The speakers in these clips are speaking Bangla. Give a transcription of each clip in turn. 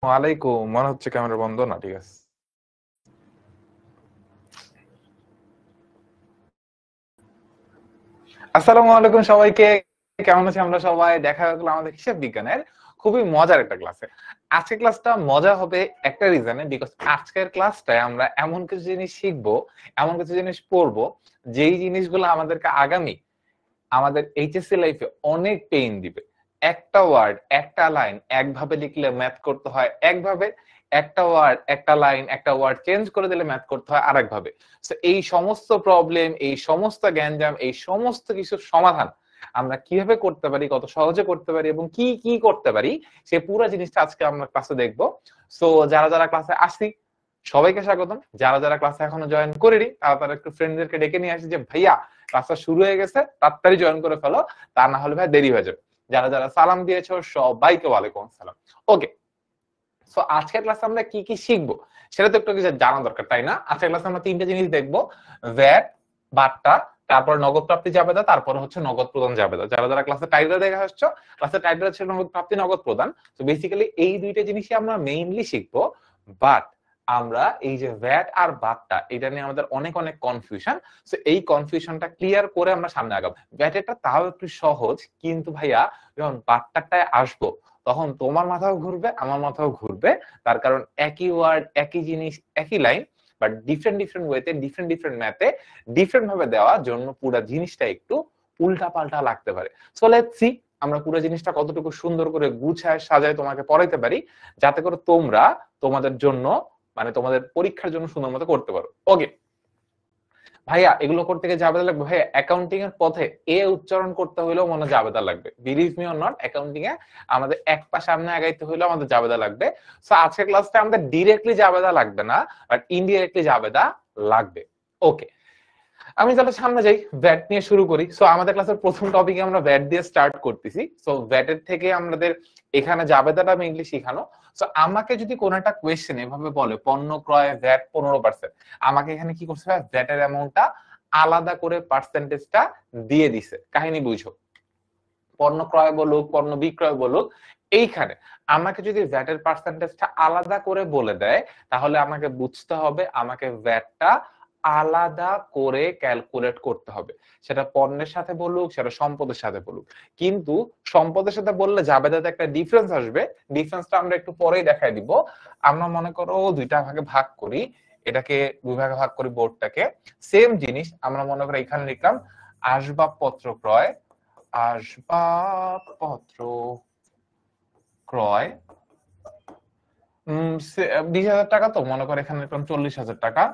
ওয়ালাইকুম, মনে হচ্ছে ক্যামেরা বন্ধ না, ঠিক আছে। আসসালামু আলাইকুম সবাইকে। কেমন আছি আমরা সবাই? দেখা গেল আমাদের হিসাব বিজ্ঞানের খুবই মজার একটা ক্লাসে। আজকের ক্লাসটা মজা হবে একটা রিজনে, বিকজ আজকের ক্লাসটায় আমরা এমন কিছু জিনিস শিখবো, এমন কিছু জিনিস পড়বো, যেই জিনিসগুলো আমাদেরকে আগামী আমাদের এইচএসসি লাইফে অনেক পেইন দিবে। একটা ওয়ার্ড, একটা লাইন একভাবে লিখলে ম্যাথ করতে হয় একভাবে, একটা ওয়ার্ড, একটা লাইন, একটা ওয়ার্ড চেঞ্জ করে দিলে ম্যাথ করতে হয় আরেকভাবে। তো এই সমস্ত প্রবলেম, এই সমস্ত গ্যাঞ্জাম, এই সমস্ত কিছুর সমাধান আমরা কিভাবে করতে পারি, কত সহজে করতে পারি এবং কি কি করতে পারি, সে পুরো জিনিসটা আজকে আমরা ক্লাসে দেখবো। সো যারা যারা ক্লাসে আসছি সবাইকে স্বাগতম। যারা যারা ক্লাসে এখনো জয়েন করেনি তারা তারা একটু ফ্রেন্ডদেরকে ডেকে নিয়ে আসি যে ভাইয়া ক্লাসটা শুরু হয়ে গেছে, তাড়াতাড়ি জয়েন করে ফেলো, তা না হলে ভাই দেরি হয়ে যাবে। যারা যারা সালাম দিয়েছো সবাইকে ওয়ালাইকুম আসসালাম। ওকে, সো আজকের ক্লাসে আমরা কি কি শিখবো সেটা তো একটু কিছু জানা দরকার, তাই না? আজকের ক্লাসে আমরা তিনটা জিনিস দেখবো: ভ্যাট, বাট্টা, তারপর নগদ প্রাপ্তি জাবেদা, তারপর হচ্ছে নগদ প্রদান জাবেদা। যারা যারা ক্লাসে টাইটেল দেখে আসছো, ক্লাসের টাইটেল ছিল নগদ প্রাপ্তি, নগদ প্রদান। তো বেসিক্যালি এই দুইটা জিনিসই আমরা মেইনলি শিখবো। বাট আমরা এই যে ভ্যাট আর বাট্টা, এটা নিয়ে আমাদের অনেক অনেক কনফিউশন। সো এই কনফিউশনটা ক্লিয়ার করে আমরা সামনে আগাবো। ভ্যাটেরটা তাও একটু সহজ, কিন্তু ভাইয়া যখন বাট্টাটায় আসবো তখন তোমার মাথাও ঘুরবে, আমার মাথাও ঘুরবে। তার কারণ একই ওয়ার্ড, একই জিনিস, একই লাইন, বাট ডিফারেন্ট ডিফারেন্ট ওয়েতে, ডিফারেন্ট ডিফারেন্ট ম্যাথে ডিফারেন্ট ভাবে দেওয়ার জন্য পুরো জিনিসটা একটু উল্টা পাল্টা লাগতে পারে। সো লেটস সি আমরা পুরো জিনিসটা কতটুকু সুন্দর করে গুছায় সাজায় তোমাকে পড়াইতে পারি, যাতে করে তোমরা তোমাদের জন্য, মানে তোমাদের পরীক্ষার জন্য সুন্দর মতো করতে পারো। ওকে ভাইয়া, এগুলো করতে গিয়ে জাবেদা লাগবে ভাইয়া। অ্যাকাউন্টিং এর পথে এ উচ্চারণ করতে হইলেও মনে জাবেদা লাগবে। Believe me or not, accounting এ আমাদের এক পা সামনে আগাইতে হইলেও আমাদের জাবেদা লাগবে। সো আজকের ক্লাসটা আমাদের ডিরেক্টলি জাবেদা লাগবে না, বাট ইনডিরেক্টলি জাবেদা লাগবে। ওকে, আমি তাহলে সামনে যাই, ভ্যাট নিয়ে শুরু করি। সো আমাদের ক্লাসের প্রথম টপিকে আমরা ভ্যাট দিয়ে স্টার্ট করতেছি। সো ভ্যাটের থেকে আমাদের এখানে জাবেদাটা মেইনলি শিখানো। সো আমাকে যদি কোন একটা কোয়েশ্চেন এভাবে বলে পণ্য ক্রয় ভ্যাট 15%, আমাকে এখানে কি করতে হবে? ভ্যাটের অ্যামাউন্টটা আলাদা করে পার্সেন্টেজটা দিয়ে দিছে। কাহিনী বুঝো, পণ্য ক্রয় বলুক, পণ্য বিক্রয় বলুক, এইখানে আমাকে যদি ভ্যাটের পার্সেন্টেজটা আলাদা করে বলে দেয়, তাহলে আমাকে বুঝতে হবে আমাকে ভ্যাটটা আলাদা করে ক্যালকুলেট করতে হবে। সেটা পণ্যের সাথে বলুক, সেটা সম্পদের সাথে বলুক। কিন্তু সম্পদের সাথে বললে জাবেদাতে একটা ডিফারেন্স আসবে। ডিফারেন্সটা আমরা একটু পরেই দেখাই দিব। আমরা মনে করো দুইটা ভাগে ভাগ করি, এটাকে দুই ভাগে ভাগ করি বোর্ডটাকে। সেম জিনিস আমরা মনে করি এখানে লিখলাম আসবাবপত্র ক্রয়, আসবাবপত্র ক্রয় 20,000 টাকা। তো মনে করে এখানে লিখলাম 40,000 টাকা।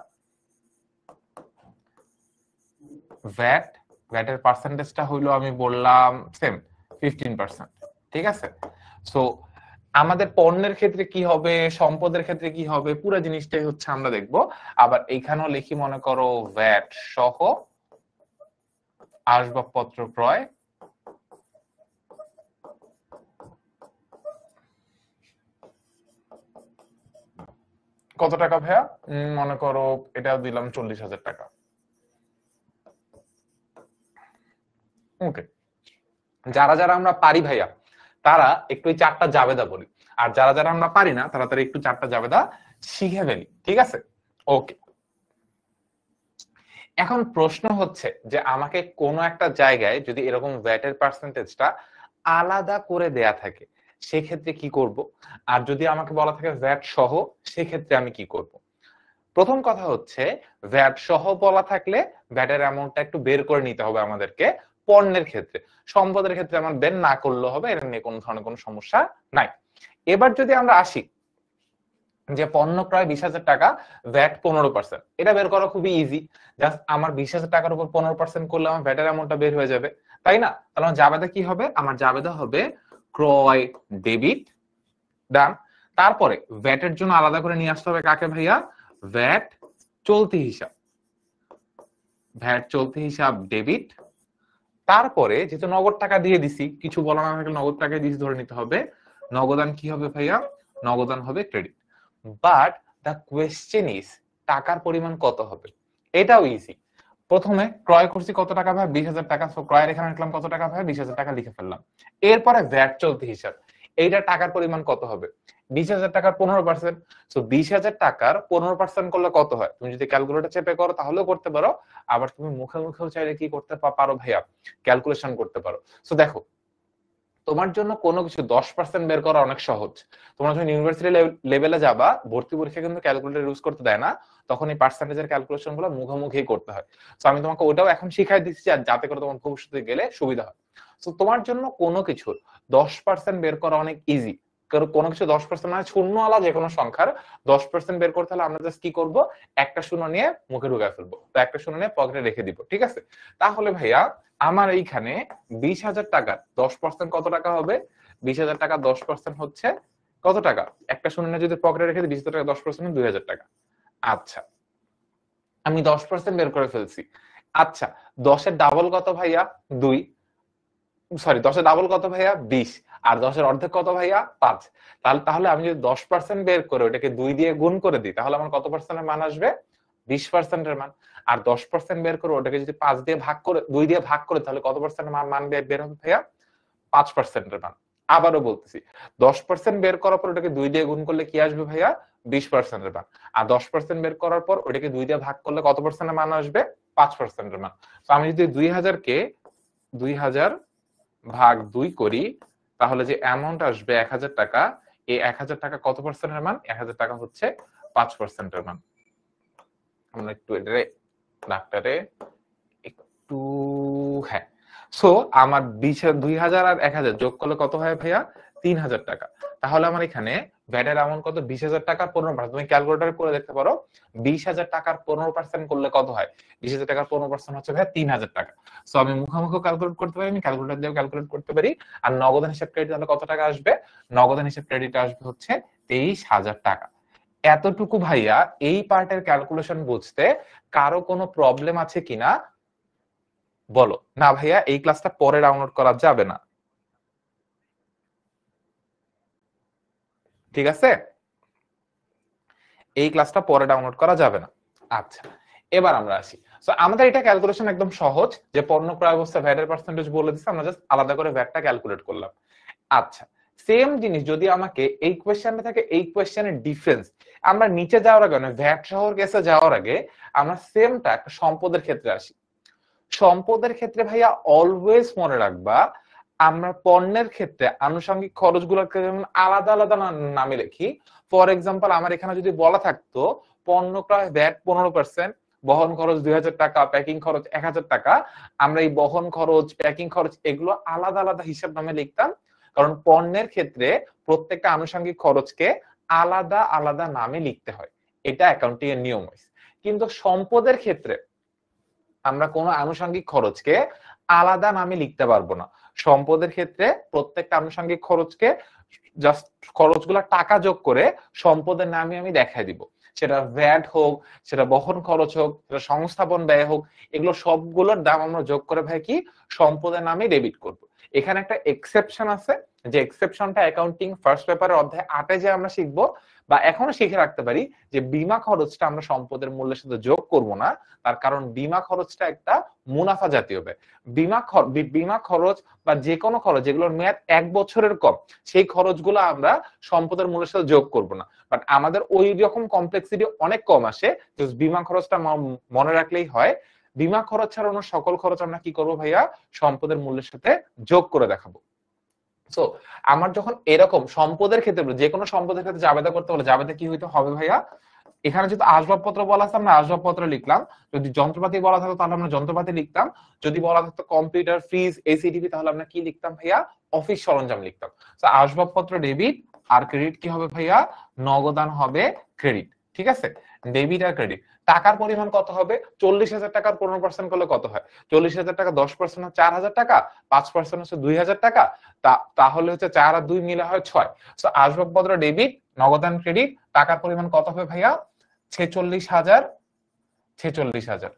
ভ্যাট, ভ্যাটের পার্সেন্টেজটা হইলো আমি বললাম সেম 15%। ঠিক আছে? সো আমাদের পণ্যের ক্ষেত্রে কি হবে, সম্পদের ক্ষেত্রে কি হবে, পুরো জিনিসটাই হচ্ছে আমরা দেখবো। আবার এইখানেও লিখি মনে করো ভ্যাট সহ আসবাবপত্র ক্রয় কত টাকা ভাইয়া? মনে করো এটা দিলাম 40,000 টাকা। ওকে, যারা যারা আমরা পারি ভাইয়া তারা একটু এই চারটা জাবেদা বলি, আর যারা যারা আমরা পারি না তারা তারা একটু চারটা জাবেদা শিখে ফেলি। ঠিক আছে? ওকে, এখন প্রশ্ন হচ্ছে যে আমাকে কোনো একটা জায়গায় যদি এরকম ভ্যাটের পার্সেন্টেজটা আলাদা করে দেয়া থাকে সেক্ষেত্রে কি করব, আর যদি আমাকে বলা থাকে ভ্যাট সহ সেক্ষেত্রে আমি কি করব। প্রথম কথা হচ্ছে, ভ্যাট সহ বলা থাকলে ভ্যাটের অ্যামাউন্টটা একটু বের করে নিতে হবে আমাদেরকে পণ্যের ক্ষেত্রে। সম্পদের ক্ষেত্রে আমার বের না করলেও হবে, এটা নিয়ে কোনো ধরনের কোনো সমস্যা নাই। এবার যদি আমরা আসি যে পণ্য ক্রয় 20,000 টাকা, ভ্যাট 15%, এটা বের করা খুবই ইজি। জাস্ট আমার 20,000 টাকার উপর 15% করলে আমার ভ্যাটের অ্যামাউন্টটা বের হয়ে যাবে, তাই না? তাহলে আমার জাবেদা কি হবে? আমার জাবেদা হবে ক্রয় ডেবিট, ডান। তারপরে ভ্যাটের জন্য আলাদা করে নিয়ে আসতে হবে কাকে ভাইয়া? ভ্যাট চলতি হিসাব, ভ্যাট চলতি হিসাব ডেবিট। তারপরে যেহেতু নগদ টাকা দিয়ে দিছি, কিছু বলা না থাকলে নগদ টাকা দিয়েছি ধরে নিতে হবে, নগদান কি হবে ভাইয়া? নগদান হবে credit. But the question is টাকার পরিমাণ কত হবে? এটাও ইজি। প্রথমে ক্রয় করছি কত টাকা ভাই? 20,000 টাকা। সো ক্রয়ের এখানে লিখলাম কত টাকা ভাই? 20,000 টাকা লিখে ফেললাম। এরপরে ভ্যাট চলতি হিসাব, এইটা টাকার পরিমাণ কত হবে? 20,000 টাকার 15%। সো 20,000 টাকার 15% করলে কত হয়? তুমি যদি ক্যালকুলেটর চেপে করো তাহলেও করতে পারো, আবার তুমি মুখে মুখেও চাইলে কি করতে পারো ভাইয়া, ক্যালকুলেশন করতে পারো। সো দেখো, তোমার জন্য কোনো কিছু 10% বের করা অনেক সহজ। তোমরা যখন ইউনিভার্সিটি লেভেলে যাবা, ভর্তি পরীক্ষা কিন্তু ক্যালকুলেটর ইউজ করতে দেয় না, তখন এই পার্সেন্টেজের ক্যালকুলেশন গুলো মুখোমুখি করতে হয়। সো আমি তোমাকে ওটাও এখন শিখাই দিচ্ছি, যাতে করে তোমার ভবিষ্যতে গেলে সুবিধা হয়। সো তোমার জন্য কোনো কিছুর 10% বের করা অনেক ইজি। কারণ কোনো কিছু 10% মানে শূন্যওয়ালা যে কোনো সংখ্যার 10% বের করতে হলে আমরা জাস্ট কি করব, একটা শূন্য নিয়ে মুখে ঢুকায় ফেলবো, তো একটা শূন্য নিয়ে পকেটে রেখে দিব, ঠিক আছে? তাহলে ভাইয়া আমার এইখানে 20,000 টাকা 10% কত টাকা হবে? 20,000 টাকা 10% হচ্ছে কত টাকা? একটা শূন্য নিয়ে যদি পকেটে রেখে দিই, 20,000 টাকা 10% 2,000 টাকা। আচ্ছা, আমি 10% বের করে ফেলছি। আচ্ছা, 10 এর ডাবল কত ভাইয়া? 2। সরি, 10 এর ডাবল কত ভাইয়া? 20। আর 10 এর অর্ধেক কত ভাইয়া? 5। তাহলে আমি যদি 10% বের করে ওটাকে 2 দিয়ে গুণ করে দিই, তাহলে আমার কত পার্সেন্টের মান আসবে? 20% এর মান। আর 10% বের করে ওটাকে যদি 5 দিয়ে ভাগ করে 2 দিয়ে ভাগ করে, তাহলে কত পার্সেন্টের মান বের হবে ভাইয়া? 5% এর মান। আবারও বলতেছি, 10% বের করার পর ওটাকে 2 দিয়ে গুণ করলে কি আসবে ভাইয়া? 20% এর মান। আর 10% বের করার পর ওটাকে 2 দিয়ে ভাগ করলে কত পার্সেন্টের মান আসবে? 5% এর মান। তো আমি যদি 2000 কে 2000 ভাগ 2 করি, তাহলে যে অ্যামাউন্ট আসবে 1000 টাকা, এই 1000 টাকা কত পার্সেন্টের মান? 1000 টাকা হচ্ছে 5% এর মান। আমরা একটু এটারে ডাক্তারে একটু, হ্যাঁ। সো আমার 2000 আর 1000 যোগ করলে কত হয় ভাইয়া? 3000 টাকা। তাহলে আমার এখানে ভ্যাটের অ্যামাউন্ট কত? 20,000 টাকার 15%। তুমি ক্যালকুলেটর করে দেখতে পারো, 20,000 টাকার 15% করলে কত হয়? 20,000 টাকার 15% হচ্ছে ভাইয়া 3,000 টাকা। সো আমি মুখোমুখি ক্যালকুলেট করতে পারি, আমি ক্যালকুলেটর দিয়েও ক্যালকুলেট করতে পারি। আর নগদান হিসাব ক্রেডিট তাহলে কত টাকা আসবে? নগদান হিসাব ক্রেডিট আসবে হচ্ছে 23,000 টাকা। এতটুকু ভাইয়া, এই পার্টের ক্যালকুলেশন বুঝতে কারো কোনো প্রবলেম আছে কিনা বলো? না ভাইয়া, এই ক্লাসটা পরে ডাউনলোড করা যাবে না, ঠিক আছে? এই ক্লাসটা পরে ডাউনলোড করা যাবে না। আচ্ছা, এবার আমরা আসি। সো আমাদের এটা ক্যালকুলেশন একদম সহজ, যে পণ্য ক্রয় অবস্থা ভ্যাটের পার্সেন্টেজ বলে দিচ্ছে, আমরা জাস্ট আলাদা করে ভ্যাটটা ক্যালকুলেট করলাম। আচ্ছা, সেম জিনিস যদি আমাকে এই কোশ্চেনটা থেকে এই কোশ্চেনের ডিফারেন্স, আমরা নিচে যাওয়ার আগে, মানে ভ্যাট শহর কেসে যাওয়ার আগে আমরা সেমটা একটা সম্পদের ক্ষেত্রে আসি। সম্পদের ক্ষেত্রে ভাইয়া অলওয়েজ মনে রাখবা, আমরা পণ্যের ক্ষেত্রে আনুষঙ্গিক খরচগুলোকে যেমন আলাদা আলাদা নামে লিখি। ফর এক্সাম্পল, আমার এখানে যদি বলা থাকতো পণ্য ক্রয় ভ্যাট 15%, বহন খরচ 2,000 টাকা, প্যাকিং খরচ 1,000 টাকা, আমরা এই বহন খরচ, প্যাকিং খরচ এগুলো আলাদা আলাদা হিসাব নামে লিখতাম। কারণ পণ্যের ক্ষেত্রে প্রত্যেকটা আনুষঙ্গিক খরচকে আলাদা আলাদা নামে লিখতে হয়, এটা অ্যাকাউন্টিং এর নিয়ম। কিন্তু সম্পদের ক্ষেত্রে আমরা কোনো আনুষঙ্গিক খরচকে আলাদা নামে লিখতে পারবো না। সম্পদের ক্ষেত্রে প্রত্যেকটা আনুষঙ্গিক খরচকে জাস্ট খরচগুলা টাকা যোগ করে সম্পদের নামে আমি দেখাই দিব। সেটা ভ্যাট হোক, সেটা বহন খরচ হোক, সেটা সংস্থাপন ব্যয় হোক, এগুলো সবগুলোর দাম আমরা যোগ করে ভাই কি সম্পদের নামে ডেবিট করব। এখানে একটা এক্সেপশন আছে, যে এক্সেপশনটা অ্যাকাউন্টিং ফার্স্ট পেপারের অধ্যায় 8-এ যে আমরা শিখবো, বা এখনো শিখে রাখতে পারি, যে বীমা খরচটা আমরা সম্পদের মূল্যের সাথে যোগ করব না। তার কারণ বীমা খরচটা একটা মুনাফা জাতীয় ব্যয়। বীমা খরচ বা যে কোনো খরচ যেগুলোর মেয়াদ 1 বছরের কম, সেই খরচগুলো আমরা সম্পদের মূল্যের সাথে যোগ করব না। বাট আমাদের ওই রকম কমপ্লেক্সিটি অনেক কম আসে, বীমা খরচটা মনে রাখলেই হয়। বীমা খরচ ছাড়া অন্য সকল খরচ আমরা কি করব ভাইয়া? সম্পদের মূল্যের সাথে যোগ করে দেখাবো। সো আমার যখন এরকম সম্পদের ক্ষেত্রে, যে কোনো সম্পদের ক্ষেত্রে জাবেদা করতে হলে জাবেদা কি হইতে হবে ভাইয়া? এখানে যদি আসবাবপত্র বলা আছে আমরা আসবাবপত্র লিখলাম, যদি যন্ত্রপাতি বলা থাকতো তাহলে আমরা যন্ত্রপাতি লিখতাম, যদি বলা থাকতো কম্পিউটার, ফ্রিজ, এসি, টিভি, তাহলে আমরা কি লিখতাম ভাইয়া? অফিস সরঞ্জাম লিখতাম। তো আসবাবপত্র ডেবিট, আর ক্রেডিট কি হবে ভাইয়া? নগদান হবে ক্রেডিট, ঠিক আছে? ডেবিট আর ক্রেডিট। টাকার পরিমাণ কত হবে? 40,000 টাকার 15% করলে কত হয়? 40,000 টাকা 10% হচ্ছে 4,000 টাকা, 5% হচ্ছে 2,000 টাকা, তাহলে হচ্ছে 4 আর 2 মিলে হয় 6। তো আসবাবপত্র ডেবিট, নগদান ক্রেডিট, টাকার পরিমাণ কত হবে ভাইয়া? 46,000। 46,000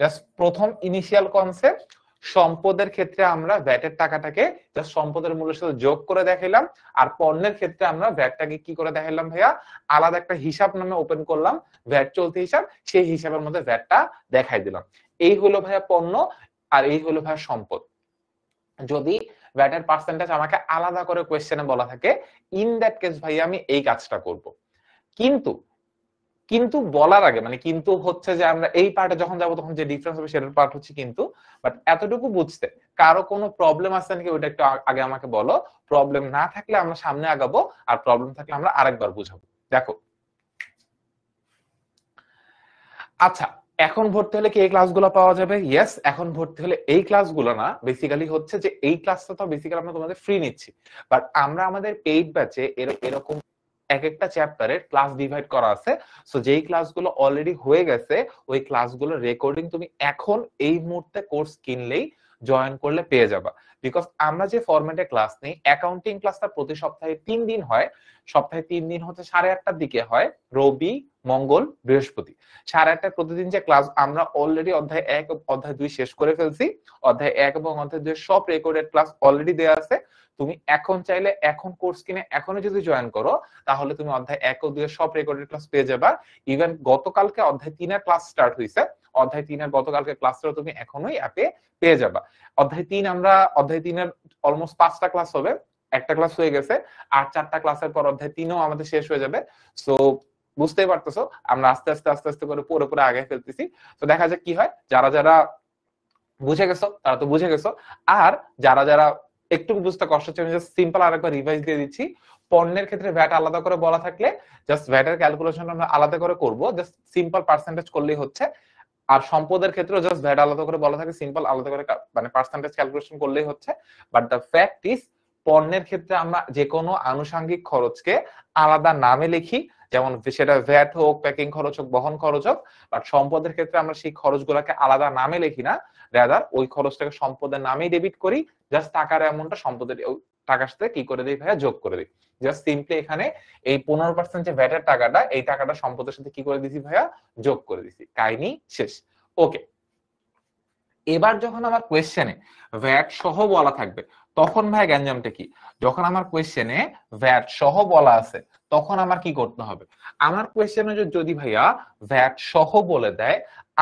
জাস্ট প্রথম ইনিশিয়াল কনসেপ্ট। সম্পদের ক্ষেত্রে আমরা ভ্যাটের টাকাটাকে জাস্ট সম্পদের মূল্যের সাথে যোগ করে দেখাইলাম, আর পণ্যের ক্ষেত্রে আমরা ভ্যাটটাকে কি করে দেখাইলাম ভাইয়া? আলাদা একটা হিসাব নামে ওপেন করলাম, ভ্যাট চলতি হিসাব, সেই হিসাবের মধ্যে ভ্যাটটা দেখাই দিলাম। এই হলো ভাইয়া পণ্য, আর এই হলো ভাইয়া সম্পদ। যদি ভ্যাটের পার্সেন্টেজ আমাকে আলাদা করে কোয়েশ্চেনে বলা থাকে, ইন দ্যাট কেস ভাই আমি এই কাজটা করব। কিন্তু কিন্তু বলার আগে মানে কিন্তু হচ্ছে যে আমরা এই পার্টে যখন যাবো তখন যে ডিফারেন্স হবে সেটার পার্ট হচ্ছে কিন্তু, বাট এতটুকু বুঝতে কারো কোনো প্রবলেম আছে নাকি ওটা একটু আগে আমাকে বলো। প্রবলেম না থাকলে আমরা সামনে আগাবো, আর প্রবলেম থাকলে আমরা আরেকবার বুঝাবো। দেখো, আচ্ছা, এখন ভর্তি হলে কি এই ক্লাসগুলো পাওয়া যাবে? ইয়েস, এখন ভর্তি হলে এই ক্লাসগুলো না, বেসিক্যালি হচ্ছে যে এই ক্লাসটা তো বেসিক্যালি আমরা তোমাদের ফ্রি নিচ্ছি, বাট আমরা আমাদের পেইড ব্যাচে এরকম এক একটা চ্যাপ্টারে ক্লাস ডিভাইড করা আছে। সো যেই ক্লাসগুলো অলরেডি হয়ে গেছে ওই ক্লাসগুলোর রেকর্ডিং তুমি এখন এই মুহূর্তে কোর্স কিনলেই জয়েন করলে পেয়ে যাবা। বিকজ আমরা যে ফরম্যাটে ক্লাস নেই, অ্যাকাউন্টিং ক্লাসটা প্রতি সপ্তাহে 3 দিন হয়। সপ্তাহে 3 দিন হচ্ছে 8:30টার দিকে হয়, রবি, মঙ্গল, বৃহস্পতি। 8:30টায় প্রতিদিন যে ক্লাস, আমরা অলরেডি অধ্যায় 1 অধ্যায় 2 শেষ করে ফেলছি। অধ্যায় 1 এবং অধ্যায় 2 সব রেকর্ডেড ক্লাস অলরেডি দেয়া আছে। তুমি এখন চাইলে এখন কোর্স কিনে এখনই যদি জয়েন করো তাহলে তুমি অধ্যায় 1 ও 2 এর সব রেকর্ডেড ক্লাস পেয়ে যাবা। ইভেন গতকালকে অধ্যায় 3 এর ক্লাস স্টার্ট হইছে, অধ্যায় 3 এর গতকালকে ক্লাসটা তুমি এখনোই অ্যাপে পেয়ে যাবা। অধ্যায় 3 অধ্যায় 3 এর অলমোস্ট 5টা ক্লাস হবে, একটা ক্লাস হয়ে গেছে, আর 4টা ক্লাসের পর অধ্যায় 3ও আমাদের শেষ হয়ে যাবে। সো বুঝতেই পারতেছো আমরা আস্তে আস্তে আস্তে আস্তে করে পুরো আগে ফেলতেছি। তো দেখা যাক কি হয়। যারা যারা বুঝে গেছো তারা তো বুঝে গেছো, আর যারা যারা একটু বুঝতে কষ্ট হচ্ছে আমি জাস্ট সিম্পল আরেকবার রিভাইজ দিয়ে দিচ্ছি। পণ্যের ক্ষেত্রে ভ্যাট আলাদা করে বলা থাকলে জাস্ট ভ্যাটের ক্যালকুলেশন আমরা আলাদা করে করব, জাস্ট সিম্পল পার্সেন্টেজ করলেই হচ্ছে। আর সম্পদের ক্ষেত্রেও জাস্ট ভ্যাট আলাদা করে বলা থাকে, সিম্পল আলাদা করে মানে পার্সেন্টেজ ক্যালকুলেশন করলেই হচ্ছে। বাট দ্য ফ্যাক্ট ইজ পণ্যের ক্ষেত্রে আমরা যে কোনো আনুষঙ্গিক খরচকে আলাদা নামে লিখি, যেমন সেটা ভ্যাট হোক, প্যাকিং খরচ হোক, বহন খরচ হোক। বাট সম্পদের ক্ষেত্রে আমরা সেই খরচগুলোকে আলাদা নামে লিখি না, রাদার ওই খরচটাকে সম্পদের নামেই ডেবিট করি, জাস্ট টাকার অ্যামাউন্টটা সম্পদের টাকার সাথে কি করে দিই ভাইয়া, যোগ করে দিই। জাস্ট সিম্পলি এখানে এই 15% যে ভ্যাটের টাকাটা, এই টাকাটা সম্পদের সাথে কি করে দিছি ভাইয়া, যোগ করে দিছি। কাহিনী শেষ। ওকে, এবার যখন আমার কোয়েশ্চেনে ভ্যাট সহ বলা থাকবে তখন ভাই গ্যাঞ্জামটা কি? যখন আমার কোয়েশ্চেনে ভ্যাট সহ বলা আছে তখন আমার কি করতে হবে? আমার কোয়েশ্চেনে যদি ভাইয়া ভ্যাট সহ বলে দেয়,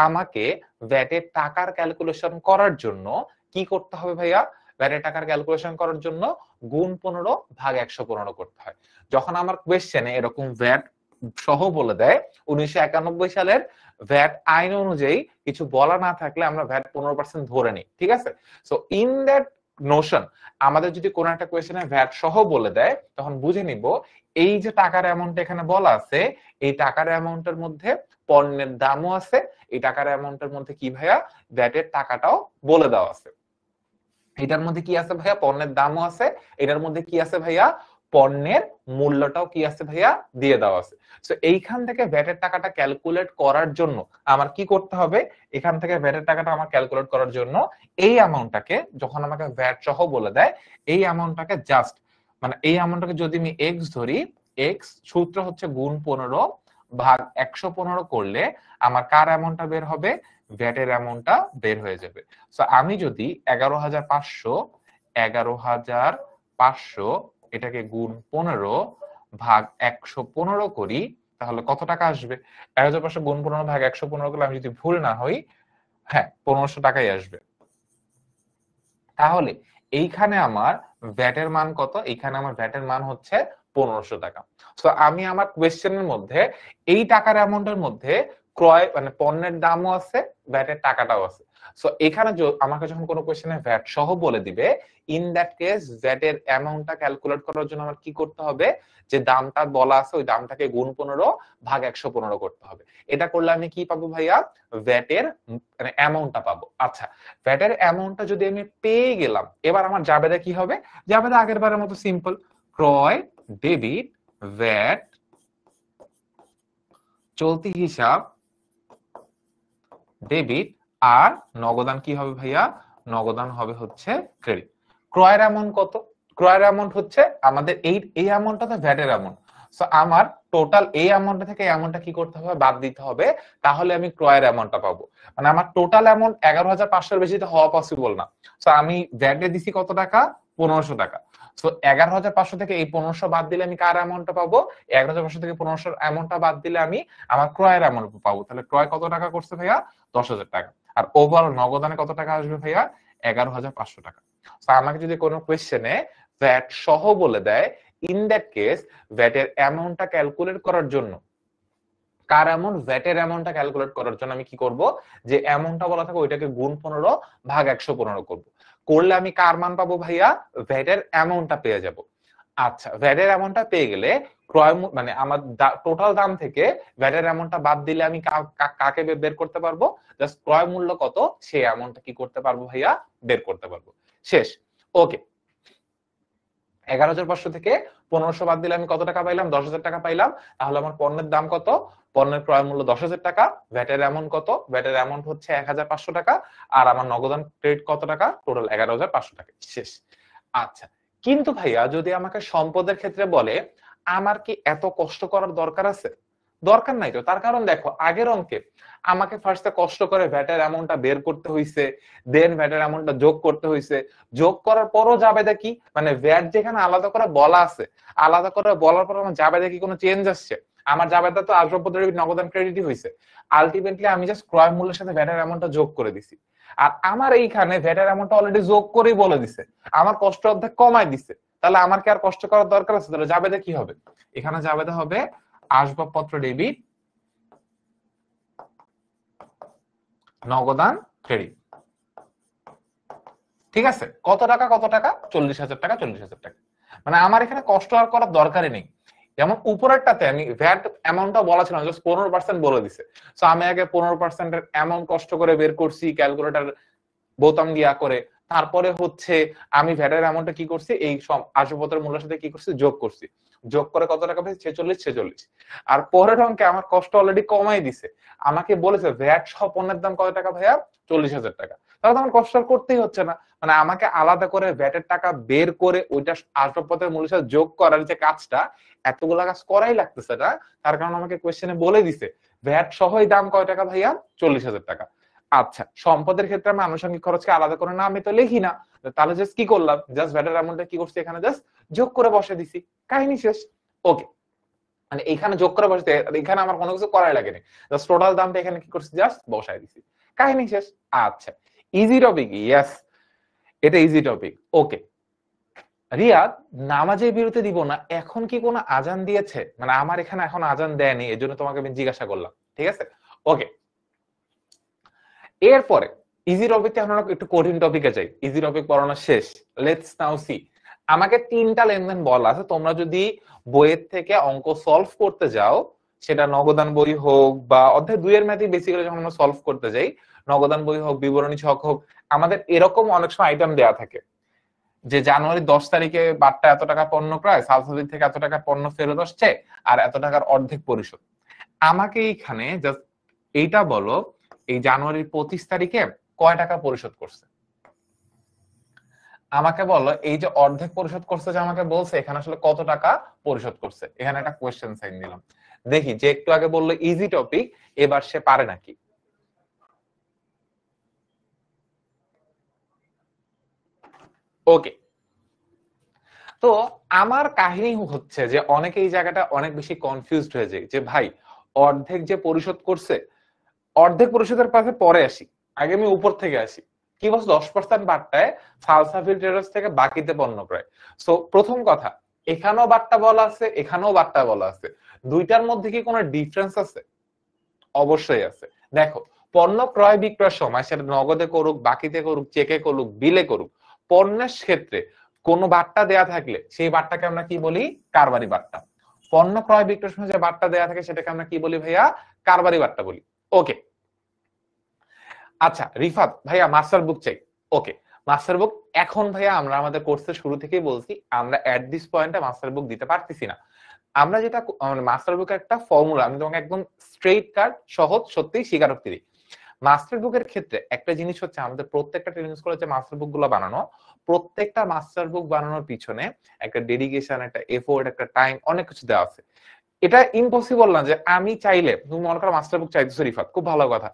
আমাকে ভ্যাটের টাকার ক্যালকুলেশন করার জন্য কি করতে হবে ভাইয়া? ভ্যাটের টাকার ক্যালকুলেশন করার জন্য গুণ 15 ভাগ 115 করতে হয়। যখন আমার কোয়েশ্চেনে এরকম ভ্যাট সহ বলে দেয়, 1991 সালের ভ্যাট আইন অনুযায়ী কিছু বলা না থাকলে আমরা ভ্যাট 15% ধরে নিই, ঠিক আছে? সো ইন দ্যাট নোশন আমাদের যদি কোন একটা কোয়েশ্চেনে ভ্যাট সহ বলে দেয় তখন বুঝে নিব এই যে টাকার অ্যামাউন্ট এখানে বলা আছে, এই টাকার অ্যামাউন্টের মধ্যে পণ্যের দামও আছে, এই টাকার অ্যামাউন্টের মধ্যে কি ভাইয়া, ভ্যাটের টাকাটাও বলে দেওয়া আছে। এটার মধ্যে কি আছে ভাইয়া, পণ্যের দামও আছে, এটার মধ্যে কি আছে ভাইয়া, পণ্যের মূল্যটাও কি আছে ভাইয়া, দিয়ে দেওয়া আছে। সো এইখান থেকে ভ্যাটের টাকাটা ক্যালকুলেট করার জন্য আমার কি করতে হবে? এখান থেকে ভ্যাটের টাকাটা আমার ক্যালকুলেট করার জন্য এই অ্যামাউন্টটাকে যখন আমাকে ভ্যাট সহ বলে দেয়, এই অ্যামাউন্টটাকে জাস্ট মানে এই অ্যামাউন্টটাকে যদি আমি এক্স ধরি, এক্স সূত্র হচ্ছে গুণ 15 ভাগ 115 করলে আমার কার অ্যামাউন্টটা বের হবে, ভ্যাটের অ্যামাউন্টটা বের হয়ে যাবে। সো আমি যদি 11,500 এটাকে গুণ 15 ভাগ 115 করি তাহলে কত টাকা আসবে? 11,500 গুণ 15 ভাগ 115 করলে আমি যদি ভুল না হই, হ্যাঁ 1500 টাকাই আসবে। তাহলে এইখানে আমার ভ্যাটের মান কত? এইখানে আমার ভ্যাটের মান হচ্ছে 1500 টাকা। সো আমি আমার কোয়েশ্চেনের মধ্যে এই টাকার অ্যামাউন্টের মধ্যে ক্রয় মানে পণ্যের দামও আছে, ভ্যাটের টাকাটাও আছে। সো এখানে আমাকে যখন কোনো কোয়েশ্চেনে ভ্যাট সহ বলে দিবে, ইন দ্যাট কেস ভ্যাটের অ্যামাউন্টটা ক্যালকুলেট করার জন্য আমার কি করতে হবে, যে দামটা বলা আছে ওই দামটাকে গুণ 15 ভাগ 115 করতে হবে। এটা করলে আমি কি পাবো ভাইয়া, ভ্যাটের মানে অ্যামাউন্টটা পাবো। আচ্ছা, ভ্যাটের অ্যামাউন্টটা যদি আমি পেয়ে গেলাম, এবার আমার জাবেদা কি হবে? জাবেদা আগের বারের মতো সিম্পল, ক্রয় ডেবিট ভ্যাট চলতি হিসাব ডেবিট, আর নগদান কি হবে ভাইয়া, নগদান হবে হচ্ছে ক্রেডিট। ক্রয়ের অ্যামাউন্ট কত? ক্রয়ের অ্যামাউন্ট হচ্ছে আমাদের এই অ্যামাউন্টটা তো ভ্যাটের অ্যামাউন্ট। সো আমার টোটাল এই অ্যামাউন্টটা থেকে এই অ্যামাউন্টটা কি করতে হবে, বাদ দিতে হবে, তাহলে আমি ক্রয়ের অ্যামাউন্টটা পাবো। মানে আমার টোটাল অ্যামাউন্ট 11,500 এর বেশি তো হওয়া পসিবল না। সো আমি ভ্যাটে দিছি কত টাকা, 1500 টাকা। সো 11,500 থেকে এই 1500 বাদ দিলে আমি কার অ্যামাউন্টটা পাবো, 11,500 থেকে 1500 অ্যামাউন্টটা বাদ দিলে আমি আমার ক্রয়ের অ্যামাউন্ট পাবো। তাহলে ক্রয় কত টাকা করছে ভাইয়া, 10,000 টাকা। আর ওভারঅল নগদানে কত টাকা আসবে ভাইয়া, 11,500 টাকা। তো আমাকে যদি কোনো কোয়েশ্চেনে ভ্যাট সহ বলে দেয়, ইন দ্যাট কেস ভ্যাটের অ্যামাউন্টটা ক্যালকুলেট করার জন্য, কার অ্যামাউন্ট, ভ্যাটের অ্যামাউন্টটা ক্যালকুলেট করার জন্য আমি কি করব, যে অ্যামাউন্টটা বলা থাকে ওইটাকে গুণ 15 ভাগ 115 করব। করলে আমি কার মান পাবো ভাইয়া, ভ্যাটের অ্যামাউন্টটা পেয়ে যাব। আচ্ছা, ভ্যাটের অ্যামাউন্টটা পেয়ে গেলে ক্রয় মানে আমার টোটাল দাম থেকে ভ্যাটের অ্যামাউন্টটা বাদ দিলে আমি কাকে বের করতে পারবো, জাস্ট ক্রয় মূল্য কত সেই অ্যামাউন্টটা কি করতে পারবো ভাইয়া, বের করতে পারবো। শেষ। ওকে, 11,500 থেকে 1500 বাদ দিলে আমি কত টাকা পাইলাম, 10,000 টাকা পাইলাম। তাহলে আমার পণ্যের দাম কত, পণ্যের ক্রয় মূল্য 10,000 টাকা, ভ্যাটের অ্যামাউন্ট কত, ভ্যাটের অ্যামাউন্ট হচ্ছে 1,500 টাকা, আর আমার নগদান ক্রেডিট কত টাকা, টোটাল 11,500 টাকা। শেষ। আচ্ছা, কিন্তু ভাইয়া যদি আমাকে সম্পদের ক্ষেত্রে বলে আমার কি এত কষ্ট করার দরকার আছে, দরকার নাই তো। তার কারণ দেখো, আগের অঙ্কে আমাকে ফার্স্টে কষ্ট করে ভ্যাটের অ্যামাউন্টটা বের করতে হইছে, দেন ভ্যাটের অ্যামাউন্টটা যোগ করতে হইছে, যোগ করার পরও যাবে দেখি, মানে ভ্যাট যেখানে আলাদা করে বলা আছে, আলাদা করে বলার পর আমার যাবে দেখি কোনো চেঞ্জ আসছে, আমার জাবেদা তো আসবাব ডেবিট নগদান ক্রেডিটই হইছে। আলটিমেটলি আমি জাস্ট ক্রয় মূল্যের সাথে ভ্যাটের অ্যামাউন্টটা যোগ করে দিছি। আর আমার এইখানে ভ্যাটের অ্যামাউন্টটা অলরেডি যোগ করেই বলে দিছে, আমার কষ্ট অর্ধেক কমাই দিছে। তাহলে আমার কি আর কষ্ট করার দরকার আছে? তাহলে জাবেদা কি হবে, এখানে জাবেদা হবে আসবাবপত্র ডেবিট নগদান ক্রেডিট। ঠিক আছে, কত টাকা কত টাকা, 40,000 টাকা 40,000 টাকা। মানে আমার এখানে কষ্ট আর করার দরকারই নেই। যেমন উপরেরটাতে আমি ভ্যাট অ্যামাউন্টটা বলা ছিল জাস্ট 15% বলে দিছে, সো আমি আগে 15% এর অ্যামাউন্ট কষ্ট করে বের করছি ক্যালকুলেটর বোতাম দিয়া করে। তারপরে হচ্ছে আমি ভ্যাটের অ্যামাউন্টটা কি করছি, এই সব আসবাবপত্রের মূল্যের সাথে কি করছি, যোগ করছি। যোগ করে কত টাকা পেয়েছি, 46। আর পরের অঙ্কে আমার কষ্ট অলরেডি কমাই দিছে, আমাকে বলেছে ভ্যাট সহ পণ্যের দাম কত টাকা ভাইয়া, 40,000 টাকা। তাহলে তো আমার কষ্ট করতেই হচ্ছে না। মানে আমাকে আলাদা করে ভ্যাটের টাকা বের করে ওইটা আসবাবপত্রের মূল্যের সাথে যোগ করার যে কাজটা, এতগুলা কাজ করাই লাগতেছে না। তার কারণ আমাকে কোয়েশ্চেনে বলে দিছে ভ্যাট সহই দাম কয় টাকা ভাইয়া, 40,000 টাকা। আচ্ছা, সম্পদের ক্ষেত্রে আমি আনুষঙ্গিক খরচকে আলাদা করে না আমি তো লিখি না, তাহলে জাস্ট কি করলাম, জাস্ট ভ্যাটের অ্যামাউন্টটা কি করছি এখানে জাস্ট যোগ করে বসে দিছি, কাহিনী শেষ। ওকে, মানে এখানে যোগ করে বসে, এখানে আমার কোনো কিছু করাই লাগেনি, জাস্ট টোটাল দামটা এখানে কি করছি, জাস্ট বসাই দিছি, কাহিনী শেষ। আচ্ছা, ইজি টপিক, ইয়েস এটা ইজি টপিক। ওকে, রিয়াদ, নামাজের বিরতি দিব না, এখন কি কোনো আজান দিয়েছে? মানে আমার এখানে এখন আজান দেয়নি, এজন্য তোমাকে আমি জিজ্ঞাসা করলাম। ঠিক আছে, ওকে। এরপরে ইজি টপিক থেকে আমরা একটু কঠিন টপিকে যাই। ইজি টপিক পড়ানো শেষ, লেটস নাও সি। আমাকে 3টা লেনদেন বলা আছে, তোমরা যদি বইয়ের থেকে অঙ্ক সলভ করতে যাও, সেটা নগদান বই হোক বা অধ্যায় 2 এর ম্যাথই বেসিক্যালি যখন আমরা সলভ করতে যাই, নগদান বই হোক বিবরণী ছক হোক, আমাদের এরকম অনেক সময় আইটেম দেয়া থাকে যে জানুয়ারি 10 তারিখে বাট্টা এত টাকা পণ্য ক্রয়, সালসাবিল থেকে এত টাকা পণ্য ফেরত আসছে, আর এত টাকার অর্ধেক পরিশোধ। আমাকে এইখানে জাস্ট এইটা বলো, এই জানুয়ারির 25 তারিখে কয় টাকা পরিশোধ করছে? আমাকে বলো এই যে অর্ধেক পরিশোধ করছে যে আমাকে বলছে, এখানে আসলে কত টাকা পরিশোধ করছে? এখানে একটা কোয়েশ্চেন সাইন দিলাম। দেখি যে একটু আগে বললো ইজি টপিক, এবার সে পারে নাকি। ওকে, তো আমার কাহিনী হচ্ছে যে অনেকে এই জায়গাটা অনেক বেশি কনফিউজড হয়ে যায় যে ভাই অর্ধেক যে পরিশোধ করছে, অর্ধেক পরিশোধের পাশে পরে আসি, আগে আমি উপর থেকে আসি। কি বলছে, 10% বাট্টায় সালসাফিল ট্রেডার্স থেকে বাকিতে পণ্য ক্রয়। সো প্রথম কথা, এখানেও বাট্টা বলা আছে, এখানেও বাট্টা বলা আছে, দুইটার মধ্যে কি কোনো ডিফারেন্স আছে? অবশ্যই আছে। দেখো, পণ্য ক্রয় বিক্রয়ের সময় সেটা নগদে করুক, বাকিতে করুক, চেকে করুক, বিলে করুক, পণ্যের ক্ষেত্রে কোনো বাট্টা দেয়া থাকলে সেই বাট্টাকে আমরা কি বলি, কারবারি বাট্টা। পণ্য ক্রয় বিক্রয়ের সময় যে বাট্টা দেয়া থাকে সেটাকে আমরা কি বলি ভাইয়া, কারবারি বাট্টা বলি। ওকে, আচ্ছা রিফাত ভাইয়া মাস্টার বুক চাই। ওকে, মাস্টার বুক এখন ভাইয়া আমরা আমাদের কোর্সের শুরু থেকেই বলছি আমরা এট দিস পয়েন্টে মাস্টার বুক দিতে পারতেছি না। আমরা যেটা মাস্টার বুকের একটা ফর্মুলা আমি তোমাকে একদম স্ট্রেইট কাট সহজ সত্যি স্বীকারোক্তি দিই। মাস্টার বুকের ক্ষেত্রে একটা জিনিস হচ্ছে, আমাদের প্রত্যেকটা ট্রেনিং স্কুলে যে মাস্টার বুক গুলো বানানো, প্রত্যেকটা মাস্টার বুক বানানোর পিছনে একটা ডেডিকেশন, একটা এফোর্ট, একটা টাইম, অনেক কিছু দেওয়া আছে। এটা ইম্পসিবল না যে আমি চাইলে, তুমি মনে করো মাস্টার বুক চাইতেছো রিফাত, খুব ভালো কথা,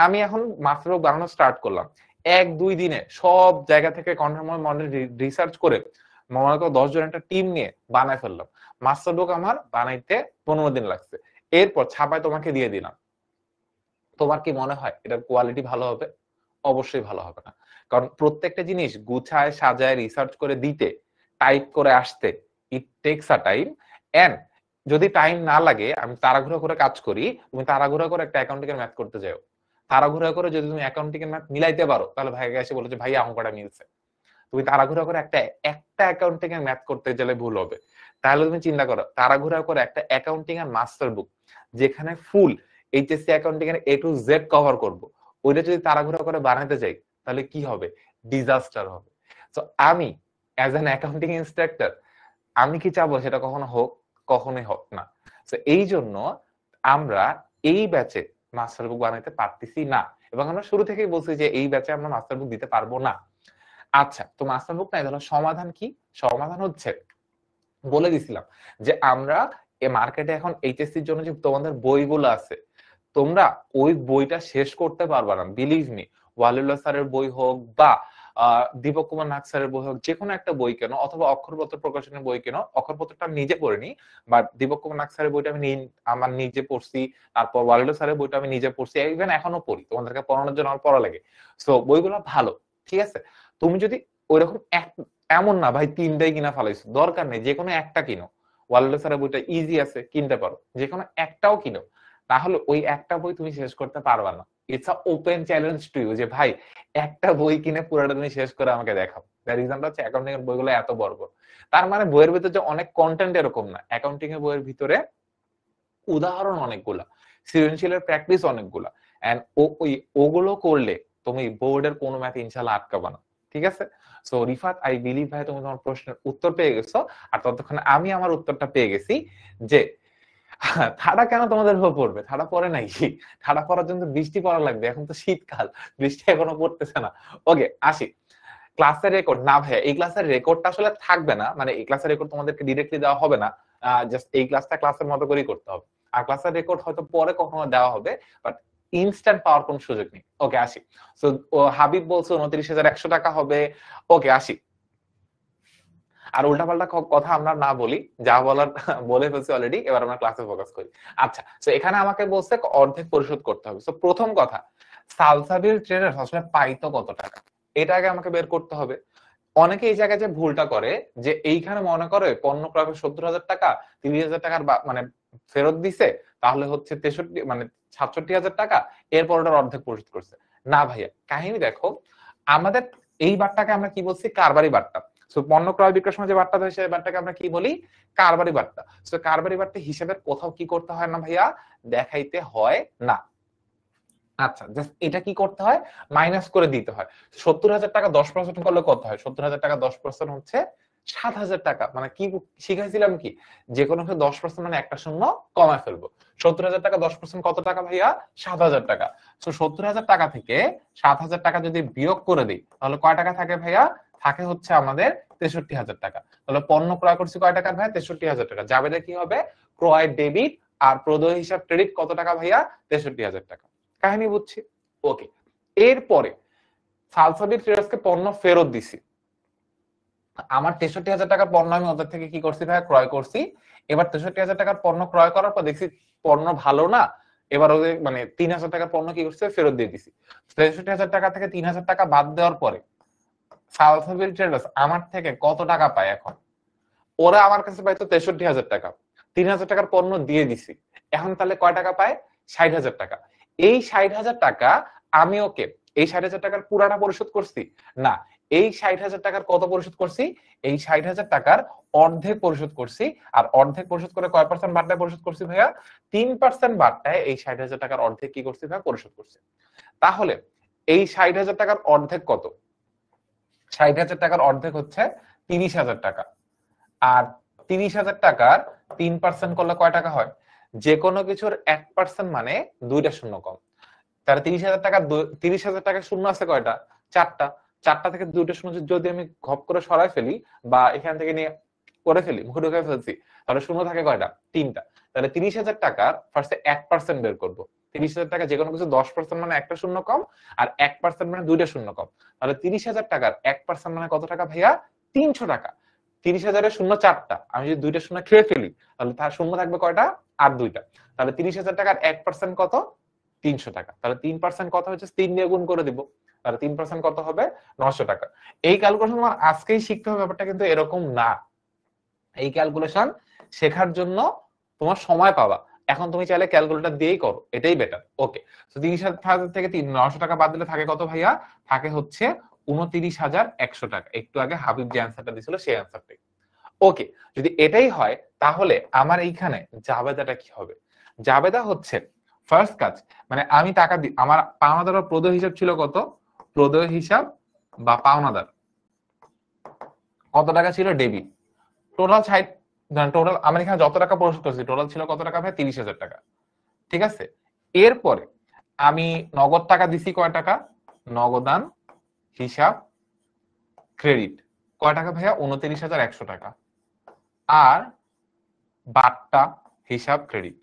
আমি এখন মাস্টার বুক বানানো স্টার্ট করলাম, 1-2 দিনে সব জায়গা থেকে কন্টেন্ট মডেল রিসার্চ করে মনে করো 10 জন একটা টিম নিয়ে বানায় ফেললাম। মাস্টার বুক আমার বানাইতে 15 দিন লাগছে, এরপর ছাপায় তোমাকে দিয়ে দিলাম। তোমার কি মনে হয় এটার কোয়ালিটি ভালো হবে? অবশ্যই ভালো হবে না। কারণ প্রত্যেকটা জিনিস গুছায় সাজায় রিসার্চ করে দিতে, টাইপ করে আসতে it takes a time. And যদি টাইম না লাগে, আমি তাড়াহুড়ো করে কাজ করি, তুমি তাড়াহুড়ো করে একটা অ্যাকাউন্টিং এর ম্যাথ করতে যাও, তাড়াহুড়ো করে যদি তুমি অ্যাকাউন্টিং এর ম্যাথ মিলাইতে পারো, তাহলে ভাইয়া এসে বলে যে ভাই অঙ্কটা মিলছে। তুমি তাড়াহুড়া করে একটা একটা অ্যাকাউন্টিং এর ম্যাথ করতে গেলে ভুল হবে। তাহলে তুমি চিন্তা করো, তাড়াহুড়া করে একটা অ্যাকাউন্টিং এর মাস্টার বুক, যেখানে ফুল এইচএসসি অ্যাকাউন্টিং এর এ টু জেড কভার করব, ওইটা যদি তাড়াহুড়া করে বানাতে যাই, তাহলে কি হবে? ডিজাস্টার হবে। তো আমি অ্যাজ অ্যান অ্যাকাউন্টিং ইন্সট্রাক্টর, আমি কি চাবো সেটা কখনো হোক? কখনোই হোক না। তো এই জন্য আমরা এই ব্যাচে মাস্টার বুক বানাইতে পারতেছি না, এবং আমরা শুরু থেকেই বলছি যে এই ব্যাচে আমরা মাস্টার বুক দিতে পারবো না। আচ্ছা, তো মাস্টার বুক নাই, তাহলে সমাধান কি? সমাধান হচ্ছে, বলে দিছিলাম যে আমরা মার্কেটে এখন এইচএসসির জন্য যে তোমাদের বইগুলো আছে, তোমরা ওই বইটা শেষ করতে পারবা না, বিলিভ মি। ওয়ালিউল্লাহ স্যারের বই হোক বা দীপক কুমার নাগ স্যারের বই হোক, যে কোনো একটা বই কেন, অথবা অক্ষরপত্র প্রকাশনের বই কেন। অক্ষরপত্রটা আমি নিজে পড়িনি, বাট দীপক কুমার নাগ স্যারের বইটা আমি আমার নিজে পড়ছি, তারপর ওয়ালিউল্লাহ স্যারের বইটা আমি নিজে পড়ছি, ইভেন এখনো পড়ি, তোমাদেরকে পড়ানোর জন্য আমার পড়া লাগে। সো বইগুলো ভালো, ঠিক আছে। তুমি যদি ওইরকম এমন না ভাই 3টাই কিনা ফেলাইছো, দরকার নেই, যে কোনো একটা কিনো। ওয়ালিউল্লাহ স্যারের বইটা ইজি আছে, কিনতে পারো, যে কোনো একটাও কিনো। তাহলে ওই একটা বই তুমি শেষ করতে পারবা না। It's a open challenge to you, যে ভাই একটা বই কিনে পুরোটা তুমি শেষ করে আমাকে দেখাও। তার রিজনটা হচ্ছে অ্যাকাউন্টিং এর বইগুলো এত বড় বড়। তার মানে বইয়ের ভিতরে যে অনেক কন্টেন্ট এরকম না, অ্যাকাউন্টিং এর বইয়ের ভিতরে উদাহরণ অনেকগুলা, সৃজনশীলের প্র্যাকটিস অনেকগুলা, এন্ড ওগুলো করলে তুমি বোর্ডের কোনো ম্যাথ ইনশাআল্লাহ আটকাবা না, ঠিক আছে। সো রিফাত, আই বিলিভ ভাই তুমি তোমার প্রশ্নের উত্তর পেয়ে গেছো, আর ততক্ষণে আমি আমার উত্তরটা পেয়ে গেছি যে ঠাডা কেন তোমাদের উপর পড়বে? ঠাডা পড়ে নাই, ঠাডা পড়ার জন্য বৃষ্টি পড়া লাগবে, এখন তো শীতকাল, বৃষ্টি এখনো পড়তেছে না। ওকে, আসি। ক্লাসের রেকর্ড না ভাইয়া, এই ক্লাসের রেকর্ডটা আসলে থাকবে না, মানে এই ক্লাসের রেকর্ড তোমাদেরকে ডিরেক্টলি দেওয়া হবে না, জাস্ট এই ক্লাসটা ক্লাসের মতো করেই করতে হবে। আর ক্লাসের রেকর্ড হয়তো পরে কখনো দেওয়া হবে, বাট ইনস্ট্যান্ট পাওয়ার কোন সুযোগ নেই। ওকে, আসি। সো হাবিব বলছে 29,100 টাকা হবে। ওকে, আসি। আর উল্টাপাল্টা কথা আমরা না বলি, যা বলার বলে ফেলছি অলরেডি, এবার আমরা ক্লাসে ফোকাস করি। আচ্ছা, তো এখানে আমাকে বলছে অর্ধেক পরিশোধ করতে হবে। তো প্রথম কথা, সালসাবিল ট্রেডার্স আসলে পাইতো কত টাকা, এটা আগে আমাকে বের করতে হবে। অনেকে এই জায়গায় যে ভুলটা করে, যে এইখানে মনে করে পণ্য ক্রয় 70,000 টাকা, 30,000 টাকার মানে ফেরত দিছে, তাহলে হচ্ছে 63 মানে 67,000 টাকা, এরপর ওটার অর্ধেক পরিশোধ করছে। না ভাইয়া, কাহিনী দেখো, আমাদের এই বারটাকে আমরা কি বলছি? কারবারি বারটা। সো পণ্য ক্রয় বিক্রয়ের সময় যে বার্তা দেয়, সেই বার্তাকে আমরা কি বলি? কারবারি বার্তা। সো কারবারি বার্তা হিসাবের কোথাও কি করতে হয় না ভাইয়া? দেখাইতে হয় না। আচ্ছা, জাস্ট এটা কি করতে হয়? মাইনাস করে দিতে হয়। 70,000 টাকা 10% করলে কত হয়? 70,000 টাকা 10% হচ্ছে 7,000 টাকা। মানে কি শিখাইছিলাম কি? যে কোনো ক্ষেত্রে 10% মানে একটা শূন্য কমায় ফেলবো। 70,000 টাকা 10% কত টাকা ভাইয়া? 7,000 টাকা। সো 70,000 টাকা থেকে 7,000 টাকা যদি বিয়োগ করে দিই, তাহলে কয় টাকা থাকে ভাইয়া? থাকে হচ্ছে আমাদের 63,000 টাকা। তাহলে পণ্য ক্রয় করছি কয় টাকার ভাইয়া? 63,000 টাকা। যাবে কি হবে? ক্রয় ডেবিট আর প্রদেয় হিসাব ক্রেডিট কত টাকা ভাইয়া? 63,000 টাকা। কাহিনী বুঝছি? ওকে। এরপরে সালসাবিল ট্রেডার্সকে পণ্য ফেরত দিছি। আমার 63,000 টাকার পণ্য আমি ওদের থেকে কি করছি ভাই? ক্রয় করছি। এবার 63,000 টাকার পণ্য ক্রয় করার পর দেখছি পণ্য ভালো না, এবার ওদের মানে 3,000 টাকার পণ্য কি করছে? ফেরত দিয়ে দিছি। 63,000 টাকা থেকে 3,000 টাকা বাদ দেওয়ার পরে সালসাবিল ট্রেডার্স আমার থেকে কত টাকা পায় এখন? ওরা আমার কাছে পাইতো 63,000 টাকা, 3,000 টাকার পণ্য দিয়ে দিছি, এখন তাহলে কয় টাকা পায়? 60,000 টাকা। এই 60,000 টাকা আমি ওকে এই 60,000 টাকার পুরাটা পরিশোধ করছি না, এই 60,000 টাকার কত পরিশোধ করছি? এই 60,000 টাকার অর্ধেক পরিশোধ করছি। আর অর্ধেক পরিশোধ করে কয় পার্সেন্ট বাড়টায় পরিশোধ করছি ভাইয়া? 3% বাড়টায় এই 60,000 টাকার অর্ধেক কি করছি ভাইয়া? পরিশোধ করছি। তাহলে এই 60,000 টাকার অর্ধেক কত? 60,000 টাকার অর্ধেক হচ্ছে 30,000 টাকা। আর 30,000 টাকার 3% করলে কয় টাকা হয়? যে কোনো কিছুর 1% মানে 2টা শূন্য কম। তাহলে 30,000 টাকা 30,000 টাকা শূন্য আছে কয়টা? 4টা। 4টা থেকে 2টা শূন্য যদি আমি ঘপ করে সরাই ফেলি, বা এখান থেকে নিয়ে করে ফেলি, মুখে ঢুকে ফেলছি, তাহলে শূন্য থাকে কয়টা? 3টা। তাহলে 30,000 টাকার ফার্স্টে 1% বের করব। 30,000 টাকা যে কোনো কিছু 10% মানে একটা শূন্য কম, আর 1% মানে 2টা শূন্য কম। তাহলে 30,000 টাকার 1% মানে কত টাকা ভাইয়া? 300 টাকা। 30,000-এর শূন্য 4টা, আমি যদি 2টা শূন্য খেয়ে ফেলি, তাহলে তার শূন্য থাকবে কয়টা? আর 2টা। তাহলে 30,000 টাকার 1% কত? 300 টাকা। তাহলে 3% কত হচ্ছে? 3 দিয়ে গুণ করে দিব। তাহলে 3% কত হবে? 900 টাকা। এই ক্যালকুলেশন আমার আজকেই শিখতে হবে ব্যাপারটা কিন্তু এরকম না। এই ক্যালকুলেশন শেখার জন্য তোমার সময় পাবা। এখন তুমি চাইলে ক্যালকুলেটর দিয়েই করো, এটাই বেটার। ওকে, তো 30,000 থেকে 900 টাকা বাদ দিলে থাকে কত ভাইয়া? থাকে হচ্ছে 29,100 টাকা। একটু আগে হাবিব যে অ্যান্সারটা দিছিল সেই অ্যান্সারটাই। ওকে, যদি এটাই হয় তাহলে আমার এইখানে জাবেদাটা কি হবে? জাবেদা হচ্ছে ফার্স্ট কাজ, মানে আমি টাকা দিই, আমার পাওনাদার বা প্রদেয় হিসাব ছিল কত? প্রদেয় হিসাব বা পাওনাদার কত টাকা ছিল? ডেবিট। টোটাল 60, টোটাল আমার এখানে যত টাকা পরিশোধ করছি টোটাল ছিল কত টাকা ভাই? 30,000 টাকা। ঠিক আছে, এরপরে আমি নগদ টাকা দিছি কয় টাকা? নগদান হিসাব ক্রেডিট কয় টাকা ভাইয়া? 29,100 টাকা। আর বাট্টা হিসাব ক্রেডিট,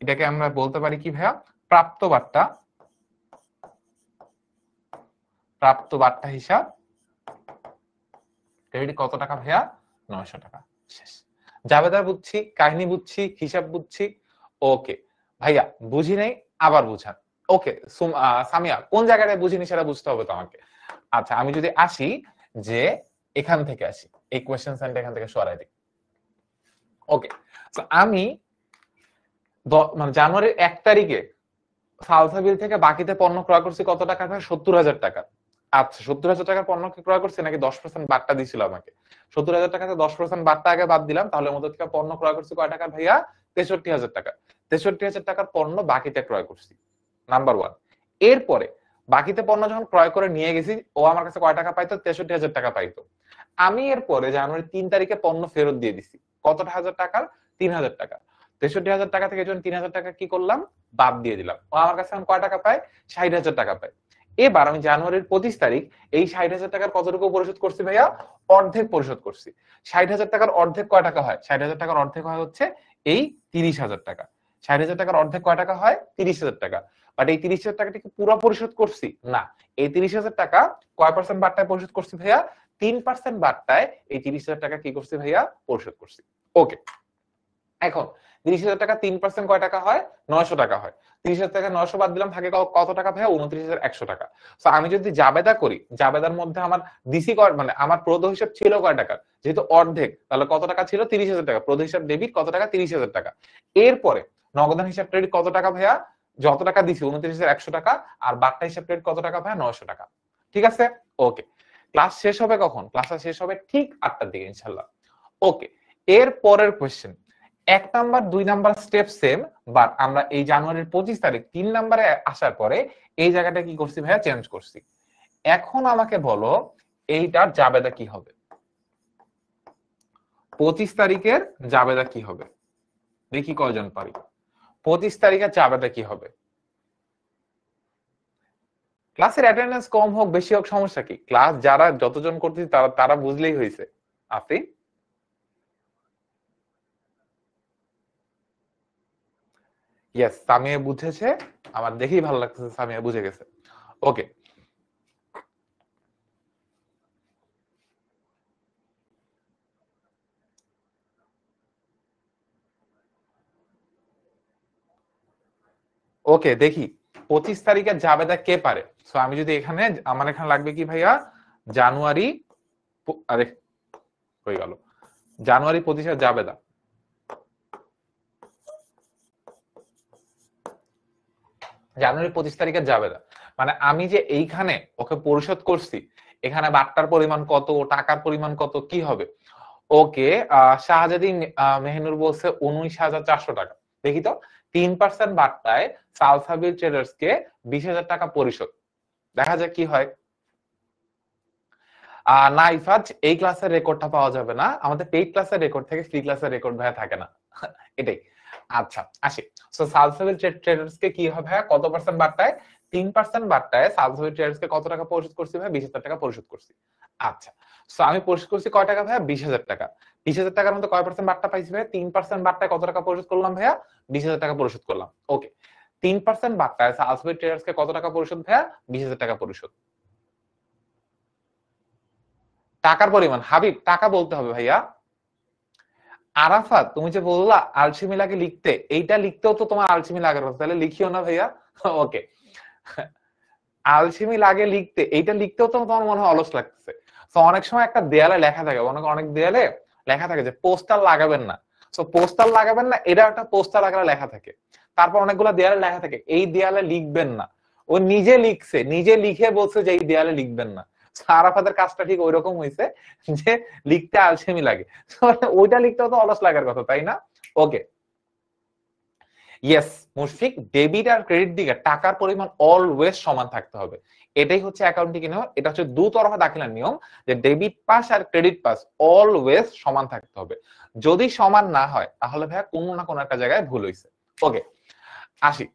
এটাকে আমরা বলতে পারি কি ভাইয়া? প্রাপ্ত বাট্টা, প্রাপ্ত বাট্টা হিসাব ক্রেডিট কত টাকা ভাইয়া? 900 টাকা। শেষ। জাবেদা বুঝছি, কাহিনী বুঝছি, হিসাব বুঝছি। ওকে ভাইয়া, বুঝি নাই, আবার বুঝান। ওকে সামিয়া, কোন জায়গাটায় বুঝিনি সেটা বুঝতে হবে তো আমাকে। আচ্ছা, আমি যদি আসি যে এখান থেকে আসি, এই কোয়েশ্চেন সাইনটা এখান থেকে সরাই দিই। ওকে, তো আমি মানে জানুয়ারির 1 তারিখে সালসাবিল থেকে বাকিতে পণ্য ক্রয় করছি কত টাকা ভাই? 70,000 টাকা। আচ্ছা, 70,000 টাকার পণ্য কি ক্রয় করছি নাকি 10% বাট্টা দিছিল আমাকে? 70,000 টাকাতে 10% বাট্টা আগে বাদ দিলাম, তাহলে মধ্যে থেকে পণ্য ক্রয় করছি কয় টাকা ভাইয়া? 63,000 টাকা। 63,000 টাকার পণ্য বাকিতে ক্রয় করছি, নাম্বার 1। এরপরে বাকিতে পণ্য যখন ক্রয় করে নিয়ে গেছি, ও আমার কাছে কয় টাকা পাইতো? 63,000 টাকা পাইতো। আমি এরপরে জানুয়ারি 3 তারিখে পণ্য ফেরত দিয়ে দিছি কতটা হাজার টাকার? 3,000 টাকা। 63,000 টাকা থেকে যখন 3,000 টাকা কি করলাম? বাদ দিয়ে দিলাম। ও আমার কাছে এখন কয় টাকা পায়? 60,000 টাকা পায়। এবার আমি জানুয়ারির 25 তারিখ এই 60,000 টাকার কতটুকু পরিশোধ করছি ভাইয়া? অর্ধেক পরিশোধ করছি। 60,000 টাকার অর্ধেক কয় টাকা হয়? 60,000 টাকার অর্ধেক হয় হচ্ছে এই 30,000 টাকা। 60,000 টাকার অর্ধেক কয় টাকা হয়? 30,000 টাকা। বাট এই 30,000 টাকাটা কি পুরো পরিশোধ করছি? না। এই 30,000 টাকা কয় পার্সেন্ট বাট্টায় পরিশোধ করছি ভাইয়া? 3% বাট্টায় এই 30,000 টাকা কি করছি ভাইয়া? পরিশোধ করছি। ওকে, এখন 30,000 টাকা 3% কয় টাকা হয়? 900 টাকা হয়। 30,000 টাকা 900 বাদ দিলাম, থাকে কত টাকা ভাইয়া? 29,100 টাকা। তো আমি যদি জাবেদা করি, জাবেদার মধ্যে আমার ডিসি মানে আমার প্রদ হিসাব ছিল কয় টাকা? যেহেতু অর্ধেক, তাহলে কত টাকা ছিল? 30,000 টাকা। প্রদ হিসাব ডেবিট কত টাকা? 30,000 টাকা। এরপরে নগদান হিসাব ক্রেডিট কত টাকা ভাইয়া? যত টাকা দিছি 29,100 টাকা। আর বাট্টা হিসাব ক্রেডিট কত টাকা ভাইয়া? 900 টাকা। ঠিক আছে, ওকে। ক্লাস শেষ হবে কখন? ক্লাসটা শেষ হবে ঠিক 8টার দিকে ইনশাআল্লাহ। ওকে, এর পরের question, 1 number 2 number step same, but আমরা এই জানুয়ারির 25 তারিখ 3 নাম্বারে আসার পরে এই জায়গাটা কি করছি ভাইয়া? চেঞ্জ করছি। এখন আমাকে বলো এইটার জাবেদা কি হবে? 25 তারিখের জাবেদা কি হবে? দেখি কয়জন পারি। 25 তারিখের জাবেদা কি হবে? ক্লাসের অ্যাটেন্ডেন্স কম হোক বেশি হোক সমস্যা কি? ক্লাস যারা যতজন করতেছি তারা তারা বুঝলেই হয়েছে। আপনি ইয়েস, সামিয়া বুঝেছে। আমার দেখেই ভালো লাগতেছে সামিয়া বুঝে গেছে। ওকে, ওকে দেখি 25 তারিখে জাবেদা কে পারে। সো আমি যদি এখানে, আমার এখানে লাগবে কি ভাইয়া? জানুয়ারি, আরে হয়ে গেল, জানুয়ারি 25 জাবেদা। জানুয়ারি 25 তারিখে জাবেদা মানে আমি যে এইখানে ওকে পরিশোধ করছি, এখানে বাট্টার পরিমাণ কত, টাকার পরিমাণ কত, কি হবে? ওকে, শাহজাদি মেহনুর বলছে 19,400 টাকা। দেখি তো, 3% বাট্টায় সালসাবিল ট্রেডার্স কে 20,000 টাকা পরিশোধ। দেখা যাক কি হয়। না ইফাজ, এই ক্লাসের রেকর্ডটা পাওয়া যাবে না। আমাদের পেইড ক্লাসের রেকর্ড থেকে ফ্রি ক্লাসের রেকর্ড ভাইয়া থাকে না। এটাই। আচ্ছা আসি। সো সালসাবিল ট্রেডার্স কে কি হবে ভাইয়া? কত পার্সেন্ট বাট্টায়? 3% বাট্টায় সালসাবিল ট্রেডার্স কে কত টাকা পরিশোধ করছি ভাইয়া? 20,000 টাকা পরিশোধ করছি। আচ্ছা, সো আমি পরিশোধ করছি কয় টাকা ভাইয়া? 20,000 টাকা। 20,000 টাকার মধ্যে কয় পার্সেন্ট বাট্টা পাইছি ভাইয়া? 3% বাট্টায় কত টাকা পরিশোধ করলাম ভাইয়া? 20,000 টাকা পরিশোধ করলাম। ওকে, 3% বাট্টায় সালসাবিল ট্রেডার্স কে কত টাকা পরিশোধ ভাইয়া? 20,000 টাকা পরিশোধ। টাকার পরিমাণ হাবিব, টাকা বলতে হবে ভাইয়া। আরাফাত, তুমি যে বললা আলসিমি লাগে লিখতে, এইটা লিখতেও তো তোমার আলসিমি লাগার কথা, তাহলে লিখিও না ভাইয়া। ওকে, আলসেমি লাগে লিখতে, এইটা লিখতেও তো তোমার মনে হয় অলস লাগতেছে। তো অনেক সময় একটা দেয়ালে লেখা থাকে, অনেক দেয়ালে লেখা থাকে যে পোস্টার লাগাবেন না। তো পোস্টার লাগাবেন না, এটা একটা পোস্টার আকারে লেখা থাকে। তারপর অনেকগুলো দেয়ালে লেখা থাকে এই দেয়ালে লিখবেন না। ও নিজে লিখছে, নিজে লিখে বলছে যে এই দেয়ালে লিখবেন না। আরাফাতের কাজটা ঠিক ওই রকম হয়েছে যে লিখতে আলসেমি লাগে। ওইটা লিখতেও তো অলস লাগার কথা, তাই না? ওকে, ইয়েস মুশফিক, ডেবিট আর ক্রেডিট দিকে টাকার পরিমাণ অলওয়েজ সমান থাকতে হবে। এটাই হচ্ছে অ্যাকাউন্টিং নিয়ম, এটা হচ্ছে দুতরফা দাখিলার নিয়ম, যে ডেবিট পাস আর ক্রেডিট পাস অলওয়েজ সমান থাকতে হবে। যদি সমান না হয় তাহলে ভাইয়া কোনো না কোনো একটা জায়গায় ভুল হয়েছে। ওকে, আসি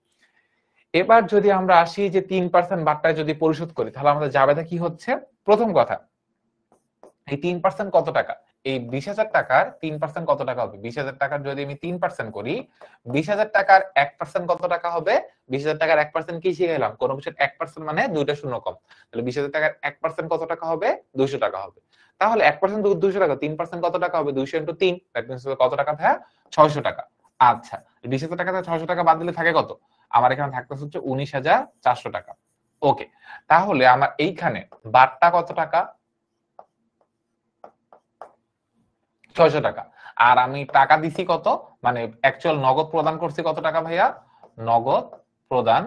এবার যদি আমরা আসি যে 3% বাট্টায় যদি পরিশোধ করি তাহলে আমাদের জাবেদা কি হচ্ছে। প্রথম কথা, এই 3% কত টাকা? এই 20,000 টাকার 3% কত টাকা হবে? 20,000 টাকার যদি আমি 3% করি, 20,000 টাকার 1% কত টাকা হবে? 20,000 টাকার 1% কি শিখাইলাম? কোন কিছুর 1% মানে দুইটা শূন্য কম। তাহলে 20,000 টাকার 1% কত টাকা হবে? 200 টাকা হবে। তাহলে 1% 200 টাকা, 3% কত টাকা হবে? 200 × 3, দ্যাট মিন্স কত টাকা ভাইয়া? 600 টাকা। আচ্ছা, 20,000 টাকা থেকে 600 টাকা বাদ দিলে থাকে কত? আমার এখানে থাকতেছে হচ্ছে 19,400 টাকা। ওকে, তাহলে আমার এইখানে বাট্টা কত টাকা? 600 টাকা। আর আমি টাকা দিছি কত, মানে অ্যাকচুয়াল নগদ প্রদান করছি কত টাকা ভাইয়া? নগদ প্রদান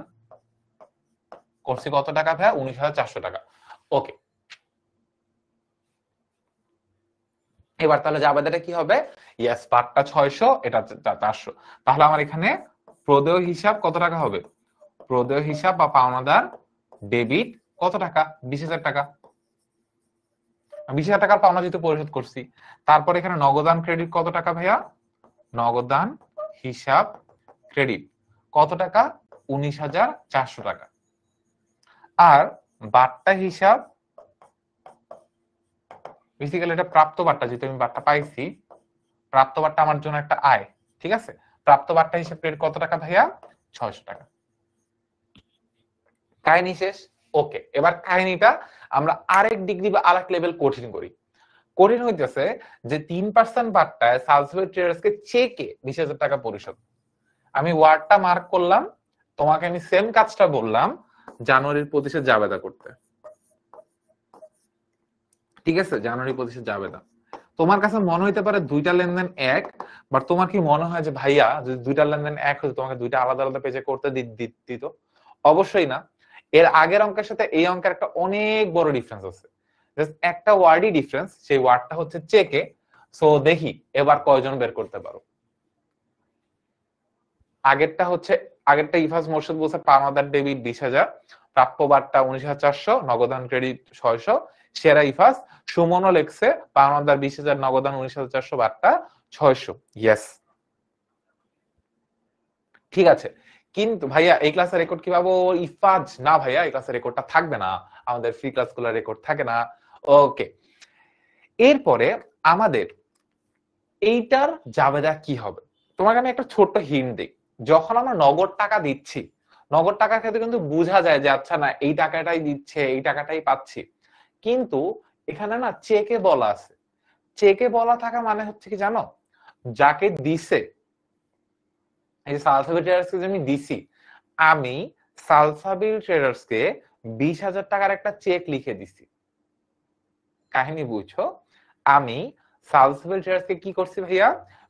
করছি কত টাকা ভাইয়া? 19,400 টাকা। ওকে, এবার তাহলে জাবেদাটা কি হবে? ইয়েস, পার্টটা 600, এটা 400। তাহলে আমার এখানে প্রদেয় হিসাব কত টাকা হবে? প্রদেয় হিসাব বা পাওনাদার ডেবিট কত টাকা? 20,000 টাকা। 20,000 টাকার পাওনা যেহেতু পরিশোধ করছি, তারপর এখানে নগদান ক্রেডিট কত টাকা ভাইয়া? নগদান হিসাব ক্রেডিট কত টাকা? 19,400 টাকা। আর বাট্টা হিসাব, বেসিক্যালি এটা প্রাপ্ত বাট্টা, যেহেতু আমি বাট্টা পাইছি, প্রাপ্ত বাট্টা আমার জন্য একটা আয়, ঠিক আছে? প্রাপ্ত বাট্টা হিসাব ক্রেডিট কত টাকা ভাইয়া? 600 টাকা। কাহিনী শেষ। ওকে, এবার কাহিনীটা আমরা আরেক ডিগ্রি বা আরেক লেভেল কঠিন করি। কঠিন হইতেছে যে 3% বাট্টায় সালসবেরি ট্রেডার্সকে চেকে 20,000 টাকা পরিশোধ। আমি ওয়ার্ডটা মার্ক করলাম, তোমাকে আমি সেম কাজটা বললাম জানুয়ারির 25 জাবেদা করতে, ঠিক আছে? জানুয়ারি 25 জাবেদা। তোমার কাছে মনে হইতে পারে দুইটা লেনদেন এক, বাট তোমার কি মনে হয় যে ভাইয়া যদি দুইটা লেনদেন এক হতো তোমাকে দুইটা আলাদা আলাদা পেজে করতে দিত? অবশ্যই না। এর আগের অঙ্কের সাথে এই অঙ্কের একটা অনেক বড় ডিফারেন্স আছে। জাস্ট একটা ওয়ার্ডই ডিফারেন্স, সেই ওয়ার্ডটা হচ্ছে চেকে। সো দেখি এবার কয়জন বের করতে পারো। আগেরটা ইফাজ মোর্শেদ বলছে পাওনাদার ডেবিট 20,000, প্রাপ্য বাট্টা 19,400, নগদান ক্রেডিট 600। সেরা ইফাজ সুমনও লিখছে পাওনাদার 20,000, নগদান 19,400, বাট্টা 600। ইয়েস, ঠিক আছে। কিন্তু ভাইয়া এই ক্লাসের রেকর্ড কি পাবো? ইফাজ না ভাইয়া, এই ক্লাসের রেকর্ডটা থাকবে না, আমাদের ফ্রি ক্লাসগুলোর রেকর্ড থাকে না। ওকে, এরপরে আমাদের এইটার জাবেদা কি হবে? তোমাকে আমি একটা ছোট্ট হিন্ট দিই। যখন আমরা নগদ টাকা দিচ্ছি, নগদ টাকার ক্ষেত্রে কিন্তু বোঝা যায় যে আচ্ছা না এই টাকাটাই দিচ্ছে, এই টাকাটাই পাচ্ছি। কিন্তু এখানে না চেকে বলা আছে। চেকে বলা থাকা মানে হচ্ছে কি জানো? যাকে দিছে, এই যে সালসাবিল ট্রেডার্সকে যে আমি দিছি, আমি সালসাবিল ট্রেডার্সকে 20,000 টাকার একটা চেক লিখে দিছি। কাহিনী বুঝছো? আমি সালসাবিল ট্রেডার্সকে কি করছি ভাইয়া?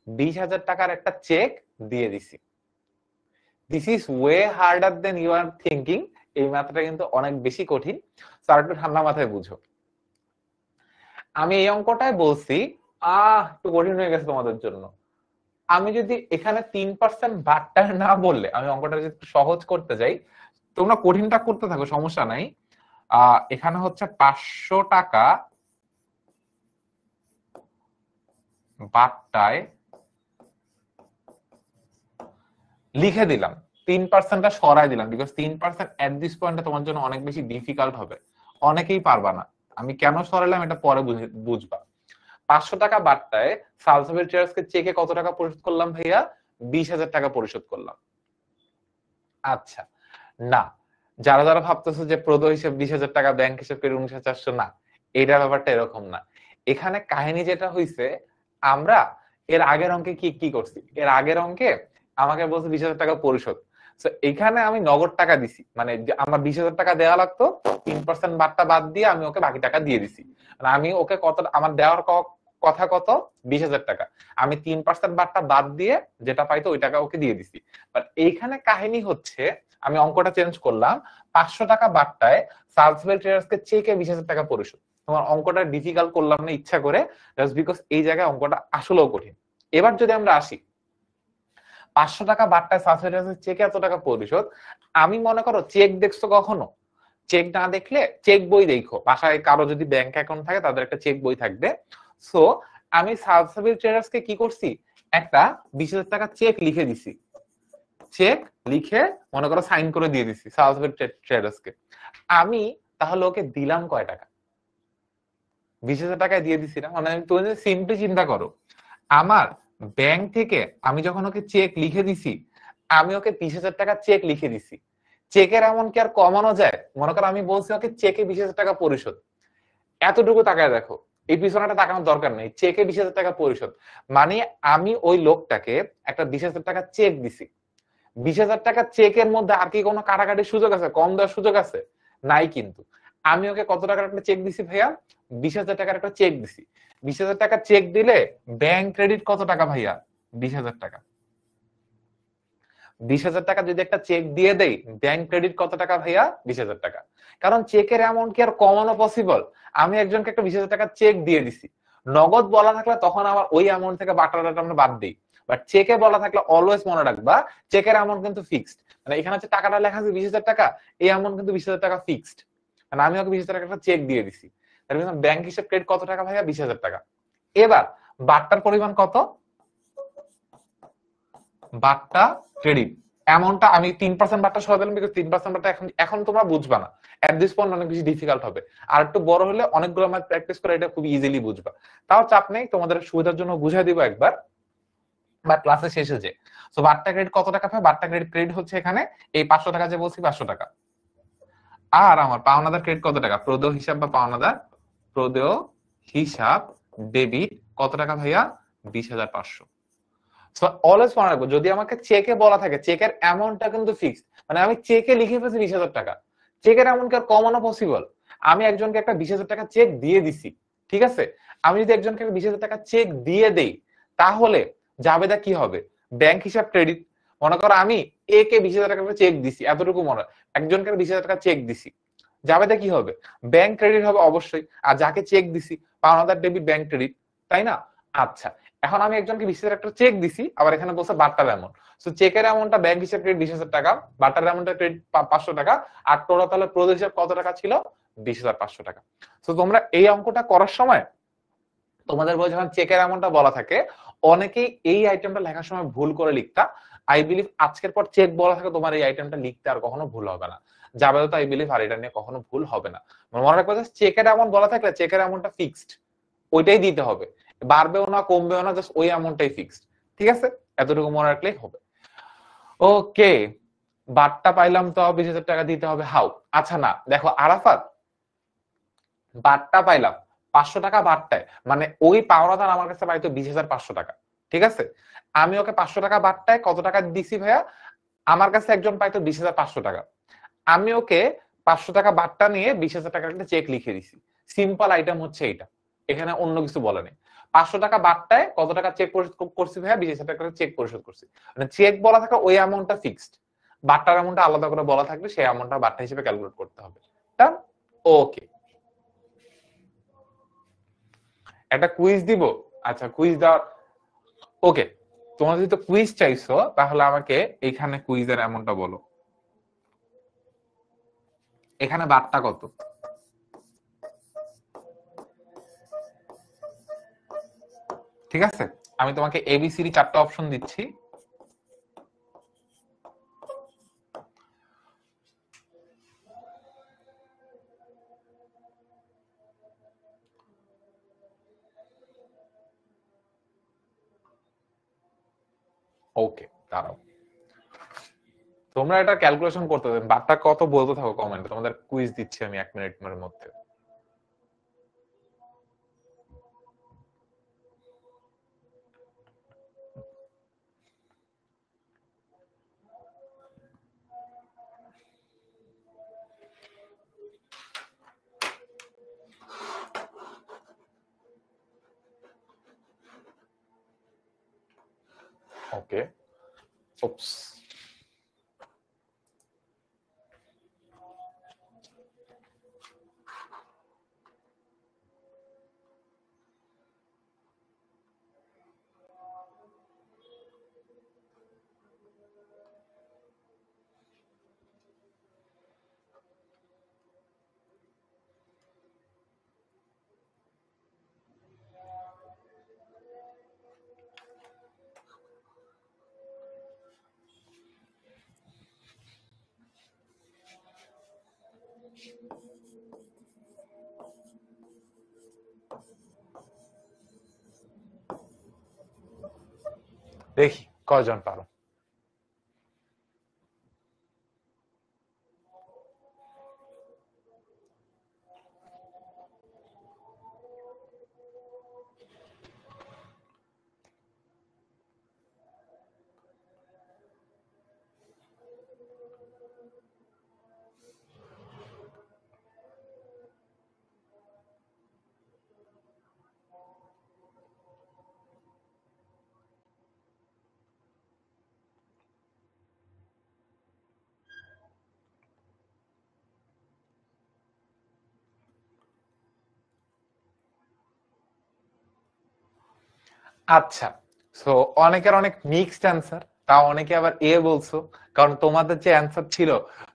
20,000 টাকার একটা চেক দিয়ে দিছি। This is way harder than you are thinking. এই ম্যাথটা কিন্তু অনেক বেশি কঠিন, স্যার একটু ঠান্ডা মাথায় বুঝো। আমি এই অঙ্কটাই বলছি একটু কঠিন হয়ে গেছে তোমাদের জন্য। আমি যদি এখানে 3% বাট্টা না বললে, আমি অঙ্কটা যদি সহজ করতে যাই, তোমরা কঠিনটা করতে থাকো, সমস্যা নাই। এখানে হচ্ছে 500 টাকা বাট্টায় লিখে দিলাম, 3%টা সরাই দিলাম, বিকজ 3% এট দিস পয়েন্টে তোমার জন্য অনেক বেশি ডিফিকাল্ট হবে, অনেকেই পারবা না। আমি কেন সরাইলাম এটা পরে বুঝবা। 500 টাকা বাট্টায় সালসাবিল ট্রেডার্সকে চেকে কত টাকা পরিশোধ করলাম ভাইয়া? 20,000 টাকা পরিশোধ করলাম। আচ্ছা, না, যারা যারা ভাবতেছে যে প্রদেয় হিসেব 20,000 টাকা, ব্যাংক হিসেব করে 19,400, না, এটা ব্যাপারটা এরকম না। এখানে কাহিনী যেটা হইছে, আমরা এর আগের অঙ্কে কি কি করছি? এর আগের অঙ্কে আমাকে বলছে 20,000 টাকা পরিশোধ। তো এখানে আমি নগদ টাকা দিছি, মানে আমার 20,000 টাকা দেওয়া লাগতো, 3% বাট্টা বাদ দিয়ে আমি ওকে বাকি টাকা দিয়ে দিছি। মানে আমি ওকে কত, আমার দেওয়ার কথা কত, 20,000 টাকা, আমি 3% বাট্টা বাদ দিয়ে যেটা পাইতো ওই টাকা ওকে দিয়ে দিছি। বাট এইখানে কাহিনী হচ্ছে, আমি অঙ্কটা চেঞ্জ করলাম, 500 টাকা বাট্টায় সালসবেরি ট্রেডার্সকে চেকে 20,000 টাকা পরিশোধ। তোমার অঙ্কটা ডিফিকাল্ট করলাম না ইচ্ছা করে, জাস্ট বিকজ এই জায়গায় অঙ্কটা আসলেও কঠিন। এবার যদি আমরা আসি, 500 টাকা বাট্টায় সালসবেরি চেকে এত টাকা পরিশোধ, আমি মনে করো চেক দেখছো কখনো? চেক না দেখলে চেক বই দেখো, বাসায় কারো যদি ব্যাংক অ্যাকাউন্ট থাকে তাদের একটা চেক বই থাকবে। সো আমি সালসবেরি ট্রেডার্সকে কি করছি, একটা 20,000 টাকা চেক লিখে দিছি, চেক লিখে মনে করো সাইন করে দিয়ে দিছি সালসবেরি ট্রেডার্সকে। আমি তাহলে ওকে দিলাম কয় টাকা? 20,000 টাকায় দিয়ে দিছি না? মানে তুমি যদি সিম্পলি চিন্তা করো, আমার ব্যাংক থেকে আমি যখন ওকে চেক লিখে দিছি, আমি ওকে 20,000 টাকা চেক লিখে দিছি। চেকের এমন কি আর কমানো যায়? মনে করো আমি বলছি ওকে চেকে 20,000 টাকা পরিশোধ, এতটুকু টাকায় দেখো, এই পিছনে তাকানোর দরকার নেই, চেকে 20,000 টাকা পরিশোধ, মানে আমি ওই লোকটাকে একটা 20,000 টাকা চেক দিছি। 20,000 টাকা চেকের মধ্যে আর কি কোনো কাটাকাটির সুযোগ আছে, কম দেওয়ার সুযোগ আছে? নাই। কিন্তু আমি ওকে কত টাকার একটা চেক দিছি ভাইয়া? 20,000 টাকার একটা চেক দিছি। 20,000 টাকা চেক দিলে ব্যাংক ক্রেডিট কত টাকা ভাইয়া? 20,000 টাকা। 20,000 টাকা যদি একটা চেক দিয়ে দেই, ব্যাংক ক্রেডিট কত টাকা ভাইয়া? 20,000 টাকা। কারণ চেকের অ্যামাউন্ট কি আর কমানো পসিবল? আমি একজনকে একটা 20,000 টাকা চেক দিয়ে দিছি, নগদ বলা থাকলে তখন আমার ওই অ্যামাউন্ট থেকে বাটাটা আমরা বাদ দিই, বাট চেকে বলা থাকলে অলওয়েজ মনে রাখবা চেকের অ্যামাউন্ট কিন্তু ফিক্সড। মানে এখানে যে টাকাটা লেখা আছে 20,000 টাকা, এই অ্যামাউন্ট কিন্তু 20,000 টাকা ফিক্সড। মানে আমি ওকে 20,000 টাকা একটা চেক দিয়ে দিছি, তাহলে ব্যাংক হিসাব ক্রেডিট কত টাকা ভাইয়া? 20,000 টাকা। এবার বাট্টার পরিমাণ কত? বাট্টা ক্রেডিট অ্যামাউন্টটা আমি 3% বাট্টা সহ দিলাম, বিকজ 3% বাট্টা এখন এখন তোমরা বুঝবা না, এট দিস পয়েন্ট অনেক বেশি ডিফিকাল্ট হবে। আর একটু বড় হলে অনেকগুলো ম্যাথ প্র্যাকটিস করে এটা খুব ইজিলি বুঝবা। তাও চাপ নেই, তোমাদের সুবিধার জন্য বুঝাই দিব একবার বা ক্লাসে শেষে যে। সো বাট্টা ক্রেডিট কত টাকা পাবে? বাট্টা ক্রেডিট ক্রেডিট হচ্ছে এখানে এই 500 টাকা যে বলছি 500 টাকা। আর আমার পাওনাদার ক্রেডিট কত টাকা? প্রদেয় হিসাব বা পাওনাদার প্রদেয় হিসাব ডেবিট কত টাকা ভাইয়া? 20,500। অলওয়েজ মনে রাখবো, যদি আমাকে চেকে বলা থাকে চেকের অ্যামাউন্টটা কিন্তু ফিক্সড, মানে আমি চেকে লিখে ফেলছি 20,000 টাকা, চেকের অ্যামাউন্ট কি আর কমানো পসিবল? আমি একজনকে একটা 20,000 টাকা চেক দিয়ে দিছি, ঠিক আছে? আমি যদি একজনকে 20,000 টাকা চেক দিয়ে দেই, তাহলে জাবেদা কি হবে? ব্যাংক হিসাব ক্রেডিট। মনে করো আমি এ কে 20,000 টাকা চেক দিছি, এতটুকু মনে, একজনকে 20,000 টাকা চেক দিছি, জাবেদা কি হবে? ব্যাংক ক্রেডিট হবে অবশ্যই। আর যাকে চেক দিছি পাওনাদার ডেবিট ব্যাংক ক্রেডিট, তাই না? আচ্ছা, এখন আমি একজনকে 20,000 একটা চেক দিছি, আবার এখানে বলছে বাট্টার অ্যামাউন্ট। সো চেকের অ্যামাউন্টটা ব্যাংক হিসাব ক্রেডিট 20,000 টাকা, বাট্টার অ্যামাউন্টটা ক্রেডিট 500 টাকা, আর টোটাল তাহলে প্রদেয় হিসাব কত টাকা ছিল? 20,500 টাকা। সো তোমরা এই অঙ্কটা করার সময় তোমাদের বই যখন চেকের অ্যামাউন্টটা বলা থাকে, অনেকেই এই আইটেমটা লেখার সময় ভুল করে লিখতা। আই বিলিভ আজকের পর চেক বলা থাকে তোমার এই আইটেমটা লিখতে আর কখনো ভুল হবে না। যাবে তো আই বিলিভ আর এটা নিয়ে কখনো ভুল হবে না। মনে রাখবে চেকের অ্যামাউন্ট বলা থাকলে চেকের অ্যামাউন্টটা ফিক্সড, ওইটাই দিতে হবে, বাড়বেও না কমবেও না, জাস্ট ওই অ্যামাউন্টটাই ফিক্সড। ঠিক আছে, এতটুকু মনে রাখলেই হবে। ওকে, বাট্টা পাইলাম তো 20,000 টাকা দিতে হবে, হাউ? আচ্ছা না, দেখো আরাফাত, বাট্টা পাইলাম 500 টাকা বাট্টায়, মানে ওই পাওনাদার আমার কাছে পাইতো 20,500 টাকা, ঠিক আছে? আমি ওকে 500 টাকা বাট্টায় কত টাকা দিছি ভাইয়া? আমার কাছে একজন পাইতো 20,500 টাকা, আমি ওকে 500 টাকা বাট্টা নিয়ে 20,000 টাকার একটা চেক লিখে দিছি। সিম্পল আইটেম হচ্ছে এইটা, এখানে অন্য কিছু বলা নেই। 500 টাকা বাট্টায় কত টাকা চেক পরিশোধ করছি ভাইয়া? 20,000 টাকা চেক পরিশোধ করছি। মানে চেক বলা থাকে ওই অ্যামাউন্টটা ফিক্সড, বাট্টার অ্যামাউন্টটা আলাদা করে বলা থাকলে সেই অ্যামাউন্টটা বাট্টা হিসেবে ক্যালকুলেট করতে হবে। ডান? ওকে, একটা কুইজ দিব। আচ্ছা, কুইজ দেওয়ার, ওকে, তোমরা যদি তো কুইজ চাইছো তাহলে আমাকে এখানে কুইজের অ্যামাউন্টটা বলো। এখানে বাট্টা কত? ঠিক আছে, আমি তোমাকে এবিসিডি 4টা অপশন দিচ্ছি। ওকে, দাঁড়াও, তোমরা এটা ক্যালকুলেশন করতে দেন, বাট্টা কত বলতে থাকো কমেন্টে, তোমাদের কুইজ দিচ্ছি আমি 1 মিনিটের মধ্যে। ওকে, উপস, দেখি কয়জন পারো। আচ্ছা, সো অনেকের অনেক মিক্সড অ্যান্সার, তাও অনেকে আবার এ বলছো, কারণ তোমাদের যে অ্যান্সার ছিল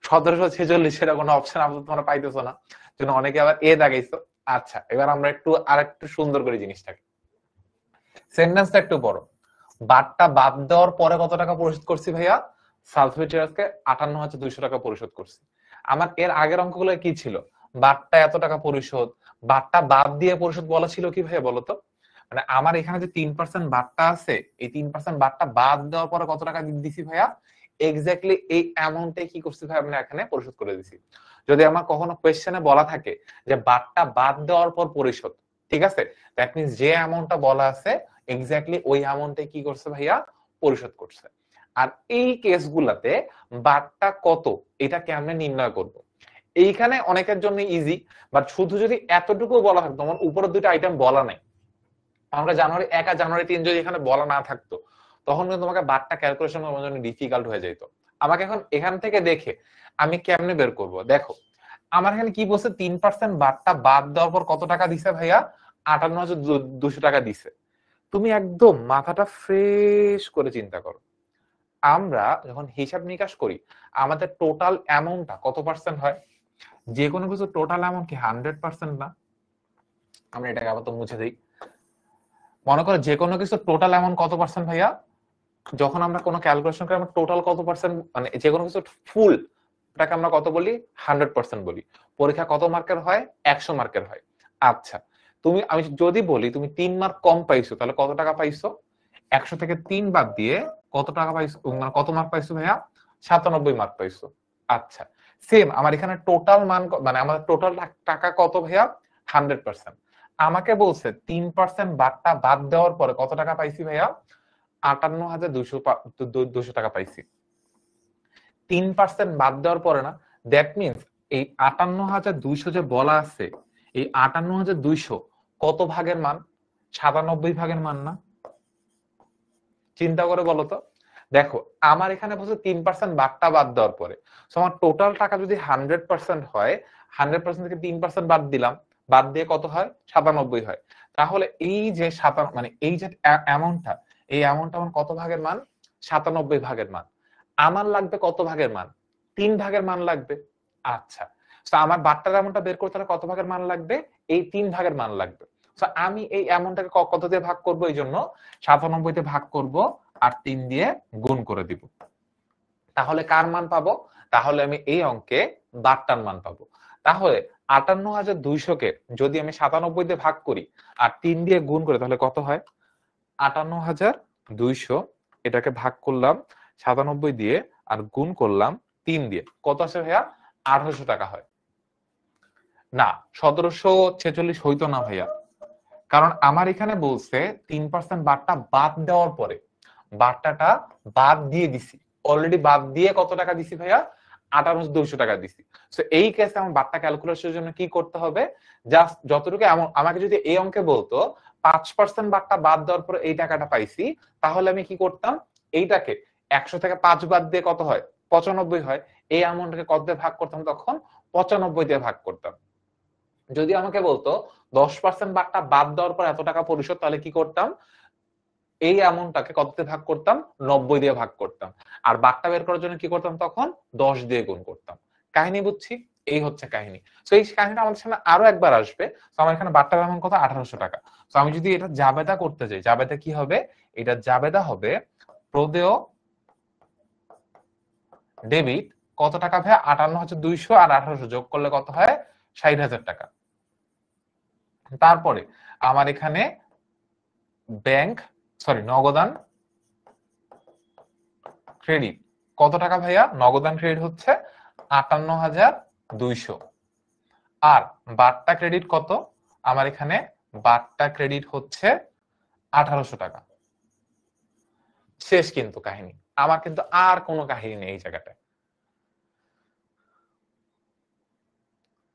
1746, সেটা কোনো অপশন আপাতত তোমরা পাইতেছো না, জন্য অনেকে আবার এ দাগাইছো। আচ্ছা, এবার আমরা একটু আর একটু সুন্দর করে জিনিসটাকে, সেন্টেন্সটা একটু বড়। বারটা বাদ দেওয়ার পরে কত টাকা পরিশোধ করছি ভাইয়া? সালফেটিয়াসকে 58,200 টাকা পরিশোধ করছি। আমার এর আগের অঙ্কগুলো কি ছিল? বারটা এত টাকা পরিশোধ, বারটা বাদ দিয়ে পরিশোধ বলা ছিল কি ভাইয়া বলতো? মানে আমার এখানে যে 3% বারটা আছে, এই 3% বারটা বাদ দেওয়ার পরে কত টাকা দিছি ভাইয়া? এক্স্যাক্টলি এই অ্যামাউন্টে কি করছি ভাই, আমরা এখানে পরিশোধ করে দিছি। যদি আমার কখনো কোয়েশ্চেনে বলা থাকে যে বারটা বাদ দেওয়ার পর পরিশোধ, ঠিক আছে, দ্যাট মিন্স যে অ্যামাউন্টটা বলা আছে এক্স্যাক্টলি ওই অ্যামাউন্টে কি করছে ভাইয়া? পরিশোধ করছে। আর এই কেসগুলাতে বারটা কত এটা কেমনে নির্ণয় করব? এইখানে অনেকের জন্য ইজি, বাট শুধু যদি এতটুকু বলা থাকতো, আমার উপরের দুটো আইটেম বলা নাই, আমরা জানুয়ারি 1 আর জানুয়ারি 3 যদি এখানে বলা না থাকতো, তখন কিন্তু তোমাকে বারটা ক্যালকুলেশন করার জন্য ডিফিকাল্ট হয়ে যেত। আমাকে এখন এখান থেকে দেখে আমি কেমনে বের করব? দেখো আমার এখানে কি বলছে, 3% বারটা বাদ দেওয়ার পর কত টাকা দিছে ভাইয়া? 58,200 টাকা দিছে। তুমি একদম মাথাটা ফ্রেশ করে চিন্তা করো, আমরা যখন হিসাব নিকাশ করি আমাদের টোটাল অ্যামাউন্টটা কত পার্সেন্ট হয়? যে কোনো কিছু টোটাল অ্যামাউন্ট কি 100% না? আমরা এটাকে আবার তো মুছে দিই। মনে করো যে কোনো কিছু টোটাল অ্যামাউন্ট কত পার্সেন্ট ভাইয়া? যখন আমরা কোনো ক্যালকুলেশন করি আমরা টোটাল কত পার্সেন্ট, মানে যে কোনো কিছু ফুল, এটাকে আমরা কত বলি? 100% বলি। পরীক্ষা কত মার্কের হয়? 100 মার্কের হয়। আচ্ছা, আমি যদি বলি তুমি 3 মার্ক কম পাইছো, তাহলে কত টাকা পাইছো? 100 থেকে 3 বাদ দিয়ে কত টাকা পাইছো, মানে কত মার্ক পাইছো ভাইয়া? 97 মার্ক পাইছো। আচ্ছা, সেম আমার এখানে টোটাল মান মানে আমাদের টোটাল টাকা কত ভাইয়া? 100%। আমাকে বলছে 3% বাদটা বাদ দেওয়ার পরে কত টাকা পাইছি ভাইয়া? 58,200 টাকা পাইছি। 3% বাদ দেওয়ার পরে না, দ্যাট মিনস এই 58,200 যে বলা আছে, এই 58,200 কত ভাগের মান? 97 ভাগের মান না? চিন্তা করে বলো তো। দেখো আমার এখানে বলছে 3% বাদটা বাদ দেওয়ার পরে, আমার টোটাল টাকা যদি 100% হয়, 100% থেকে 3% বাদ দিলাম, বাদ দিয়ে কত হয়? 97 হয়। তাহলে এই যে মানে এই যে অ্যামাউন্টটা, এই অ্যামাউন্টটা আমার কত ভাগের মান? 97 ভাগের মান। আমার লাগবে কত ভাগের মান? 3 ভাগের মান লাগবে। আচ্ছা, তো আমার বাট্টার অ্যামাউন্টটা বের করতে হলে কত ভাগের মান লাগবে? এই 3 ভাগের মান লাগবে। আমি এই অ্যামাউন্টটাকে কত দিয়ে ভাগ করবো? এই জন্য 97 তে ভাগ করব আর 3 দিয়ে গুণ করে দিব। তাহলে কার মান পাবো? তাহলে আমি এই অঙ্কে বাট্টার মান পাবো। তাহলে 58,200 কে যদি আমি 97 দিয়ে ভাগ করি আর 3 দিয়ে গুণ করি, তাহলে কত হয়? 58,200 এটাকে ভাগ করলাম 97 দিয়ে আর গুণ করলাম 3 দিয়ে, কত আসে ভাইয়া? 1800 টাকা হয়। না, 1746 হইতো না ভাইয়া, কারণ আমার এখানে বলছে 3% বারটা বাদ দেওয়ার পরে, বারটাটা বাদ দিয়ে দিছি, অলরেডি বাদ দিয়ে কত টাকা দিছি ভাইয়া? 58,200 টাকা দিছি। সো এই কেসে আমার বারটা ক্যালকুলেশনের জন্য কি করতে হবে? জাস্ট যতটুকু আমাকে যদি এই অঙ্কে বলতো 5% বারটা বাদ দেওয়ার পরে এই টাকাটা পাইছি, তাহলে আমি কি করতাম? এইটাকে 100 থেকে 5 বাদ দিয়ে কত হয়? 95 হয়। এই অ্যামাউন্টকে কত দিয়ে ভাগ করতাম তখন? 95 দিয়ে ভাগ করতাম। যদি আমাকে বলতো 10% বাট্টা বাদ দেওয়ার পর এত টাকা পরিশোধ, তাহলে কি করতাম? এই অ্যামাউন্টটাকে কত দিয়ে ভাগ করতাম? 90 দিয়ে ভাগ করতাম। আর বাট্টা বের করার জন্য কি করতাম তখন? 10 দিয়ে গুণ করতাম। কাহিনী বুঝছি? এই হচ্ছে কাহিনী। সো এই কাহিনীটা আমাদের সামনে আরো একবার আসবে। সো আমার এখানে বাট্টার অ্যামাউন্ট কত? 1800 টাকা। সো আমি যদি এটা জাবেদা করতে যাই, জাবেদা কি হবে? এটা জাবেদা হবে প্রদেয় ডেবিট কত টাকা ভাই? 58,200 আর 1800 যোগ করলে কত হয়? 60,000 টাকা। তারপরে আমার এখানে ব্যাংক নগদান ক্রেডিট কত টাকা ভাইয়া? নগদান ক্রেডিট হচ্ছে 58,200। আর বাট্টা ক্রেডিট কত? আমার এখানে বাট্টা ক্রেডিট হচ্ছে 1800 টাকা। শেষ কিন্তু কাহিনী। আমার কিন্তু আর কোনো কাহিনী নেই এই জায়গাটায়।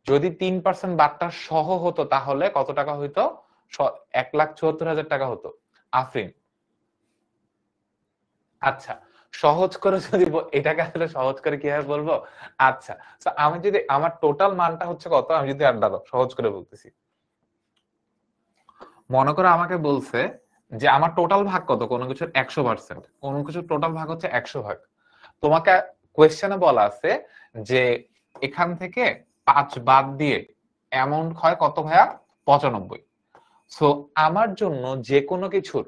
যদি 3% বাট্টা সহ হতো তাহলে কত টাকা হইতো? 1,74,000 টাকা হতো। আফরিন, আচ্ছা সহজ করে যদি এটাকে আসলে সহজ করে কিভাবে বলবো? আচ্ছা, তো আমি যদি আমার টোটাল মানটা হচ্ছে কত, আমি যদি আড্ডা দাও সহজ করে বলতেছি। মনে করো আমাকে বলছে যে আমার টোটাল ভাগ কত, কোনো কিছুর 100%, কোনো কিছুর টোটাল ভাগ হচ্ছে 100 ভাগ। তোমাকে কোয়েশ্চেনে বলা আছে যে এখান থেকে 5 বাদ দিয়ে অ্যামাউন্ট হয় কত ভাইয়া? 95। সো আমার জন্য যে কোনো কিছুর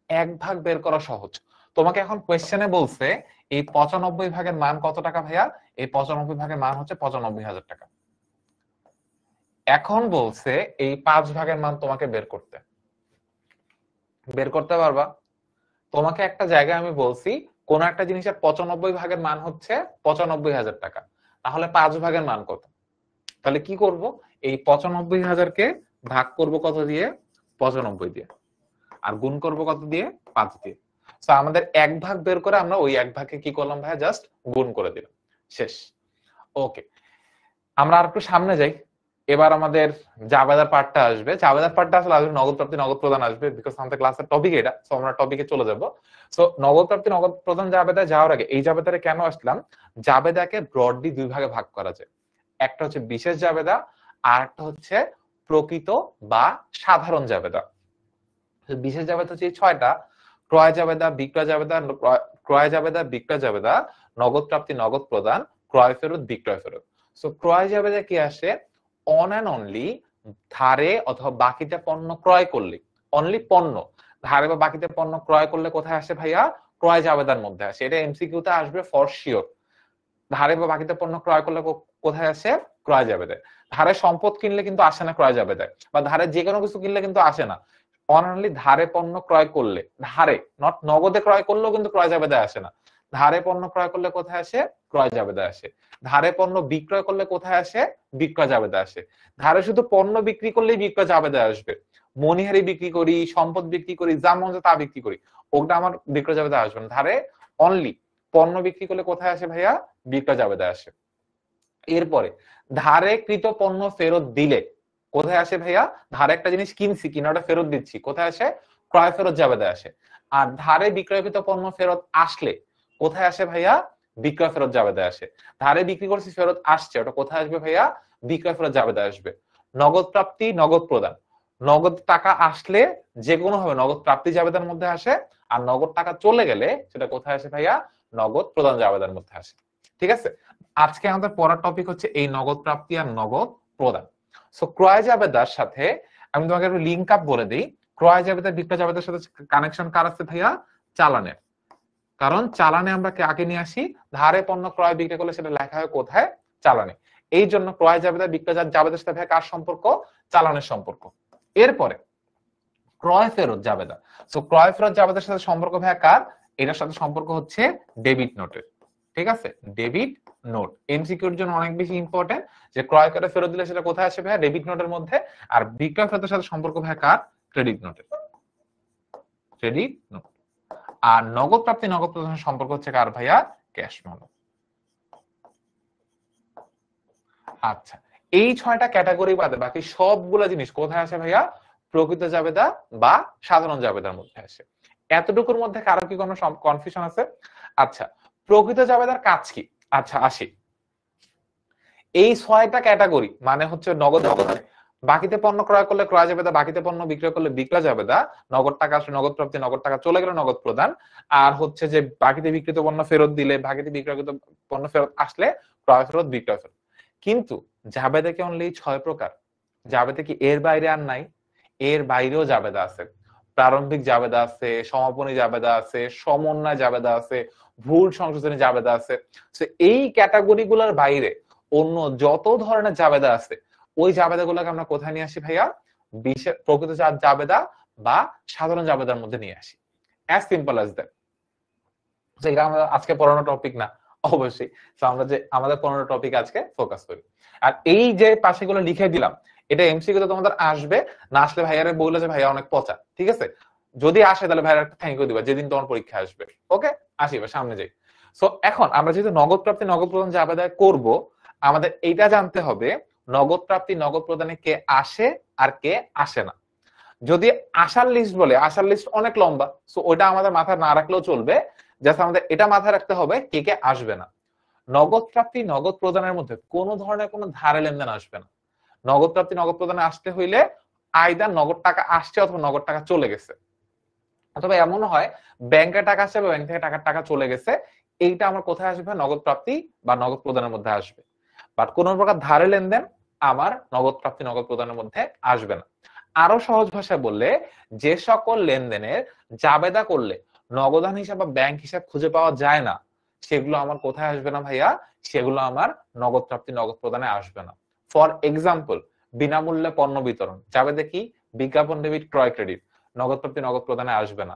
1 ভাগ বের করা সহজ। তোমাকে এখন কোয়েশ্চেনে বলছে এই 95 ভাগের মান কত টাকা ভাইয়া? এই 95 ভাগের মান হচ্ছে 95,000 টাকা। এখন বলছে এই 5 ভাগের মান তোমাকে বের করতে। বের করতে পারবা? তোমাকে একটা জায়গায় আমি বলছি কোন একটা জিনিসের 95 ভাগের মান হচ্ছে 95,000 টাকা, তাহলে 5 ভাগের মান কত? তাহলে কি করব? এই 95,000 কে ভাগ করব কত দিয়ে? 95 দিয়ে। আর গুণ করব কত দিয়ে? 5 দিয়ে। সো আমাদের 1 ভাগ বের করে আমরা ওই 1 ভাগকে কি করলাম ভাইয়া? জাস্ট গুণ করে দিলাম। শেষ। ওকে, আমরা আর একটু সামনে যাই। এবার আমাদের জাবেদার পার্টটা আসবে। জাবেদার পার্টটা আসলে আসবে নগদ প্রাপ্তি নগদ প্রদান আসবে, বিকজ আমাদের ক্লাসের টপিক এটা। সো আমরা টপিকে চলে যাব। সো নগদ প্রাপ্তি নগদ প্রদান জাবেদায় যাওয়ার আগে এই জাবেদারে কেন আসলাম? জাবেদাকে ব্রডলি দুই ভাগে ভাগ করা যায়। একটা হচ্ছে বিশেষ জাবেদা, আর একটা হচ্ছে প্রকৃত বা সাধারণ জাবেদা। বিশেষ জাবেদা হচ্ছে এই 6টা: ক্রয় জাবেদা, বিক্রয় জাবেদা, ক্রয় জাবেদা, বিক্রয় জাবেদা, নগদ প্রাপ্তি নগদ প্রদান, ক্রয় ফেরত, বিক্রয় ফেরত। সো ক্রয় জাবেদা কি আসে? অন অ্যান্ড অনলি ধারে অথবা বাকিতে পণ্য ক্রয় করলে, অনলি পণ্য ধারে বা বাকিতে পণ্য ক্রয় করলে কোথায় আসে ভাইয়া? ক্রয় জাবেদার মধ্যে আসে। এটা এমসিকিউতে আসবে ফর শিওর। ধারে বা বাকিতে পণ্য ক্রয় করলে কোথায় আসে? ক্রয় জাবেদায়। ধারে সম্পদ কিনলে কিন্তু আসে না ক্রয় জাবেদায়, বা ধারে যে কোনো কিছু কিনলে কিন্তু আসে না। অনলি ধারে পণ্য ক্রয় করলে, ধারে নট নগদে ক্রয় করলেও কিন্তু ক্রয় জাবেদায় আসে না। ধারে পণ্য ক্রয় করলে কোথায় আসে? ক্রয় জাবেদায় আসে। ধারে পণ্য বিক্রয় করলে কোথায় আসে? বিক্রয় জাবেদায় আসে। ধারে শুধু পণ্য বিক্রি করলেই বিক্রয় জাবেদায় আসবে। মনিহারি বিক্রি করি, সম্পদ বিক্রি করি, যা মন চায় তা বিক্রি করি, ওটা আমার বিক্রয় জাবেদায় আসবে না। ধারে অনলি পণ্য বিক্রি করলে কোথায় আসে ভাইয়া? বিক্রয় জাবেদায় আসে। এরপরে ধারে কৃত পণ্য ফেরত দিলে কোথায় আসে ভাইয়া? ধারে একটা জিনিস কিনছি, কিনাটা ফেরত দিচ্ছি, কোথায় আসে? ক্রয় ফেরত জাবেদায় আসে। আর ধারে বিক্রয়কৃত পণ্য ফেরত আসলে কোথায় আসে ভাইয়া? বিক্রয় ফেরত জাবেদায় আসে। ধারে বিক্রি করছি ফেরত আসছে, ওটা কোথায় আসবে ভাইয়া? বিক্রয় ফেরত জাবেদায় আসবে। নগদ প্রাপ্তি নগদ প্রদান, নগদ টাকা আসলে যে কোনো ভাবে নগদ প্রাপ্তি জাবেদার মধ্যে আসে, আর নগদ টাকা চলে গেলে সেটা কোথায় আসে ভাইয়া? নগদ প্রদান জাবেদার মধ্যে আসে। ঠিক আছে, আজকে আমাদের পড়ার টপিক হচ্ছে এই নগদ প্রাপ্তি আর নগদ প্রদান। সো ক্রয় জাবেদার সাথে আমি তোমাকে একটু লিংক আপ বলে দিই। ক্রয় জাবেদা বিক্রয় জাবেদার সাথে কানেকশন কার আছে ভাইয়া? চালানের। কারণ চালানে আমরা কাকে নিয়ে আসি? ধারে পণ্য ক্রয় বিক্রয় করলে সেটা লেখা হয় কোথায়? চালানে। এই জন্য ক্রয় জাবেদা বিক্রয় জাবেদার সাথে কার সম্পর্ক? চালানের সম্পর্ক। এরপরে ক্রয় ফেরত জাবেদা। সো ক্রয় ফেরত জাবেদার সাথে সম্পর্ক ভাইয়া কার? এটার সাথে সম্পর্ক হচ্ছে ডেবিট নোটের। ঠিক আছে, ডেবিট নোট এমসিকিউর জন্য অনেক বেশি ইম্পর্টেন্ট, যে ক্রয় করে ফেরত দিলে সেটা কোথায় আসে ভাইয়া? ডেবিট নোটের মধ্যে। আর বিক্রয় ফেরতের সাথে সম্পর্ক ভাইয়া কার? ক্রেডিট নোটের। Credit note. আর নগদ প্রাপ্তি নগদ প্রদানের সম্পর্ক হচ্ছে কার ভাইয়া? Cash memo. আচ্ছা, এই 6টা ক্যাটাগরি বাদে বাকি সবগুলা জিনিস কোথায় আসে ভাইয়া? প্রকৃত জাবেদা বা সাধারণ জাবেদার মধ্যে আসে। এতটুকুর মধ্যে কারো কি কোনো কনফিউশন আছে? আচ্ছা, প্রকৃত জাবেদার কাজ কি? আচ্ছা আসি, এই 6টা ক্যাটাগরি মানে হচ্ছে নগদ বাকিতে পণ্য ক্রয় করলে ক্রয় জাবেদা, বাকিতে পণ্য বিক্রয় করলে বিক্রয় জাবেদা, নগদ টাকা আসলে নগদ প্রাপ্তি, নগদ টাকা চলে গেলে নগদ প্রদান, আর হচ্ছে যে বাকিতে বিক্রিত পণ্য ফেরত দিলে, বাকিতে বিক্রয়কৃত পণ্য ফেরত আসলে ক্রয় ফেরত বিক্রয় ফেরত। কিন্তু জাবেদা কি অনলি 6 প্রকার? জাবেদা কি এর বাইরে আর নাই? এর বাইরেও জাবেদা আছে। প্রারম্ভিক জাবেদা আছে, সমাপনী জাবেদা আছে, সমন্বয় জাবেদা আছে, ভুল সংশোধনী জাবেদা আছে। এই ক্যাটাগরি গুলোর বাইরে অন্য যত ধরনের জাবেদা আছে ওই জাবেদা গুলোকে আমরা কোথায় নিয়ে আসি ভাইয়া? প্রকৃত জাবেদা বা সাধারণ জাবেদার মধ্যে নিয়ে আসি। As simple as that. এটা আমরা আজকে পড়ানো টপিক না অবশ্যই, আমরা যে আমাদের পড়ানো টপিক আজকে ফোকাস করি। আর এই যে পাশে গুলো লিখে দিলাম, এটা এমসিকিউ তে তোমাদের আসবে, না আসলে ভাইয়ারে বললে যে ভাইয়া অনেক পচা, ঠিক আছে? যদি আসে তাহলে ভাইয়ার একটা থ্যাংক ইউ দিবা যেদিন তোমার পরীক্ষা আসবে। ওকে, আসি এবার সামনে যাই। সো এখন আমরা যেহেতু নগদ প্রাপ্তি নগদ প্রদান জাবেদা করব, আমাদের এইটা জানতে হবে নগদ প্রাপ্তি নগদ প্রদানে কে আসে আর কে আসে না। যদি আসার লিস্ট বলে, আসার লিস্ট অনেক লম্বা, সো ওটা আমাদের মাথায় না রাখলেও চলবে, জাস্ট আমাদের এটা মাথায় রাখতে হবে কে কে আসবে না। নগদ প্রাপ্তি নগদ প্রদানের মধ্যে কোনো ধরনের কোনো ধারে লেনদেন আসবে না। নগদ প্রাপ্তি নগদ প্রদানে আসতে হইলে আইদার নগদ টাকা আসছে অথবা নগদ টাকা চলে গেছে, অথবা এমন হয় ব্যাংকে টাকা আসছে বা ব্যাংক থেকে টাকা চলে গেছে, এইটা আমার কোথায় আসবে? নগদ প্রাপ্তি বা নগদ প্রদানের মধ্যে আসবে। বাট কোন প্রকার ধারে লেনদেন আমার নগদ প্রাপ্তি নগদ প্রদানের মধ্যে আসবে না। আরো সহজ ভাষায় বললে, যে সকল লেনদেনের জাবেদা করলে নগদান হিসাব বা ব্যাংক হিসাব খুঁজে পাওয়া যায় না, সেগুলো আমার কোথায় আসবে না ভাইয়া? সেগুলো আমার নগদ প্রাপ্তি নগদ প্রদানে আসবে না। ফর এক্সাম্পল, বিনামূল্যে পণ্য বিতরণ জাবেদা কি? বিজ্ঞাপন ডেবিট ক্রয় ক্রেডিট, নগদ প্রাপ্তি নগদ প্রদানে আসবে না।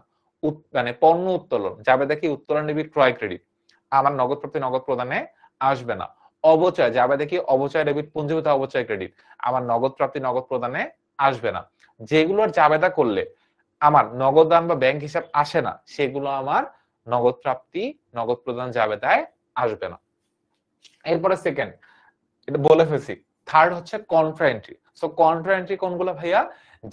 মানে পণ্য উত্তোলন জাবেদা কি? উত্তোলন ডেবিট ক্রয় ক্রেডিট, আমার নগদ প্রাপ্তি নগদ প্রদানে আসবে না। অবচয় জাবেদা কি? অবচয় ডেবিট পুঞ্জীভূত অবচয় ক্রেডিট, আমার নগদ প্রাপ্তি নগদ প্রদানে আসবে না। যেগুলোর জাবেদা করলে আমার নগদান বা ব্যাংক হিসাব আসে না, সেগুলো আমার নগদ প্রাপ্তি নগদ প্রদান জাবেদায় আসবে না। এরপরে সেকেন্ড, এটা বলে ফেলছি, থার্ড হচ্ছে contra entry. So contra entry কোনগুলো ভাইয়া?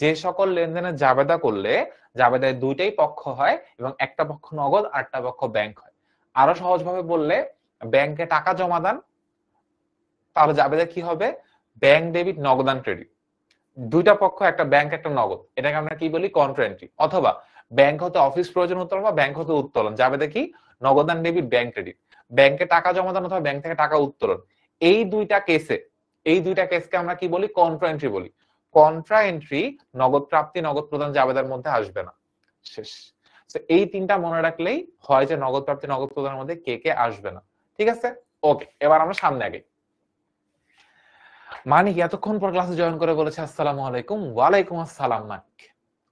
যে সকল লেনদেনের জাবেদা করলে জাবেদায় দুইটাই পক্ষ হয় এবং একটা পক্ষ নগদ আর একটা পক্ষ ব্যাংক হয়। আরো সহজ ভাবে বললে, ব্যাংকে টাকা জমা দান, তাহলে জাবেদা কি হবে? ব্যাংক ডেবিট নগদান ক্রেডিট, দুইটা পক্ষ, একটা ব্যাংক একটা নগদ, এটাকে আমরা কি বলি? Contra entry. অথবা ব্যাংক হতে অফিস প্রয়োজন উত্তোলন বা ব্যাংক হতে উত্তোলন জাবেদা কি? নগদান ডেবিট ব্যাংক ক্রেডিট, ব্যাংকে টাকা জমা দান অথবা ব্যাংক থেকে টাকা উত্তোলন। এই দুইটা কেসকে আমরা কি বলি? কন্ট্রা এন্ট্রি বলি। কন্ট্রা এন্ট্রি নগদ প্রাপ্তি নগদ প্রদান জাবেদার মধ্যে আসবে না। শেষ। এই তিনটা মনে রাখলেই হয় যে নগদ প্রাপ্তি নগদ প্রদানের মধ্যে কে কে আসবে না। ঠিক আছে, ওকে, এবার আমরা সামনে আগে। মানিক এতক্ষণ পর ক্লাসে জয়েন করে বলেছে আসসালামু আলাইকুম। ওয়ালাইকুম আসসালাম মানিক।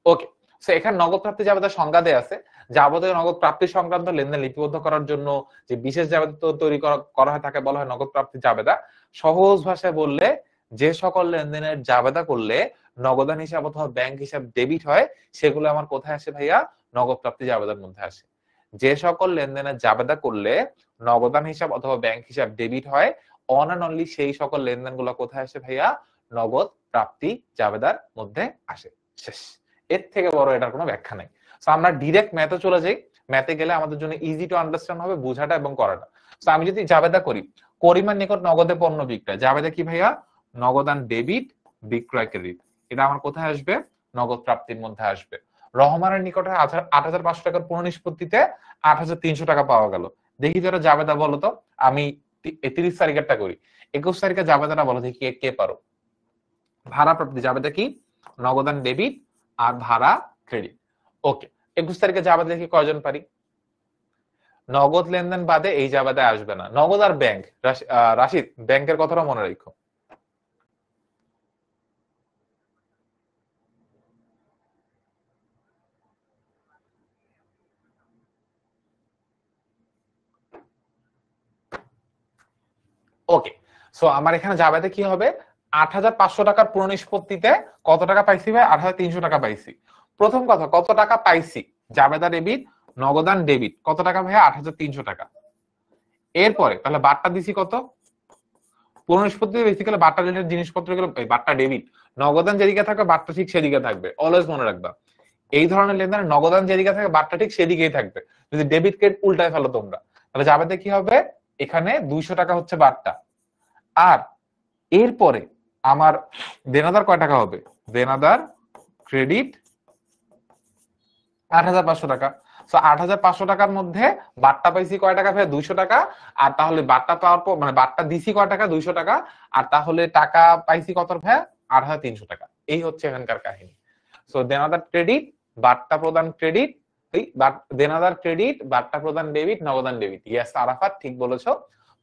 ওকে, সো এখানে নগদ প্রাপ্তি জাবেদার সংজ্ঞা দেয়া আছে। যাবতীয় নগদ প্রাপ্তি সংক্রান্ত লেনদেন লিপিবদ্ধ করার জন্য যে বিশেষ জাবেদা তৈরি করা হয় তাকে বলা হয় নগদ প্রাপ্তি জাবেদা। সহজ ভাষায় বললে, যে সকল লেনদেনের জাবেদা করলে নগদান হিসাব অথবা ব্যাংক হিসাব ডেবিট হয়, সেগুলো আমার কোথায় আসে ভাইয়া? নগদ প্রাপ্তি জাবেদার মধ্যে আসে। যে সকল লেনদেনের জাবেদা করলে নগদান হিসাব অথবা ব্যাংক হিসাব ডেবিট হয়, অন অ্যান্ড অনলি সেই সকল লেনদেন গুলো কোথায় আসে ভাইয়া? নগদ প্রাপ্তি জাবেদার মধ্যে আসে। শেষ। এর থেকে বড় এটার কোনো ব্যাখ্যা নাই। সো আমরা ডিরেক্ট ম্যাথে চলে যাই। ম্যাথে গেলে আমাদের জন্য ইজি টু আন্ডারস্ট্যান্ড হবে, বোঝাটা এবং করাটা। সো আমি যদি জাবেদা করি, করিমার নিকট নগদে পণ্য বিক্রয় জাবেদা কি ভাইয়া? নগদান ডেবিট বিক্রয় ক্রেডিট, এটা আমার কোথায় আসবে? নগদ প্রাপ্তির মধ্যে আসবে। রহমানের নিকটে ৮৫০০ টাকার পুনঃনিষ্পত্তিতে ৮৩০০ টাকা পাওয়া গেল। দেখি যারা জাবেদা বলো তো। আমি ৩০ তারিখেরটা করি। ২১ তারিখে জাবেদাটা বলো দেখি কে পারো। ভাড়া প্রাপ্তি জাবেদা কি? নগদান ডেবিট আর ভাড়া ক্রেডিট। ওকে, ২১ তারিখে জাবেদা দেখি কয়জন পারি? নগদ লেনদেন বাদে এই জাবেদায় আসবে না। নগদ আর ব্যাংক। রাশিদ, ব্যাংকের কথাটা মনে রাখো। ওকে, সো আমার এখানে জাবেদা কি হবে? ৮৫০০ টাকার পুনঃনিষ্পত্তিতে কত টাকা পাইছি ভাই? ৮৩০০ টাকা পাইছি। প্রথম কথা, কত টাকা পাইছি? জাবেদা ডেবিট, নগদান ডেবিট, কত টাকা ভাইয়া? ৮৩০০ টাকা। এরপরে তাহলে বারটা দিছি কত? পুনঃনিষ্পত্তি বেসিক্যালি বারটা রিলেটেড জিনিসপত্রগুলো, বারটা ডেবিট, নগদান যেদিকে থাকবে বারটা ঠিক সেদিকে থাকবে, অলওয়েজ মনে রাখবা। এই ধরনের লেনদেনে নগদান যেদিকে থাকে বারটা ঠিক সেদিকেই থাকবে। যদি ডেবিট ক্রেডিট উল্টায় ফেলো তোমরা, তাহলে যাবেতে কি হবে, এখানে 200 টাকা হচ্ছে বারটা, আর এরপরে আমার দেনাদার কয় টাকা হবে, দেনাদার ক্রেডিট 8,500 টাকা। 8,500 টাকার মধ্যে বাট্টা পাইছি কয় টাকা ভাই, 200 টাকা। আর তাহলে বাট্টা পাওয়ার পর মানে বাট্টা দিছি কয় টাকা, 200 টাকা। আর তাহলে টাকা পাইছি কত ভাই, 8,300 টাকা। এই হচ্ছে এখানকার কাহিনী। সো দেনাদার ক্রেডিট, বাট্টা প্রদান ক্রেডিট, দেনাদার ক্রেডিট, বাট্টা প্রদান ডেবিট, নগদান ডেবিট। ইয়েস আরাফাত, ঠিক বলেছো।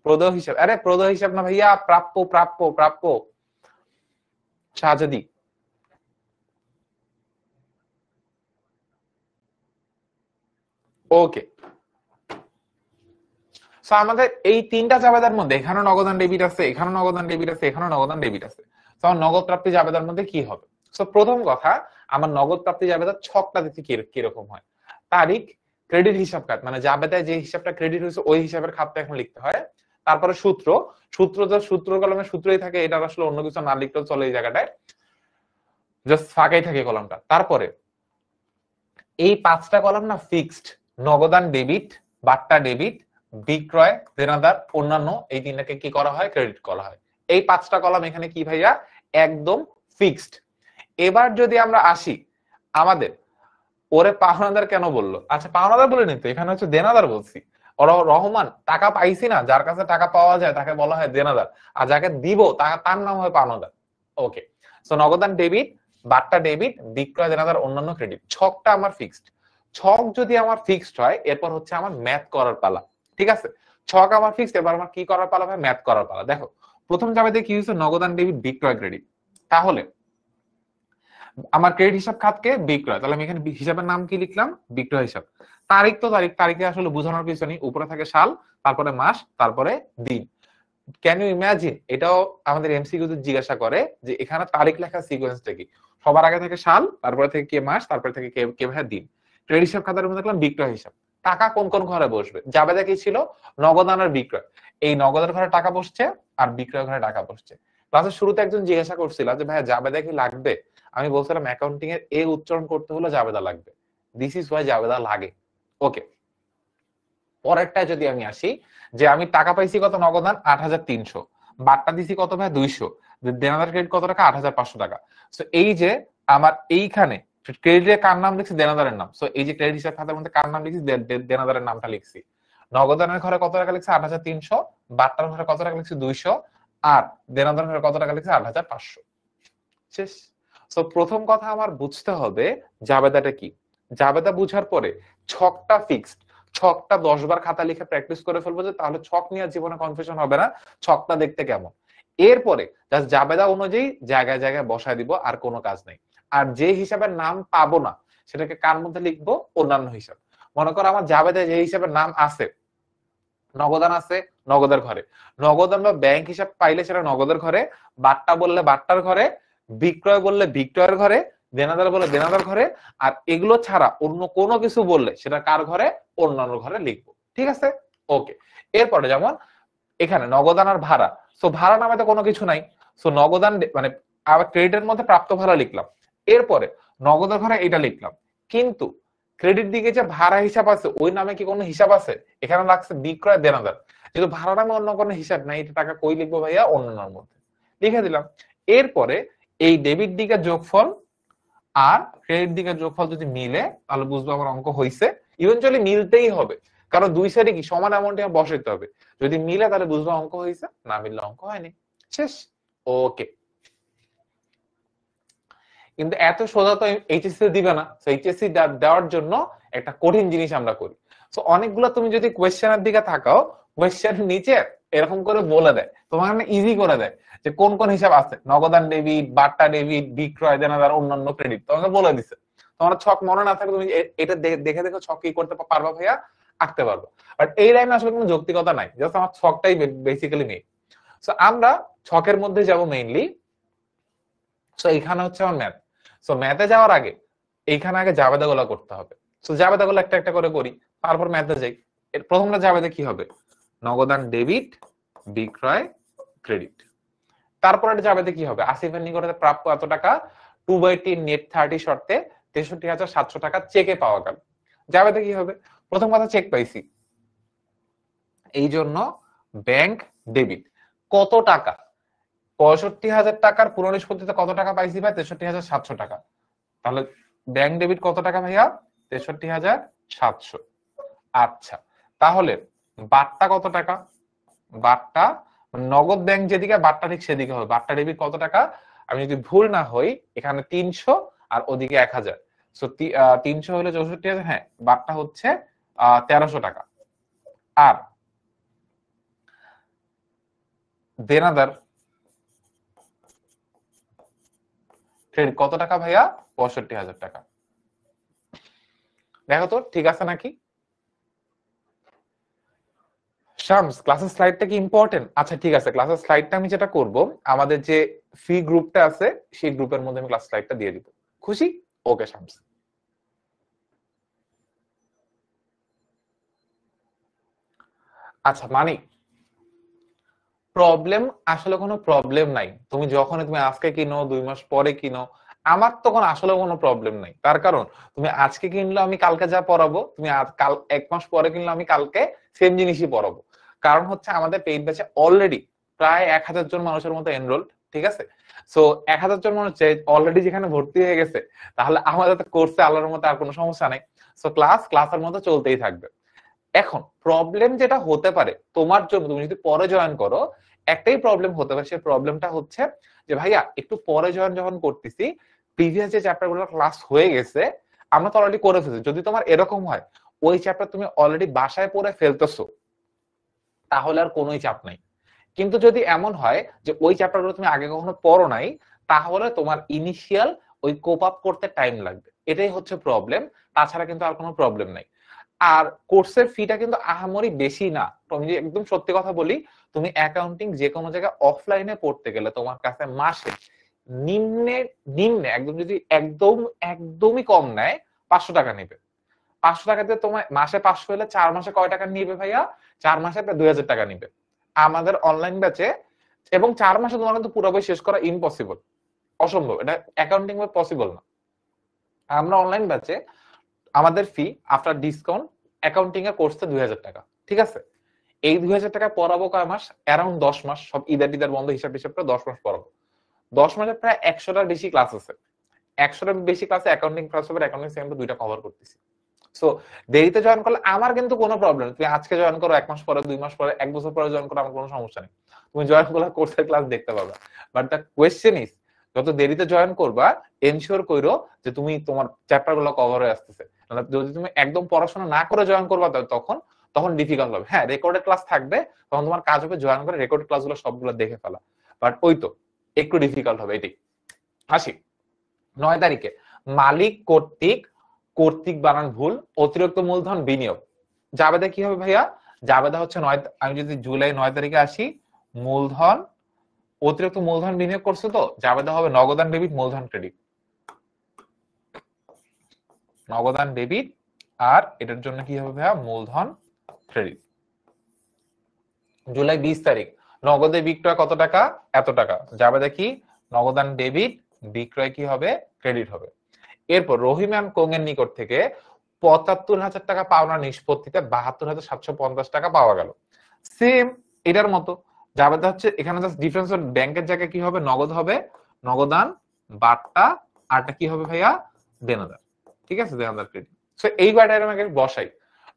প্রদেয় হিসাব, আরে প্রদেয় হিসাব না ভাইয়া, প্রাপ্য প্রাপ্য প্রাপ্য। শাহজাদি, ওকে। সো আমাদের এই তিনটা জাবেদার মধ্যে এখানে নগদান ডেবিট আছে, এখানে নগদান ডেবিট আছে, এখানে নগদান ডেবিট আছে। তো আমার নগদ প্রাপ্তি জাবেদার মধ্যে কি হবে? সো প্রথম কথা, আমার নগদ প্রাপ্তি জাবেদার ছকটা দিতে কিরকম হয়। তারিখ, ক্রেডিট হিসাব খাত, মানে জাবেদায় যে হিসাবটা ক্রেডিট হয়েছে ওই হিসাবের খাতটা এখন লিখতে হয়। তারপরে সূত্র, সূত্র তো সূত্র কলমে সূত্রই থাকে, এটা আসলে অন্য কিছু না লিখলেও চলে এই জায়গাটায়, জাস্ট ফাঁকাই থাকে কলমটা। তারপরে এই 5টা কলাম না ফিক্সড, নগদান ডেবিট, বাট্টা ডেবিট, বিক্রয়, দেনাদার, অন্যান্য, এই তিনটাকে কি করা হয়, ক্রেডিট করা হয়। এই 5টা কলাম এখানে কি ভাইয়া, একদম ফিক্সড। এবার যদি আমরা আসি আমাদের, ওরে পাওনাদার কেন বললো, আচ্ছা পাওনাদার বলে নিতে, এখানে হচ্ছে দেনাদার বলছি। রহমান টাকা পাইছি না, যার কাছে টাকা পাওয়া যায় তাকে বলা হয় দেনাদার, আর যাকে দিব তার নাম হয় পাওনাদার। ওকে। সো নগদান ডেবিট, বাট্টা ডেবিট, বিক্রয়, দেনাদার, অন্যান্য, ক্রেডিট। ছকটা আমার ফিক্সড। ছক যদি আমার ফিক্সড হয়, এরপর হচ্ছে আমার ম্যাথ করার পালা। ঠিক আছে, ছক আমার ফিক্সড, এবার আমার কি করার পালা ভাই, ম্যাথ করার পালা। দেখো প্রথম জাবেদে কি হয়েছে, নগদান ডেবিট, বিক্রয়, ক্রেডিট। তাহলে আমার ক্রেডিট হিসাব খাতকে বিক্রয়, তাহলে আমি এখানে হিসাবের নাম কি লিখলাম, বিক্রয় হিসাব। তারিখ তো তারিখে আসলে বোঝানোর কিছু নেই, উপরে থাকে সাল, তারপরে মাস, তারপরে দিন। ক্যান ইউ ইমাজিন, এটাও আমাদের এমসিকিউ তে জিজ্ঞাসা করে যে এখানে তারিখ লেখার সিকোয়েন্সটা কি। সবার আগে থেকে সাল, তারপরে থেকে কে মাস, তারপরে থেকে কে ভাই দিন। ক্রেডিট হিসাব খাতার মধ্যে দেখলাম বিক্রয় হিসাব। টাকা কোন কোন ঘরে বসবে, জাবেদা কি ছিল, নগদান আর বিক্রয়। এই নগদের ঘরে টাকা বসছে আর বিক্রয় ঘরে টাকা বসছে। ক্লাসের শুরুতে একজন জিজ্ঞাসা করছিল যে ভাইয়া জাবেদা কি লাগবে, আমি বলছিলাম অ্যাকাউন্টিং এর এ উচ্চারণ করতে হলে জাবেদা লাগবে। দিস ইজ ওয়াই জাবেদা লাগে। ওকে। পরেরটা যদি আমি আসি, যে আমি টাকা পাইছি কত, নগদান 8,300, বাট্টা দিছি কত ভাই 200, দেনাদার ক্রেডিট কত টাকা, 8,500 টাকা। সো এই যে আমার এইখানে ক্রেডিটের কার নাম লিখছি, দেনাদারের নাম। সো এই যে ক্রেডিট হিসাব খাতার মধ্যে কার নাম লিখছি, দেনাদারের নামটা লিখছি। নগদানের ঘরে কত টাকা লিখছি, 8,300, বাট্টার ঘরে কত টাকা লিখছি, 200, আর দেনাদারের ঘরে কত টাকা লিখছি, 8,500। শেষ। সো প্রথম কথা আমার বুঝতে হবে জাবেদাটা কি। জাবেদা বুঝার পরে ছকটা ফিক্সড, ছকটা 10 বার খাতা লিখে প্র্যাকটিস করে ফেলবো, যে তাহলে ছক নিয়ে জীবনে কনফিউশন হবে না, ছকটা দেখতে কেমন। এরপরে জাস্ট জাবেদা অনুযায়ী জায়গায় জায়গায় বসায় দিব, আর কোনো কাজ নেই। আর যে হিসাবের নাম পাবো না সেটাকে কার মধ্যে লিখবো, অন্যান্য হিসাব। মনে করো আমার জাবেদায় যে হিসাবের নাম আছে, নগদান আছে, নগদের ঘরে, নগদান বা ব্যাংক হিসাব পাইলে সেটা নগদের ঘরে, বাট্টা বললে বাট্টার ঘরে, বিক্রয় বললে বিক্রয়ের ঘরে, দেনাদার বললে দেনাদার ঘরে, আর এগুলো ছাড়া অন্য কোনো কিছু বললে সেটা কার ঘরে, অন্যান্য ঘরে লিখবো। ঠিক আছে, ওকে। এরপরে যেমন এখানে নগদান আর ভাড়া, সো ভাড়া নামে তো কোনো কিছু নাই। সো নগদান মানে আবার ক্রেডিটের মধ্যে প্রাপ্ত ভাড়া লিখলাম, এরপরে নগদের ঘরে এটা লিখলাম। কিন্তু ক্রেডিট দিকে যে ভাড়া হিসাব আছে ওই নামে কি কোনো হিসাব আছে, এখানে লাগছে বিক্রয়, দেনাদার। যেহেতু ভাড়া নামে অন্য কোনো হিসাব নাই, এটা টাকা কই লিখবো ভাইয়া, অন্যান্যর মধ্যে লিখে দিলাম। এরপরে এই ডেবিট দিকের যোগফল আর ক্রেডিট দিকের যোগফল যদি মিলে তাহলে বুঝবো আমার অঙ্ক হয়েছে। ইভেনচুয়ালি মিলতেই হবে, কারণ দুই সাইডে কি সমান অ্যামাউন্টে বসাইতে হবে। যদি মিলে তাহলে বুঝবো অঙ্ক হয়েছে, না মিললে অঙ্ক হয়নি। শেষ। ওকে। কিন্তু এত সোজা তো এইচএসসি দিবে না। এইচএসসি দেওয়ার জন্য একটা কঠিন জিনিস আমরা করি। তো অনেকগুলো তুমি যদি কোয়েশ্চেনের দিকে তাকাও, কোয়েশ্চেন নিচে এরকম করে বলে দেয়, তোমার ইজি করে দেয় যে কোন কোন হিসাব আছে, নগদান ডেবিট, বাট্টা ডেবিট, বিক্রয়, দেনাদার, অন্যান্য ক্রেডিট, তোমাকে বলে দিছে। তোমার ছক মনে না থাকে, তুমি এটা দেখে দেখে ছক কি করতে পারবা ভাইয়া, আঁকতে পারবা। বাট এই লাইনে আসলে কোনো যৌক্তিকতা নাই, জাস্ট আমার ছকটাই বেসিক্যালি নেই। সো আমরা ছকের মধ্যে যাব মেইনলি। সো এখানে হচ্ছে আমার ম্যাথ। সো ম্যাথে যাওয়ার আগে এইখানে আগে জাবেদা গুলা করতে হবে। সো জাবেদা গুলো একটা একটা করে করি, তারপর ম্যাথে যাই। এর প্রথমটা জাবেদা কি হবে, নগদান ডেবিট, বিক্রয়, ক্রেডিট। তারপর এটা জাবেদা কি হবে, আসিফের নিকটে প্রাপ্য এত টাকা, 2/3 নেট 30 শর্তে 63,700 টাকা চেকে পাওয়া গেল। জাবেদা কি হবে? প্রথম কথা চেক পাইছি, এই জন্য ব্যাংক ডেবিট। কত টাকা? 65,000 টাকার পুনঃনিষ্পত্তিতে কত টাকা পাইছি ভাই? 63,700 টাকা। তাহলে ব্যাংক ডেবিট কত টাকা ভাইয়া? 63,700। আচ্ছা, তাহলে বাট্টা কত টাকা? বাট্টা নগদ ব্যাংক যেদিকে, বাট্টা ঠিক সেদিকে হবে। বাট্টা ডেবিট কত টাকা? আমি যদি ভুল না হই, এখানে 300 আর ওদিকে 1000। সো 300 হলে 64,000। হ্যাঁ, বাট্টা হচ্ছে 1300 টাকা। আর দেনাদার ক্রেডিট কত টাকা ভাইয়া? 65,000 টাকা। দেখো তো ঠিক আছে নাকি? শামস, ক্লাসের স্লাইডটা কি ইম্পর্টেন্ট? আচ্ছা ঠিক আছে, ক্লাসের স্লাইডটা আমি যেটা করব, আমাদের যে ফি গ্রুপটা আছে সেই গ্রুপের মধ্যে আমি ক্লাস স্লাইডটা দিয়ে দিব। খুশি? ওকে শামস। আচ্ছা মানিক, প্রবলেম আসলে কোনো প্রবলেম নাই। তুমি যখন তুমি আজকে কিনো, 2 মাস পরে কিনো, আমার তো কোনো আসলে কোনো প্রবলেম নাই। তার কারণ তুমি আজকে কিনলে আমি কালকে যা পড়াবো, তুমি কাল 1 মাস পরে কিনলে আমি কালকে সেম জিনিসই পড়াবো। কারণ হচ্ছে আমাদের পেইড ব্যাচে অলরেডি প্রায় 1000 জন মানুষের মতো এনরোল, ঠিক আছে? সো 1000 জন মানুষ অলরেডি যেখানে ভর্তি হয়ে গেছে, তাহলে আমাদের তো কোর্সে আল্লাহর মতো আর কোনো সমস্যা নাই। সো ক্লাসের মতো চলতেই থাকবে। এখন প্রবলেম যেটা হতে পারে তোমার জন্য, তুমি যদি পরে জয়েন করো, একটাই প্রবলেম হতে পারে। সেই প্রবলেমটা হচ্ছে যে ভাইয়া একটু পরে জয়েন যখন করতেছি, প্রিভিয়াস যে চ্যাপ্টার গুলো ক্লাস হয়ে গেছে আমরা তো অলরেডি করে ফেলছি। যদি তোমার এরকম হয় ওই চ্যাপ্টার তুমি অলরেডি বাসায় পড়ে ফেলতেছো, তাহলে আর কোনোই চাপ নাই। কিন্তু যদি এমন হয় যে ওই চ্যাপ্টার গুলো তুমি আগে কখনো পড়ো নাই, তাহলে তোমার ইনিশিয়াল ওই কোপ আপ করতে টাইম লাগবে। এটাই হচ্ছে প্রবলেম, তাছাড়া কিন্তু আর কোনো প্রবলেম নাই। আর কোর্সের ফিটা কিন্তু আহামরি বেশি না। তুমি যদি একদম সত্যি কথা বলি, তুমি অ্যাকাউন্টিং যে কোনো জায়গায় অফলাইনে পড়তে গেলে তোমার কাছে মাসে নিম্নে নিম্নে একদম যদি একদমই কম নেয়, 500 টাকা নেবে। 500 টাকাতে তোমার মাসে 500 হলে 4 মাসে কয় টাকা নিবে ভাইয়া? 4 মাসে প্রায় 2000 টাকা নিবে আমাদের অনলাইন ব্যাচে। এবং 4 মাসে তোমার কিন্তু পুরো বই শেষ করা ইম্পসিবল, অসম্ভব। এটা অ্যাকাউন্টিং বই পসিবল না। আমরা অনলাইন ব্যাচে আমাদের ফি আফটার ডিসকাউন্ট অ্যাকাউন্টিং এর কোর্সে 2000 টাকা, ঠিক আছে? এই 2000 টাকা পড়াবো কয় মাস? অ্যারাউন্ড 10 মাস। সব ঈদের টিদের বন্ধ হিসাব করে 10 মাস পড়াবো। 10 মাসে প্রায় 100টার বেশি ক্লাস আছে। 100টার বেশি ক্লাসে অ্যাকাউন্টিং ক্লাস হবে, অ্যাকাউন্টিং সেকেন্ড দুইটা কভার করতেছি। সো দেরিতে জয়েন করলে আমার কিন্তু কোনো প্রবলেম। তুমি আজকে জয়েন করো, 1 মাস পরে, 2 মাস পরে, 1 বছর পরে জয়েন করো, আমার কোনো সমস্যা নেই। তুমি জয়েন করলে কোর্সের ক্লাস দেখতে পাবে। বাট দ্য কোয়েশ্চেন ইজ, যত দেরিতে জয়েন করবা এনশিওর কইরো যে তুমি তোমার চ্যাপ্টার গুলো কভার হয়ে আসতেছে। যদি তুমি একদম পড়াশোনা না করে জয়েন করবা তখন তখন ডিফিকাল্ট হবে। হ্যাঁ, রেকর্ডেড ক্লাস থাকবে, তখন তোমার কাজ হবে জয়েন করে রেকর্ডেড ক্লাসগুলো সবগুলো দেখে ফেলা। বাট ওই তো একটু ডিফিকাল্ট হবে এটাই। আসি 9 তারিখে মালিক কর্তৃক, কর্তৃক বানান ভুল, অতিরিক্ত মূলধন বিনিয়োগ। জাবেদা কি হবে ভাইয়া? জাবেদা হচ্ছে 9, আমি যদি জুলাই 9 তারিখে আসি, মূলধন অতিরিক্ত মূলধন বিনিয়োগ করছে, তো জাবেদা হবে নগদান ডেবিট মূলধন ক্রেডিট। নগদান ডেবিট, আর এটার জন্য কি হবে ভাইয়া? মূলধন ক্রেডিট। জুলাই 20 তারিখ নগদে বিক্রয় কত টাকা? এত টাকা। জাবেদা কি? নগদান ডেবিট, বিক্রয় কি হবে? ক্রেডিট হবে। এরপর রহিমান কোঙের নিকট থেকে ৭৫,০০০ টাকা পাওনা নিষ্পত্তিতে ৭২,৭৫০ টাকা পাওয়া গেল। সেম এটার মতো জাবেদা হচ্ছে, এখানে জাস্ট ডিফারেন্স ব্যাংকের জায়গায় কি হবে? নগদ হবে, নগদান, বাট্টা, আরটা কি হবে ভাইয়া? দেনাদার। ঠিক আছে, দেনাদার ক্রেডিট। সো এই কয়টা আমাকে বসাই।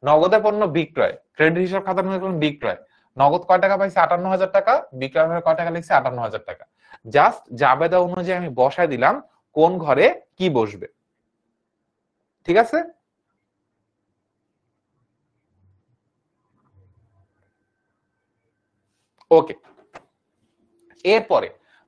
নগদে পণ্য বিক্রয়, ক্রেডিট হিসাব খাতার মধ্যে বিক্রয়, নগদ কয় টাকা পাইছে? ৫৮,০০০ টাকা। বিক্রয় কয় টাকা লিখছে? ৫৮,০০০ টাকা। জাস্ট জাবেদা অনুযায়ী আমি বসাই দিলাম কোন ঘরে কি বসবে। ঠিক আছে? ওকে। এরপরে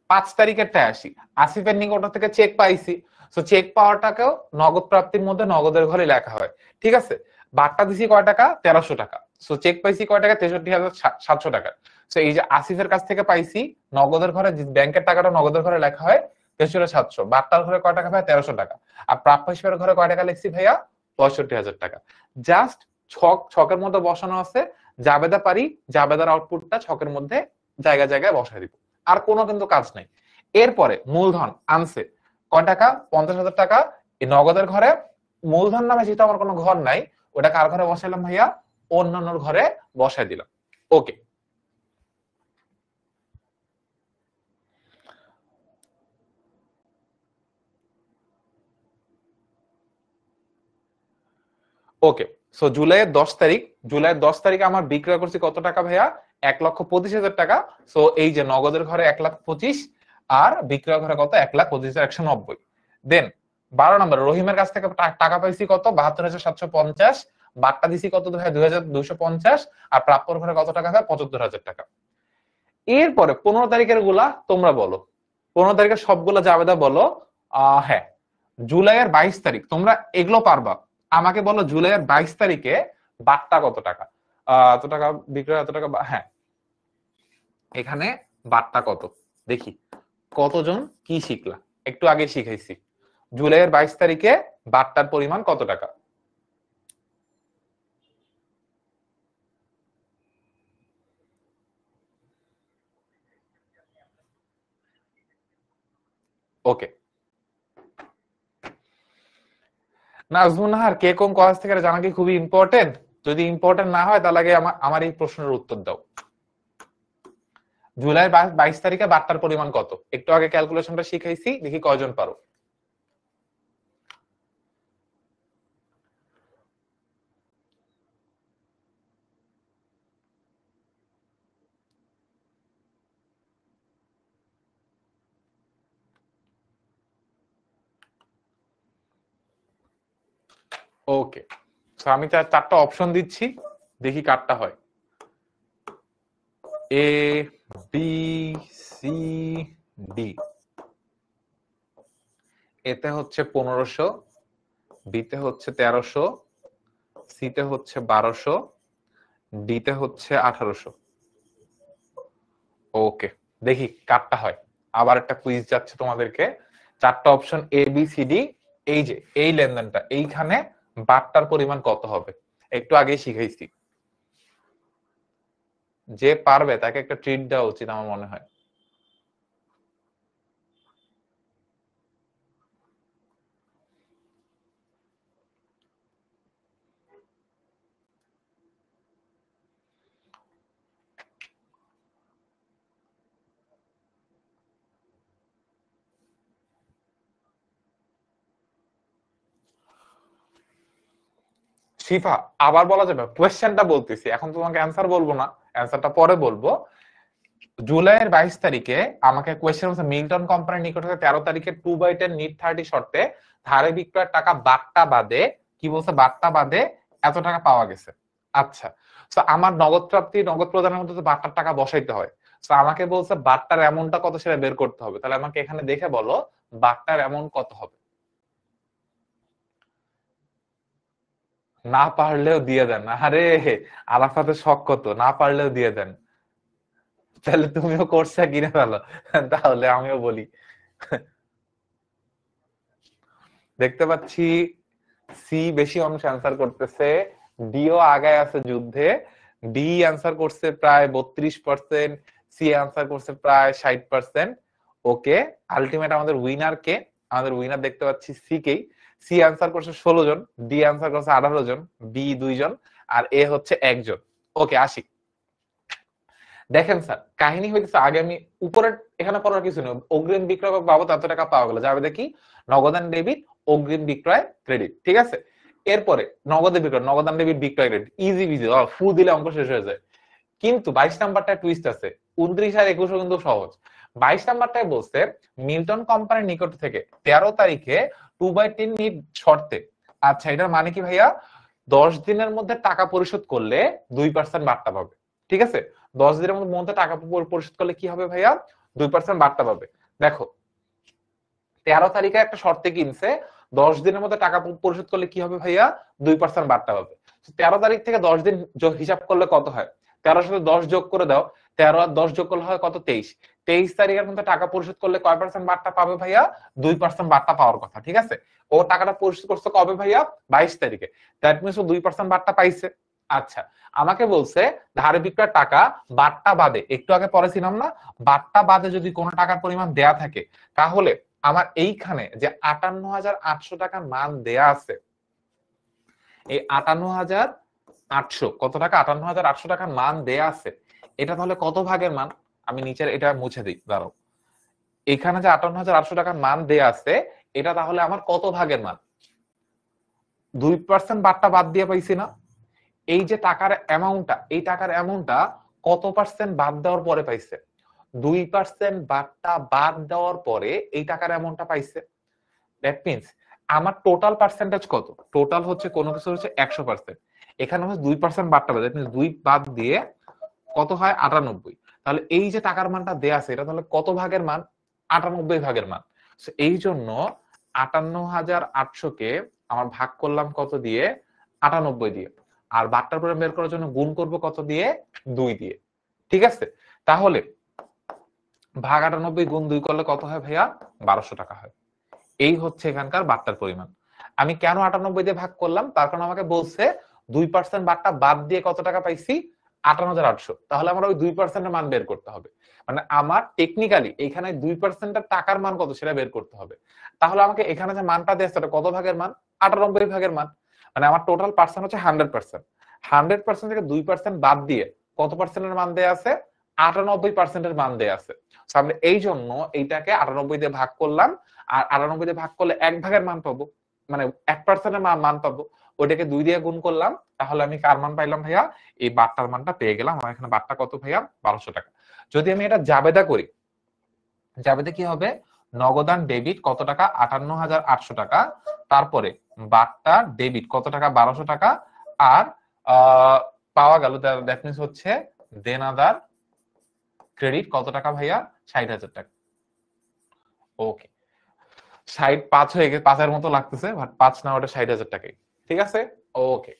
5 তারিখেরটা আসি। আসিফের নিকট থেকে চেক পাইছি। সো চেক পাওয়াটাকেও নগদ প্রাপ্তির মধ্যে নগদের ঘরে লেখা হয়। ঠিক আছে? বাট্টা দিছি কয় টাকা? 1300 টাকা। সো চেক পাইছি কয় টাকা? 63,700 টাকা। সো এই যে আসিফের কাছ থেকে পাইছি, নগদের ঘরে ব্যাংকের টাকাটা নগদের ঘরে লেখা হয় 63,700। বাট্টার ঘরে কয় টাকা ভাই? 1300 টাকা। আর প্রাপ্য হিসেবের ঘরে কয় টাকা লিখছি ভাইয়া? 65,000 টাকা। জাস্ট ছকের মধ্যে বসানো আছে। জাবেদা পারি, জাবেদার আউটপুটটা ছকের মধ্যে জায়গায় জায়গায় বসাই দিব। আর কোনো কিন্তু কাজ নাই। এরপরে মূলধন আনছে কয় টাকা? 50,000 টাকা। এই নগদের ঘরে মূলধন নামে যেহেতু আমার কোনো ঘর নাই, ওটা কার ঘরে বসাইলাম ভাইয়া? অন্যান্যর ঘরে বসাই দিলাম। ওকে, ওকে। সো জুলাইয়ের 10 তারিখ, জুলাইয়ের 10 তারিখে আমার বিক্রয় করছি কত টাকা ভাইয়া? 1,25,000 টাকা। সো এই যে নগদের ঘরে 1,25,000 আর বিক্রয় ঘরে কত? 1,25,190। দেন 12 নম্বর, রহিমের কাছ থেকে টাকা পাইছি কত? 72,750। বাট্টা দিছি কত ভাইয়া? 2,250। আর প্রাপ্যর ঘরে কত টাকা ভাইয়া? 75,000 টাকা। এরপরে 15 তারিখের গুলা তোমরা বলো, 15 তারিখের সবগুলো জাবেদা বলো। হ্যাঁ, জুলাইয়ের 22 তারিখ তোমরা এগুলো পারবা। আমাকে বলো জুলাইয়ের 22 তারিখে বাট্টা কত টাকা? এত টাকা বিক্রয়, এত টাকা, হ্যাঁ এখানে বাট্টা কত দেখি। কতজন কি শিখলা? একটু আগে শিখাইছি। জুলাইয়ের 22 তারিখে বাট্টার পরিমাণ কত টাকা? ওকে, নাজমুন নাহার কে কোন কলেজ থেকে জানা কি খুবই ইম্পর্টেন্ট? যদি ইম্পর্টেন্ট না হয় তাহলে আগে আমার এই প্রশ্নের উত্তর দাও। জুলাই 22 তারিখে বাট্টার পরিমাণ কত? একটু আগে ক্যালকুলেশনটা শিখাইছি, দেখি কয়জন পারো। ওকে, আমি চারটা অপশন দিচ্ছি, দেখি কারটা হয়। এ, বি, সি, ডি। এতে হচ্ছে 1500, বিতে হচ্ছে 1300, সিতে হচ্ছে 1200, ডিতে হচ্ছে 1800। ওকে, দেখি কারটা হয়। আবার একটা কুইজ যাচ্ছে তোমাদেরকে। চারটা option A B C D, এই যে এই লেনদেনটা, এইখানে বাট্টার পরিমাণ কত হবে? একটু আগেই শিখাইছি। যে পারবে তাকে একটা ট্রিট দেওয়া উচিত আমার মনে হয়। শিফা, আবার বলা যাবে? কোয়েশ্চেনটা বলতেছি, এখন তোমাকে অ্যান্সার বলবো না, অ্যান্সারটা পরে বলবো। জুলাইয়ের 22 তারিখে আমাকে কোয়েশ্চেন হচ্ছে মিল্টন কোম্পানির নিকট থেকে 13 তারিখে 2/10 নিট 30 শর্তে ধারে বিক্রয়ের টাকা বাট্টা বাদে, কি বলছে? বাট্টা বাদে এত টাকা পাওয়া গেছে। আচ্ছা, তো আমার নগদ প্রাপ্তি, নগদ প্রদানের মধ্যে তো বাট্টার টাকা বসাইতে হয়। তো আমাকে বলছে বাট্টার অ্যামাউন্টটা কত সেটা বের করতে হবে। তাহলে আমাকে এখানে দেখে বলো বাট্টার অ্যামাউন্ট কত হবে। না পারলেও দিয়ে দেন, আরে আরাফাতের শখ কত, না পারলেও দিয়ে দেন। তাহলে তুমিও কোর্সটা কিনে ফেলো, তাহলে আমিও বলি। দেখতে পাচ্ছি সি বেশি মানুষ অ্যান্সার করতেছে, ডিও আগায় আছে যুদ্ধে। ডি অ্যান্সার করছে প্রায় 32%, সি অ্যান্সার করছে প্রায় 60%। ওকে, আলটিমেট আমাদের উইনার কে? আমাদের উইনার দেখতে পাচ্ছি সি কেই। সি অ্যান্সার করছে 16 জন, ডি অ্যান্সার করছে 18 জন, বি 2 জন, আর এ হচ্ছে 1 জন। ওকে, আসি। দেখেন স্যার, কাহিনী হইতেছে, আগে আমি উপরে এখানে পড়ার কিছু নেই। অগ্রিম বিক্রয় বাবদ এত টাকা পাওয়া গেল, যাবে দেখি নগদান ডেবিট, অগ্রিম বিক্রয় ক্রেডিট, ঠিক আছে। এরপরে নগদে বিক্রয়, নগদান ডেবিট, বিক্রয় ক্রেডিট, ইজি বিজি, ফু দিলে অঙ্ক শেষ হয়ে যায়। কিন্তু 22 নাম্বারটা টুইস্ট আছে, 29 আর 21 কিন্তু সহজ। 22 নাম্বারটায় বলছে মিল্টন কোম্পানির নিকট থেকে 13 তারিখে 2/10 নিট শর্তে। আচ্ছা, এটার মানে কি ভাইয়া? 10 দিনের মধ্যে টাকা পরিশোধ করলে 2% বার্তা পাবে, ঠিক আছে। 10 দিনের মধ্যে টাকা পরিশোধ করলে কি হবে ভাইয়া? 2% বার্তা পাবে। দেখো, 13 তারিখে একটা শর্তে কিনছে, 10 দিনের মধ্যে টাকা পরিশোধ করলে কি হবে ভাইয়া? 2% বার্তা পাবে। 13 তারিখ থেকে 10 দিন হিসাব করলে কত হয়? 13 সাথে 10 যোগ করে দাও, 13 আর 10 যোগ করলে হয় কত? 23। 23 তারিখের মধ্যে টাকা পরিশোধ করলে কয় পার্সেন্ট বার্তা পাবে ভাইয়া? 2% বার্তা পাওয়ার কথা, ঠিক আছে। ও টাকাটা পরিশোধ করছে কবে ভাইয়া? 22 তারিখে। দ্যাট মিনস ও 2% বার্তা পাইছে। আচ্ছা, আমাকে বলছে ধারে বিক্রয়ের টাকা বার্তা বাদে, একটু আগে পড়েছিলাম না, বার্তা বাদে যদি কোনো টাকার পরিমাণ দেয়া থাকে তাহলে আমার এইখানে যে 58,800 টাকার মান দেয়া আছে, এই 58,800 কত টাকা, 58,800 টাকার মান দেয়া আছে, এটা তাহলে কত ভাগের মান? আমি নিচের এটা মুছে দিই, দাঁড়াও। এখানে যে 58,800 টাকার মান দেয়া আছে, এটা তাহলে আমার কত ভাগের মান? 2% বাদটা বাদ দিয়ে পাইছি না? এই যে টাকার অ্যামাউন্টটা, এই টাকার অ্যামাউন্টটা কত পার্সেন্ট বাদ দেওয়ার পরে পাইছে? 2% বাদটা বাদ দেওয়ার পরে এই টাকার অ্যামাউন্টটা পাইছে। দ্যাট মিনস আমার টোটাল পার্সেন্টেজ কত? টোটাল হচ্ছে কোনো কিছু হচ্ছে 100%, এখানে হচ্ছে 2% বাদটা বাদ, দ্যাট মিনস 2 বাদ দিয়ে কত হয়? 98। তাহলে এই যে টাকার মানটা দেয়া আছে, এটা তাহলে কত ভাগের মান? 98 ভাগের মান। এই জন্য 58,800 কে আমার ভাগ করলাম কত দিয়ে? 98 দিয়ে। আর বাদটার পরে বের করার জন্য গুণ করব কত দিয়ে? 2 দিয়ে। ঠিক আছে, তাহলে ভাগ 98 গুণ 2 করলে কত হয় ভাইয়া? 1200 টাকা হয়। এই হচ্ছে এখানকার বাট্টার পরিমাণ। আমি কেন 98 দিয়ে ভাগ করলাম? তার কারণ আমাকে বলছে 2% বাট্টা বাদ দিয়ে কত টাকা পাইছি? 58,800। তাহলে আমার ওই 2% এর মান বের করতে হবে। মানে আমার টেকনিক্যালি এখানে 2% এর টাকার মান কত সেটা বের করতে হবে। তাহলে আমাকে এখানে যে মানটা দেওয়া আছে এটা কত ভাগের মান? 98 ভাগের মান। মানে আমার টোটাল পার্সেন্ট হচ্ছে 100%। 100% থেকে 2% বাদ দিয়ে কত পার্সেন্টের মান দেয়া আছে? 98% এর মান দেয়া আছে। আমরা এই জন্য এইটাকে 98 দিয়ে ভাগ করলাম, আর 98 দিয়ে ভাগ করলে 1 ভাগের মান পাবো, মানে 1% এর মান পাবো। ওইটাকে 2 দিয়ে গুণ করলাম, তাহলে আমি কার মান পাইলাম ভাইয়া? এই বাট্টার মানটা পেয়ে গেলাম। আমার এখানে বাট্টা কত ভাইয়া? 1200 টাকা। যদি আমি এটা জাবেদা করি, জাবেদা কি হবে? নগদান ডেবিট কত টাকা? 58,800 টাকা। তারপরে বাট্টা ডেবিট কত টাকা? 1200 টাকা। আর পাওয়া গেল, দ্যাট মিনস হচ্ছে দেনাদার ক্রেডিট কত টাকা ভাইয়া? 60,000 টাকা। ওকে, 5 হয়ে গেছে, 5 এর মতো লাগতেছে, বাট 5 না, ওটা 60,000 টাকাই। ঠিক আছে, ওকে।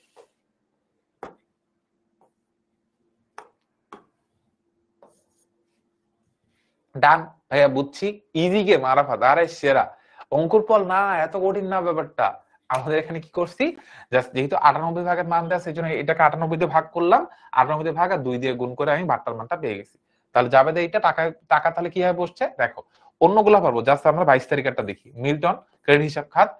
ডান ভাইয়া, বুঝছি। ইজি গেম আরাফাত, আরে সেরা। অঙ্কুর ফল না, এত কঠিন না ব্যাপারটা। আমাদের এখানে কি করছি, জাস্ট যেহেতু 98 ভাগের মান দেয়, সেই জন্য এটাকে 98 দিয়ে ভাগ করলাম, 98 দিয়ে ভাগ আর 2 দিয়ে গুণ করে আমি বাট্টার মানটা পেয়ে গেছি। তাহলে যাবে এইটা টাকা, টাকা তাহলে কিভাবে বসছে দেখো। অন্যগুলা পারবো, জাস্ট আমরা 22 তারিখেরটা দেখি। মিল্টন ক্রেডিট হিসাব খাত,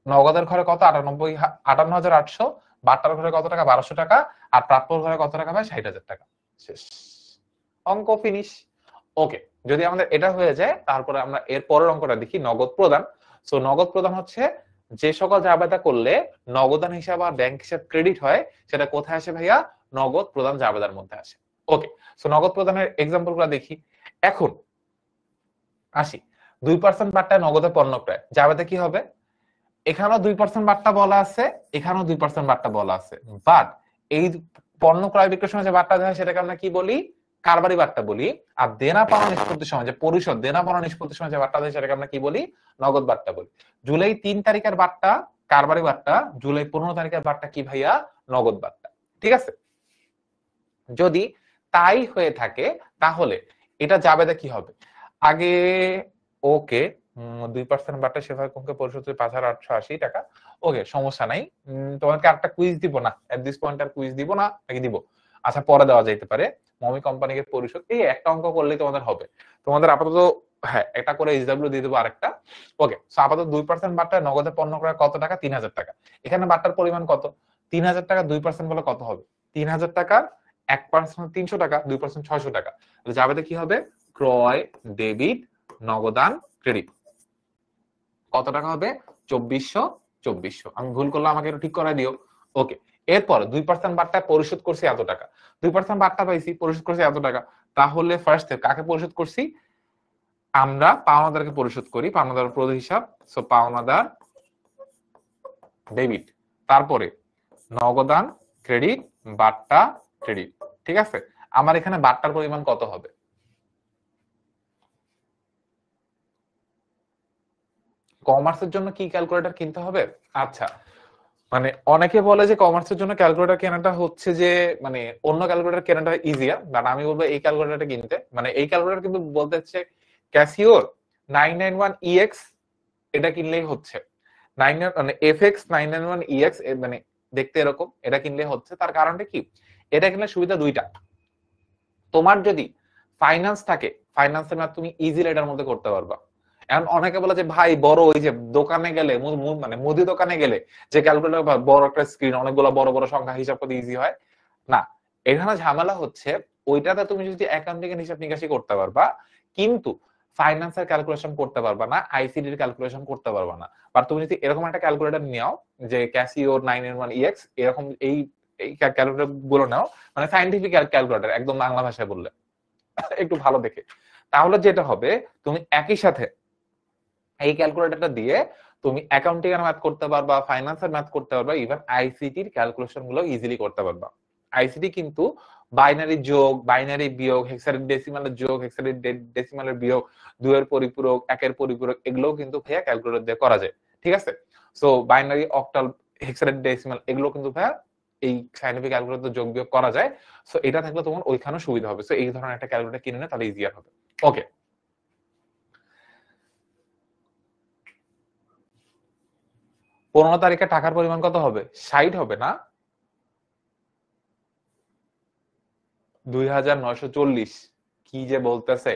নগদের ঘরে কত? 58,800। বাট্টার ঘরে কত টাকা? 1200 টাকা। আর প্রাপ্যর ঘরে কত টাকা ভাই? 60,000 টাকা। শেষ, অঙ্ক ফিনিশ। ওকে, যদি আমাদের এটা হয়ে যায়, তারপরে আমরা এর পরের অঙ্কটা দেখি, নগদ প্রদান। সো নগদ প্রদান হচ্ছে যে সকল জাবেদা করলে নগদান হিসাব আর ব্যাংক হিসাব ক্রেডিট হয়, সেটা কোথায় আসে ভাইয়া? নগদ প্রদান জাবেদার মধ্যে আসে। ওকে, সো নগদ প্রদানের এক্সাম্পল গুলো দেখি। এখন আসি 2% বাট্টায় নগদে পণ্য ক্রয়, জাবেদা কি হবে? এখানেও 2% বাট্টা বলা আছে, এখানেও 2% বাট্টা বলা আছে, বাট এই পণ্য ক্রয় বিক্রয়ের সময় যে বাট্টা দেয় সেটাকে আমরা কি বলি? কারবারি বাট্টা বলি। আর দেনা পাওনা নিষ্পত্তির সময়, যে পরিশোধ দেনা পাওনা নিষ্পত্তির সময় যে বাট্টা দেয় সেটাকে আমরা কি বলি? নগদ বাট্টা বলি। জুলাই 3 তারিখের বাট্টা কারবারি বাট্টা, জুলাই 15 তারিখের বাট্টা কি ভাইয়া? নগদ বাট্টা। ঠিক আছে, যদি তাই হয়ে থাকে তাহলে এটা জাবেদা কি হবে? আগে ওকে, 2% বাট্টা সেভাবে কমকে পরিশোধ 5,880 টাকা। ওকে, সমস্যা নাই। তোমাকে একটা কুইজ দিব না, এট দিস পয়েন্ট আর কুইজ দিব না, নাকি দিব? আচ্ছা, পরে দেওয়া যাইতে পারে। মমি কোম্পানিকে পরিশোধ, এই একটা অঙ্ক করলেই তোমাদের হবে। তোমাদের আপাতত হ্যাঁ একটা করে এইচডব্লিউ দিয়ে দেবো আরেকটা। ওকে, সো আপাতত 2% বাট্টায় নগদে পণ্য ক্রয় কত টাকা? 3,000 টাকা। এখানে বাট্টার পরিমাণ কত? 3,000 টাকা 2% বলে কত হবে? 3,000 টাকা 1% 300 টাকা, 2% 600 টাকা। যাবে কি হবে? ক্রয় ডেবিট নগদান ক্রেডিট কত টাকা হবে? 2400। আমি ভুল করলে আমাকে একটু ঠিক করে দিও। ওকে, এরপর 2% বাট্টায় পরিশোধ করছি এত টাকা, 2% বাট্টা পাইছি, পরিশোধ করছি এত টাকা। তাহলে ফার্স্ট কাকে পরিশোধ করছি? আমরা পাওনাদারকে পরিশোধ করি, পাওনাদার প্রদ হিসাব। সো পাওনাদার ডেবিট, তারপরে নগদান ক্রেডিট, বাট্টা ক্রেডিট। ঠিক আছে, আমার এখানে বাট্টার পরিমাণ কত হবে? কমার্সের জন্য কি ক্যালকুলেটর কিনতে হবে? আচ্ছা, মানে অনেকে বলে যে কমার্সের জন্য ক্যালকুলেটর কেনাটা হচ্ছে যে মানে অন্য ক্যালকুলেটর কেনাটা ইজিয়ার, বাট আমি বলবো এই ক্যালকুলেটরটা কিনতে। মানে এই ক্যালকুলেটর কিন্তু বলতে হচ্ছে ক্যাসিওর 991EX, এটা কিনলেই হচ্ছে। 9 মানে FX 991EX, মানে দেখতে এরকম, এটা কিনলেই হচ্ছে। তার কারণটা কি? এটা কিনলে সুবিধা দুইটা। তোমার যদি ফাইন্যান্স থাকে, ফাইন্যান্সের ম্যাথ তুমি ইজিলি এটার মধ্যে করতে পারবা। এখন অনেকে বলে যে ভাই বড় ওই যে দোকানে গেলে মানে মুদি দোকানে গেলে যে ক্যালকুলেটর বড় একটা স্ক্রিন অনেকগুলো বড় বড় সংখ্যা হিসাব করতে ইজি হয় না, এখানে ঝামেলা হচ্ছে ওইটাতে তুমি যদি অ্যাকাউন্টিং এর হিসাব নিকাশি করতে পারবা কিন্তু ফাইন্যান্সের ক্যালকুলেশন করতে পারবা না, আইসিডি এর ক্যালকুলেশন করতে পারবা না। আর তুমি যদি এরকম একটা ক্যালকুলেটর নাও যে ক্যাসিও 9 EX এরকম এই এই ক্যালকুলেটর গুলো নাও, মানে সায়েন্টিফিক ক্যালকুলেটর একদম বাংলা ভাষায় বললে একটু ভালো দেখে, তাহলে যেটা হবে তুমি একই সাথে এই ক্যালকুলেটরটা দিয়ে তুমি অ্যাকাউন্টিং এর ম্যাথ করতে পারবা, ফাইন্যান্সের ম্যাথ করতে পারবা, ইভেন আইসিটি এর ক্যালকুলেশন গুলো ইজিলি করতে পারবা। আইসিটি কিন্তু বাইনারি যোগ, বাইনারি বিয়োগ, হেক্সাডেসিমালের যোগ, হেক্সাডেসিমালের বিয়োগ, 2 এর পরিপূরক, 1 এর পরিপূরক এগুলোও কিন্তু ভাইয়া ক্যালকুলেটর দিয়ে করা যায়। ঠিক আছে, সো বাইনারি, অক্টাল, হেক্সাডেসিমাল এগুলো কিন্তু ভাইয়া এই সাইন্টিফিক ক্যালকুলেটর যোগ বিয়োগ করা যায়। সো এটা থাকলে তোমার ওইখানেও সুবিধা হবে। সো এই ধরনের একটা ক্যালকুলেটর কিনে নিলে তাহলে ইজিয়ার হবে। ওকে, 15 তারিখে টাকার পরিমাণ কত হবে? 60 হবে না? 2940। কি যে বলতেছে!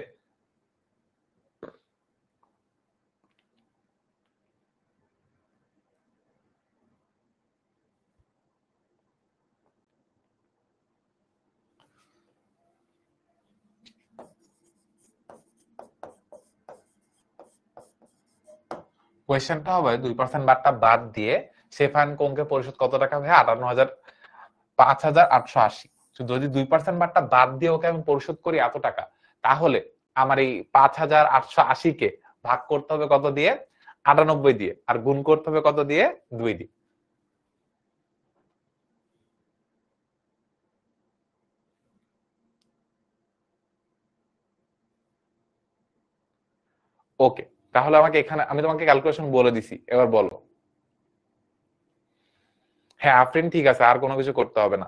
কোয়েশ্চেনটা হবে 2% বারটা বাদ দিয়ে সেফান কোংকে পরিশোধ কত টাকা ভাই? 58,0880। যদি 2% বারটা বাদ দিয়ে ওকে আমি পরিশোধ করি এত টাকা, তাহলে আমার এই 5880 কে ভাগ করতে হবে কত দিয়ে? 98 দিয়ে। আর গুণ করতে হবে কত দিয়ে? 2 দিয়ে। ওকে, তাহলে আমাকে এখানে আমি তোমাকে ক্যালকুলেশন বলে দিছি, এবার বলো। হ্যাঁ আফরিন ঠিক আছে, আর কোনো কিছু করতে হবে না।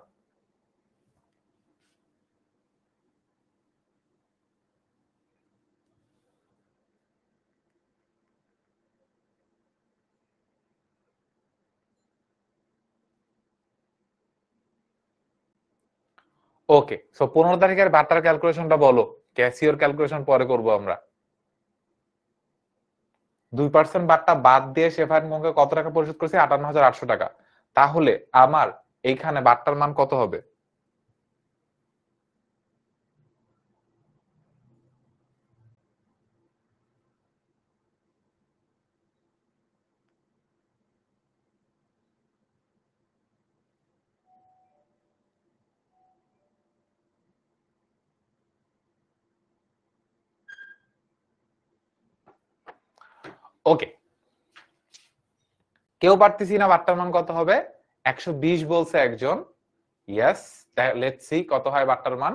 ওকে, সো 15 তারিখের বার্তার ক্যালকুলেশনটা বলো। ক্যাসিওর ক্যালকুলেশন পরে করব আমরা। 2% বারটা বাদ দিয়ে শেফান কোংকে কত টাকা পরিশোধ করেছি? 58,800 টাকা। তাহলে আমার এইখানে বারটার মান কত হবে? ওকে, কেউ পারতেছি না বার্তার মান কত হবে? 120 বলছে একজন। ইয়েস, লেটস সি কত হয় বার্তার মান।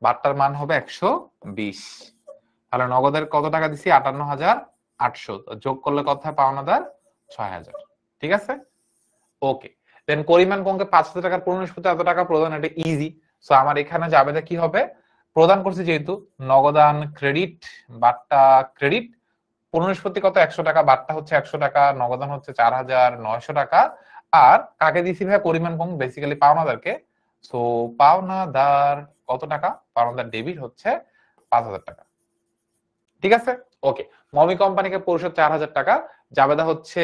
বার্তার মান হবে 120। তাহলে নগদের কত টাকা দিছি? 58,800। যোগ করলে কত হয়? পাওনাদার 6,000। ঠিক আছে, ওকে। দেন করিমান কোংকে 5,000 টাকার পুনঃনিষ্পত্তি এত টাকা প্রদান, এটা ইজি। সো আমার এখানে যাবে কি হবে? প্রদান করছি যেহেতু, নগদান ক্রেডিট, বার্তা ক্রেডিট, পুনঃনিষ্পত্তি কত? 100 টাকা, বার্তা হচ্ছে 100 টাকা, নগদান হচ্ছে 4,900 টাকা। আর কাকে দিছি ভাই? পরিমাণ কম, বেসিক্যালি পাওনাদারকে। সো পাওনাদার কত টাকা? পাওনাদার ডেবিট হচ্ছে 5,000 টাকা। ঠিক আছে, ওকে। মমি কোম্পানিকে পরিশোধ 4,000 টাকা, জাবেদা হচ্ছে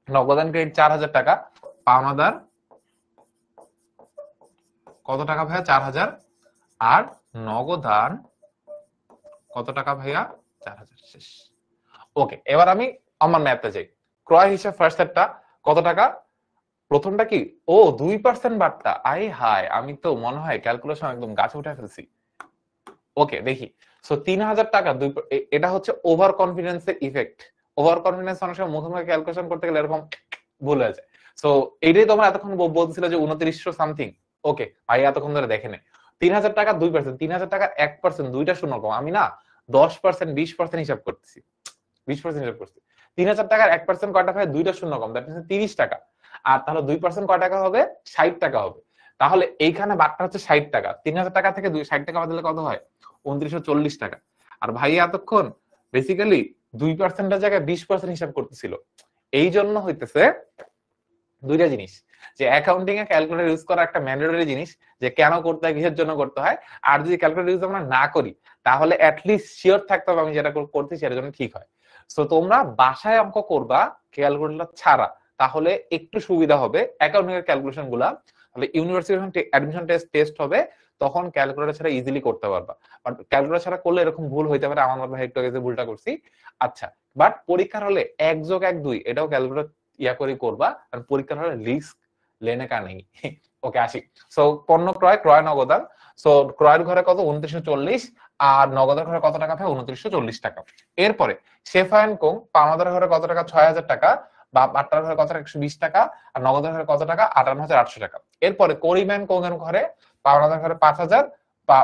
নগদান ক্রেডিট 4,000 টাকা, পাওনাদার কত টাকা ভাইয়া? 4,000। আর নগদান কত টাকা ভাইয়া? 4,000। শেষ। ওকে, এবার আমি আমার ম্যাথে যাই। ক্রয় হিসাব ফার্স্ট সেটটা কত টাকা? প্রথমটা কি? ও 2% বার্তা। আই হায়, আমি তো মনে হয় ক্যালকুলেশন একদম গাছে উঠে ফেলছি। ওকে, দেখি। সো 3,000 টাকা এটা হচ্ছে ওভার কনফিডেন্সের ইফেক্ট। ওভার কনফিডেন্স অনেক সময় মুখে মুখে ক্যালকুলেশন করতে গেলে এরকম ভুল হয়ে যায়। সো এইটাই তোমরা এতক্ষণ বলতেছিলে যে 2900 সামথিং। ওকে ভাই, এতক্ষণ ধরে দেখে নে। 3,000 টাকা 2%, 3,000 টাকার 1%, দুইটা শূন্য কম। আমি না 10%, 20% হিসাব করতেছি, 20% হিসাব করছি। 3,000 টাকার 1% কয়টা হয়? দুইটা শূন্য কম, দ্যাট মিন্স 30 টাকা। আর তাহলে 2% কয় টাকা হবে? 60 টাকা হবে। তাহলে এইখানে বাটটা হচ্ছে 60 টাকা। 3,000 টাকা থেকে 60 টাকা বাদ দিলে কত হয়? 2940 টাকা। আর ভাই এতক্ষণ বেসিক্যালি 2%-এর জায়গায় 20% হিসাব করতেছিল। এই জন্য হইতেছে দুইটা জিনিস, যে অ্যাকাউন্টিং এ ক্যালকুলেটর ইউজ করা একটা ম্যান্ডেটরি জিনিস, যে কেন করতে হয়, কিসের জন্য করতে হয়। আর যদি ক্যালকুলেটর ইউজ আমরা না করি, তাহলে অ্যাটলিস্ট শিওর থাকতে হবে আমি যেটা করতেছি সেটার জন্য ঠিক হয়। সো তোমরা বাসায় অঙ্ক করবা ক্যালকুলেটর ছাড়া, তাহলে একটু সুবিধা হবে অ্যাকাউন্টিং এর ক্যালকুলেশন গুলা। তাহলে ইউনিভার্সিটি অ্যাডমিশন টেস্ট হবে, তখন ক্যালকুলেটর ছাড়া ইজিলি করতে পারবা। বাট ক্যালকুলেটর ছাড়া করলে এরকম ভুল হইতে পারে, আমার মনে হয় একটু আগে যে ভুলটা করছি। আচ্ছা, বাট পরীক্ষার হলে 1+1=2 এটাও ক্যালকুলেটর ইয়া করে করবা, আর পরীক্ষার হলে রিস্ক লেনে কা নেই। ওকে, আসি। সো পণ্য ক্রয় নগদান। সো ক্রয়ের ঘরে কত, 2940, আর নগদের ঘরে কত টাকা থাকে, 2940 টাকা। এরপরে শেফা এন্ড কোং পাওনাদার ঘরে কত টাকা, 6000 টাকা, বা বাট্টার ঘরে কত টাকা, 120 টাকা, আর নগদের ঘরে কত টাকা, 58800 টাকা। এরপরে করিম এন্ড কোং এর ঘরে পাওনাদার ঘরে 5000,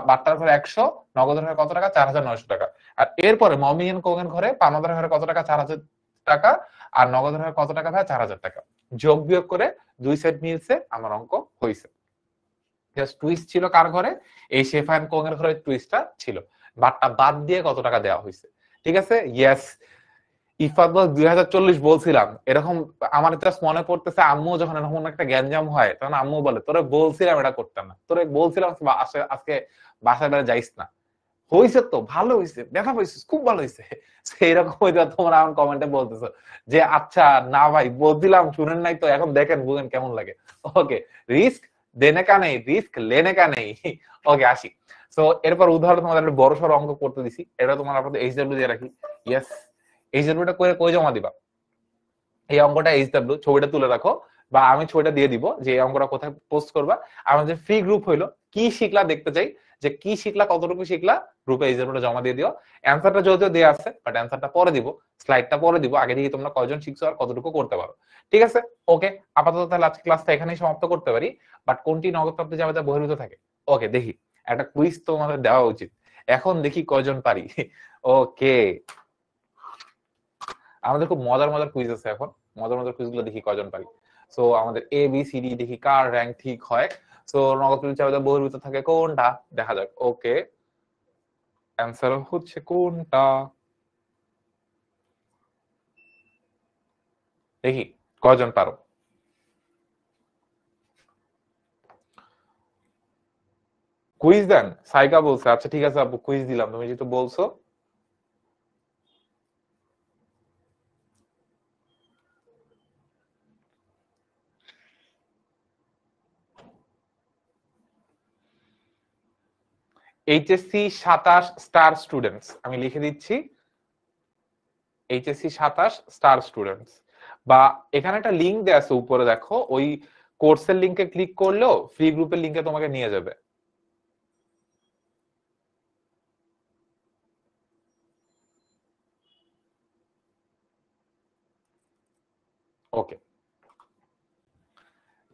বাট্টার ঘরে 100, নগদের ঘরে কত টাকা, 4900 টাকা। আর এরপরে মমি এন্ড কোং এর ঘরে পাওনাদার ঘরে কত টাকা, 4000 টাকা, আর নগদের ঘরে কত টাকা ভাই, 4000 টাকা। যোগ বিয়োগ করে দুই সাইড মিলছে, আমার অঙ্ক হইছে। জাস্ট টুইস্ট ছিল কার ঘরে, এই শেফা এন্ড কোং এর ঘরে টুইস্টটা ছিল। বাটটা বাদ দিয়ে কত টাকা দেওয়া হয়েছে, ঠিক আছে। ইয়েস, ইফাত 2040 বলছিলাম এরকম। আমার জাস্ট মনে পড়তেছে, আম্মু যখন এরকম একটা গ্যাঞ্জাম হয় তখন আম্মু বলে, তোরে বলছিলাম এটা করতাম না, তোরে বলছিলাম আজকে বাসায় বেড়ে যাইস না। হইছে তো, ভালো হইছে, ব্যথা পাইছিস, খুব ভালো হইছে। সেইরকম হইতে তোমরা আমার কমেন্টে বলতেছো যে আচ্ছা না ভাই বলছিলাম, শুনেন নাই তো, এখন দেখেন বুঝেন কেমন লাগে। ওকে, রিস্ক দেনে কা নেই, রিস্ক লেনে কা নেই। ওকে, আসি। সো এরপর উদাহরণ তোমাদের একটা বড় সড় অঙ্ক করতে দিছি, এটা তোমার আপাতত এইচডব্লিউ দিয়ে রাখি। ইয়েস, এইচডব্লিউটা করে কই জমা দিবা, এই অঙ্কটা এইচডব্লিউ ছবিটা তুলে রাখো, বা আমি ছবিটা দিয়ে দিব যে এই অঙ্কটা কোথায় পোস্ট করবা। আমাদের ফ্রি গ্রুপ হইলো কি শিখলা দেখতে চাই, যে কি শিখলা, কতটুকু শিখলা, গ্রুপে এইচডব্লিউটা জমা দিয়ে দিও। অ্যানসারটা যদিও দেওয়া আছে, বাট অ্যানসারটা পরে দিব, স্লাইডটা পরে দিব, আগে থেকে তোমরা কয়জন শিখছো আর কতটুকু করতে পারো। ঠিক আছে, ওকে। আপাতত তাহলে আজকে ক্লাসটা এখানেই সমাপ্ত করতে পারি। বাট কোনটি নগদপ্রাপ্তি জাবেদা বহির্ভূত থাকে, ওকে দেখি, একটা কুইজ তো আমাদের দেওয়া উচিত। এখন দেখি কয়জন পারি। ওকে, আমাদের খুব মজার মজার কুইজ আছে এখন, মজার মজার কুইজ গুলো দেখি কয়জন পারি। সো আমাদের এ বি সি ডি দেখি কার র্যাঙ্ক ঠিক হয়। সো নগদ চাহিদা বহির্ভূত থাকে কোনটা, দেখা যাক। ওকে, অ্যান্সার হচ্ছে কোনটা, দেখি কয়জন পারো। কুইজ দেন, সাইকা বলছে। আচ্ছা ঠিক আছে আপু, কুইজ দিলাম, তুমি যেহেতু বলছো। এইচএসসি 27 স্টার স্টুডেন্টস, আমি লিখে দিচ্ছি এইচএসসি 27 স্টার স্টুডেন্টস। বা এখানে একটা লিংক দেয়া আছে উপরে, দেখো ওই কোর্সের লিংকে ক্লিক করলেও ফ্রি গ্রুপের লিংকে তোমাকে নিয়ে যাবে। ওকে,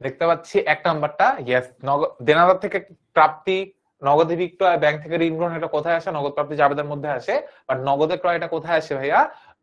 দেখতে পাচ্ছি এক নাম্বারটা ইয়েস, নগদ দেনাদার থেকে প্রাপ্তি, নগদে বিক্রয়, ব্যাংক থেকে ঋণ গ্রহণ, এটা কোথায় আসে, নগদ প্রাপ্তি জাবেদার মধ্যে আসে। বাট নগদে ক্রয় এটা কোথায় আসে ভাইয়া,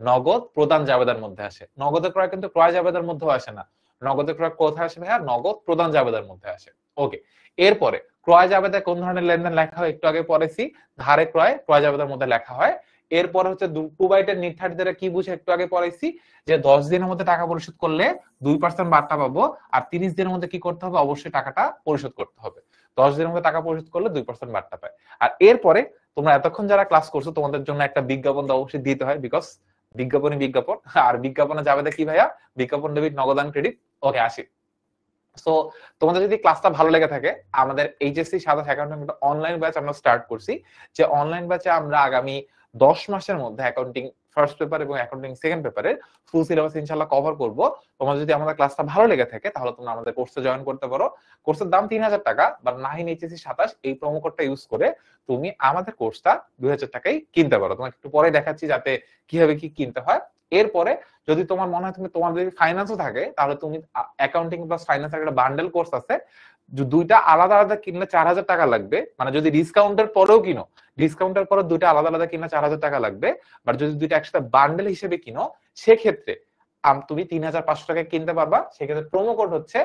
নগদ প্রদান জাবেদার মধ্যে আসে। নগদে ক্রয় কিন্তু ক্রয় জাবেদার মধ্যে আসে না, নগদে ক্রয় কোথায় আসে ভাইয়া, নগদ প্রদান জাবেদার মধ্যে আসে। ওকে, এরপরে ক্রয় জাবেদায় কোন ধরনের লেনদেন লেখা হয় একটু আগে পড়েছি, ধারে ক্রয় ক্রয় জাবেদার মধ্যে লেখা হয়। এরপর হচ্ছে টু বাইটের নির্ধারিত কি বুঝে একটু আগে পড়াইছি, যে 10 দিনের মধ্যে টাকা পরিশোধ করলে 2% বার্তা পাবো, আর 30 দিনের মধ্যে কি করতে হবে, অবশ্যই টাকাটা পরিশোধ করতে হবে। 10 দিনের মধ্যে টাকা পরিশোধ করলে 2% বার্তা পায়। আর এরপরে তোমরা এতক্ষণ যারা ক্লাস করছো, তোমাদের জন্য একটা বিজ্ঞাপন তো অবশ্যই দিতে হয়, বিকজ বিজ্ঞাপনই বিজ্ঞাপন। আর বিজ্ঞাপনে যাবে কি ভাইয়া, বিজ্ঞাপন ডেবিট, নগদান ক্রেডিট। ওকে, আসি। সো তোমাদের যদি ক্লাসটা ভালো লেগে থাকে, আমাদের এইচএসসি 27 অ্যাকাউন্টিং অনলাইন ব্যাচ আমরা স্টার্ট করছি, যে অনলাইন ব্যাচে আমরা আগামী 10 মাসের মধ্যে অ্যাকাউন্টিং ফার্স্ট পেপার এবং অ্যাকাউন্টিং সেকেন্ড পেপারের ফুল সিলেবাস ইনশাআল্লাহ কভার করব। তোমার যদি আমাদের ক্লাসটা ভালো লেগে থাকে, তাহলে তোমরা আমাদের কোর্সে জয়েন করতে পারো। কোর্সের দাম 3000 টাকা, বা 9HSC27 এই প্রোমো কোডটা ইউজ করে তুমি আমাদের কোর্সটা 2000 টাকায় কিনতে পারো। তোমাকে একটু পরে দেখাচ্ছি যাতে কিভাবে কি কিনতে হয়। এরপরে যদি তোমার মনে হয় তোমার যদি ফাইন্যান্সও থাকে, তাহলে তুমি অ্যাকাউন্টিং প্লাস ফাইন্যান্স একটা বান্ডেল কোর্স আছে, দুইটা আলাদা আলাদা কিনলে 4000 টাকা লাগবে। মানে যদি ডিসকাউন্টের পরেও কিনো, ডিসকাউন্টের পরে দুইটা আলাদা আলাদা কিনলে 4000 টাকা লাগবে। বাট যদি দুইটা একসাথে বান্ডেল হিসেবে কিনো, সেক্ষেত্রে তুমি 3500 টাকায় কিনতে পারবা। সেক্ষেত্রে প্রোমো কোড হচ্ছে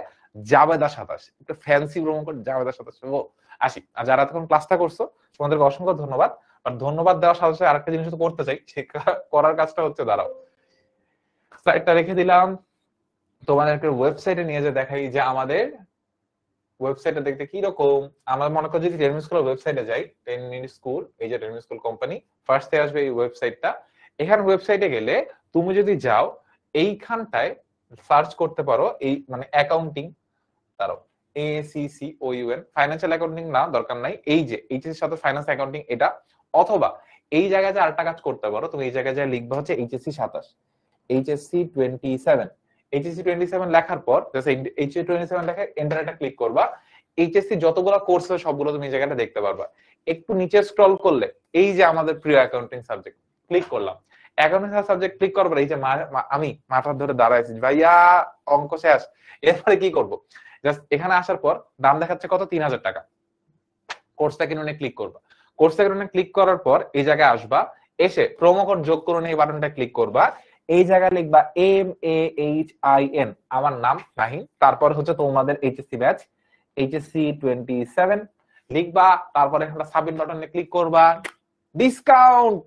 জাবেদা 27, একটা ফ্যান্সি প্রোমো কোড জাবেদা 27। ও আসি, আর যারা তখন ক্লাসটা করছো তোমাদেরকে অসংখ্য ধন্যবাদ। আর ধন্যবাদ দেওয়ার সাথে সাথে আরেকটা জিনিস করতে চাই, সে করার কাজটা হচ্ছে, দাঁড়াও স্লাইডটা রেখে দিলাম, তোমাদেরকে ওয়েবসাইটে নিয়ে যে দেখাই যে আমাদের ওয়েবসাইটে দেখতে কি রকম। আমরা মনে করি যদি টেনমিনিট স্কুলের ওয়েবসাইটে যাই, 10 মিনিট স্কুল, এই যে টেনমিনিট স্কুল কোম্পানি, ফার্স্টে আসবে এই ওয়েবসাইটটা। এখানে ওয়েবসাইটে গেলে তুমি যদি যাও এইখানটায় সার্চ করতে পারো এই মানে অ্যাকাউন্টিং, তারও ACCOUN, ফাইন্যান্সিয়াল অ্যাকাউন্টিং না, দরকার নাই, এই যে এইচএসসি সাথে ফাইন্যান্স অ্যাকাউন্টিং এটা। অথবা এই জায়গায় যে আরেকটা কাজ করতে পারো, তুমি এই জায়গায় যা লিখবা হচ্ছে HSC 27, HSC 27, HSC 27 লেখার পর HSC 27 লেখা এন্টার একটা ক্লিক করবা। HSC যতগুলো কোর্স আছে সবগুলো তুমি এই জায়গাটা দেখতে পারবা। একটু নিচে স্ক্রল করলে এই যে আমাদের প্রিয় অ্যাকাউন্টিং সাবজেক্ট, ক্লিক করলাম। অ্যাকাউন্টিং সাবজেক্ট ক্লিক করার পর এই যে আমি মাথা ধরে দাঁড়াইছি ভাইয়া অঙ্ক শেষ, এরপরে কি করব? জাস্ট এখানে আসার পর দাম দেখাচ্ছে কত, 3000 টাকা। কোর্সটা কিনে ক্লিক করবা। কোর্সটা কিনে ক্লিক করার পর এই জায়গায় আসবা, এসে প্রোমো কোড যোগ করুন এই বাটনটা ক্লিক করবা। এই জায়গায় লিখবা MAHIN, আমার নাম নাহিম, তারপর হচ্ছে তোমাদের HSC ব্যাচ HSC 27 লিখবা। তারপর এখানে সাবমিট বাটনে ক্লিক করবা। ডিসকাউন্ট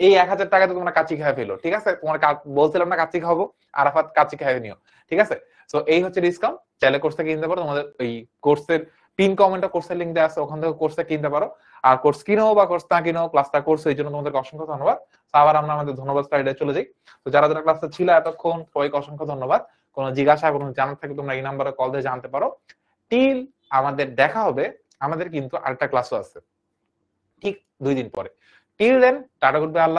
এই 1000 টাকাতে তোমরা কাচ্চি খাওয়া ফেলো, ঠিক আছে? তোমার বলছিলাম না কাচ্চি খাওয়াবো, আরাফাত কাচ্চি খাওয়া নিও, ঠিক আছে? সো এই হচ্ছে ডিসকাউন্ট। চাইলে কোর্সটা কিনতে পারো, তোমাদের এই কোর্সের পিন কমেন্টে কোর্সের লিংক দেওয়া আছে, ওখান থেকে কোর্সটা কিনতে পারো। আর কোর্স কিনো বা কোর্স না কিনো, ক্লাসটা কোর্স, এই জন্য তোমাদেরকে অসংখ্য ধন্যবাদ। আবার আমরা আমাদের ধন্যবাদ স্লাইডে চলে যাই। তো যারা যারা ক্লাসটা ছিল এতক্ষণ সবাইকে অসংখ্য ধন্যবাদ। কোনো জিজ্ঞাসা কোনো জানার থাকে তোমরা এই নাম্বারে কল দিয়ে জানতে পারো। টিল আমাদের দেখা হবে, আমাদের কিন্তু আরেকটা ক্লাসও আছে ঠিক 2 দিন পরে। Till then tata, good bye, আল্লাহ।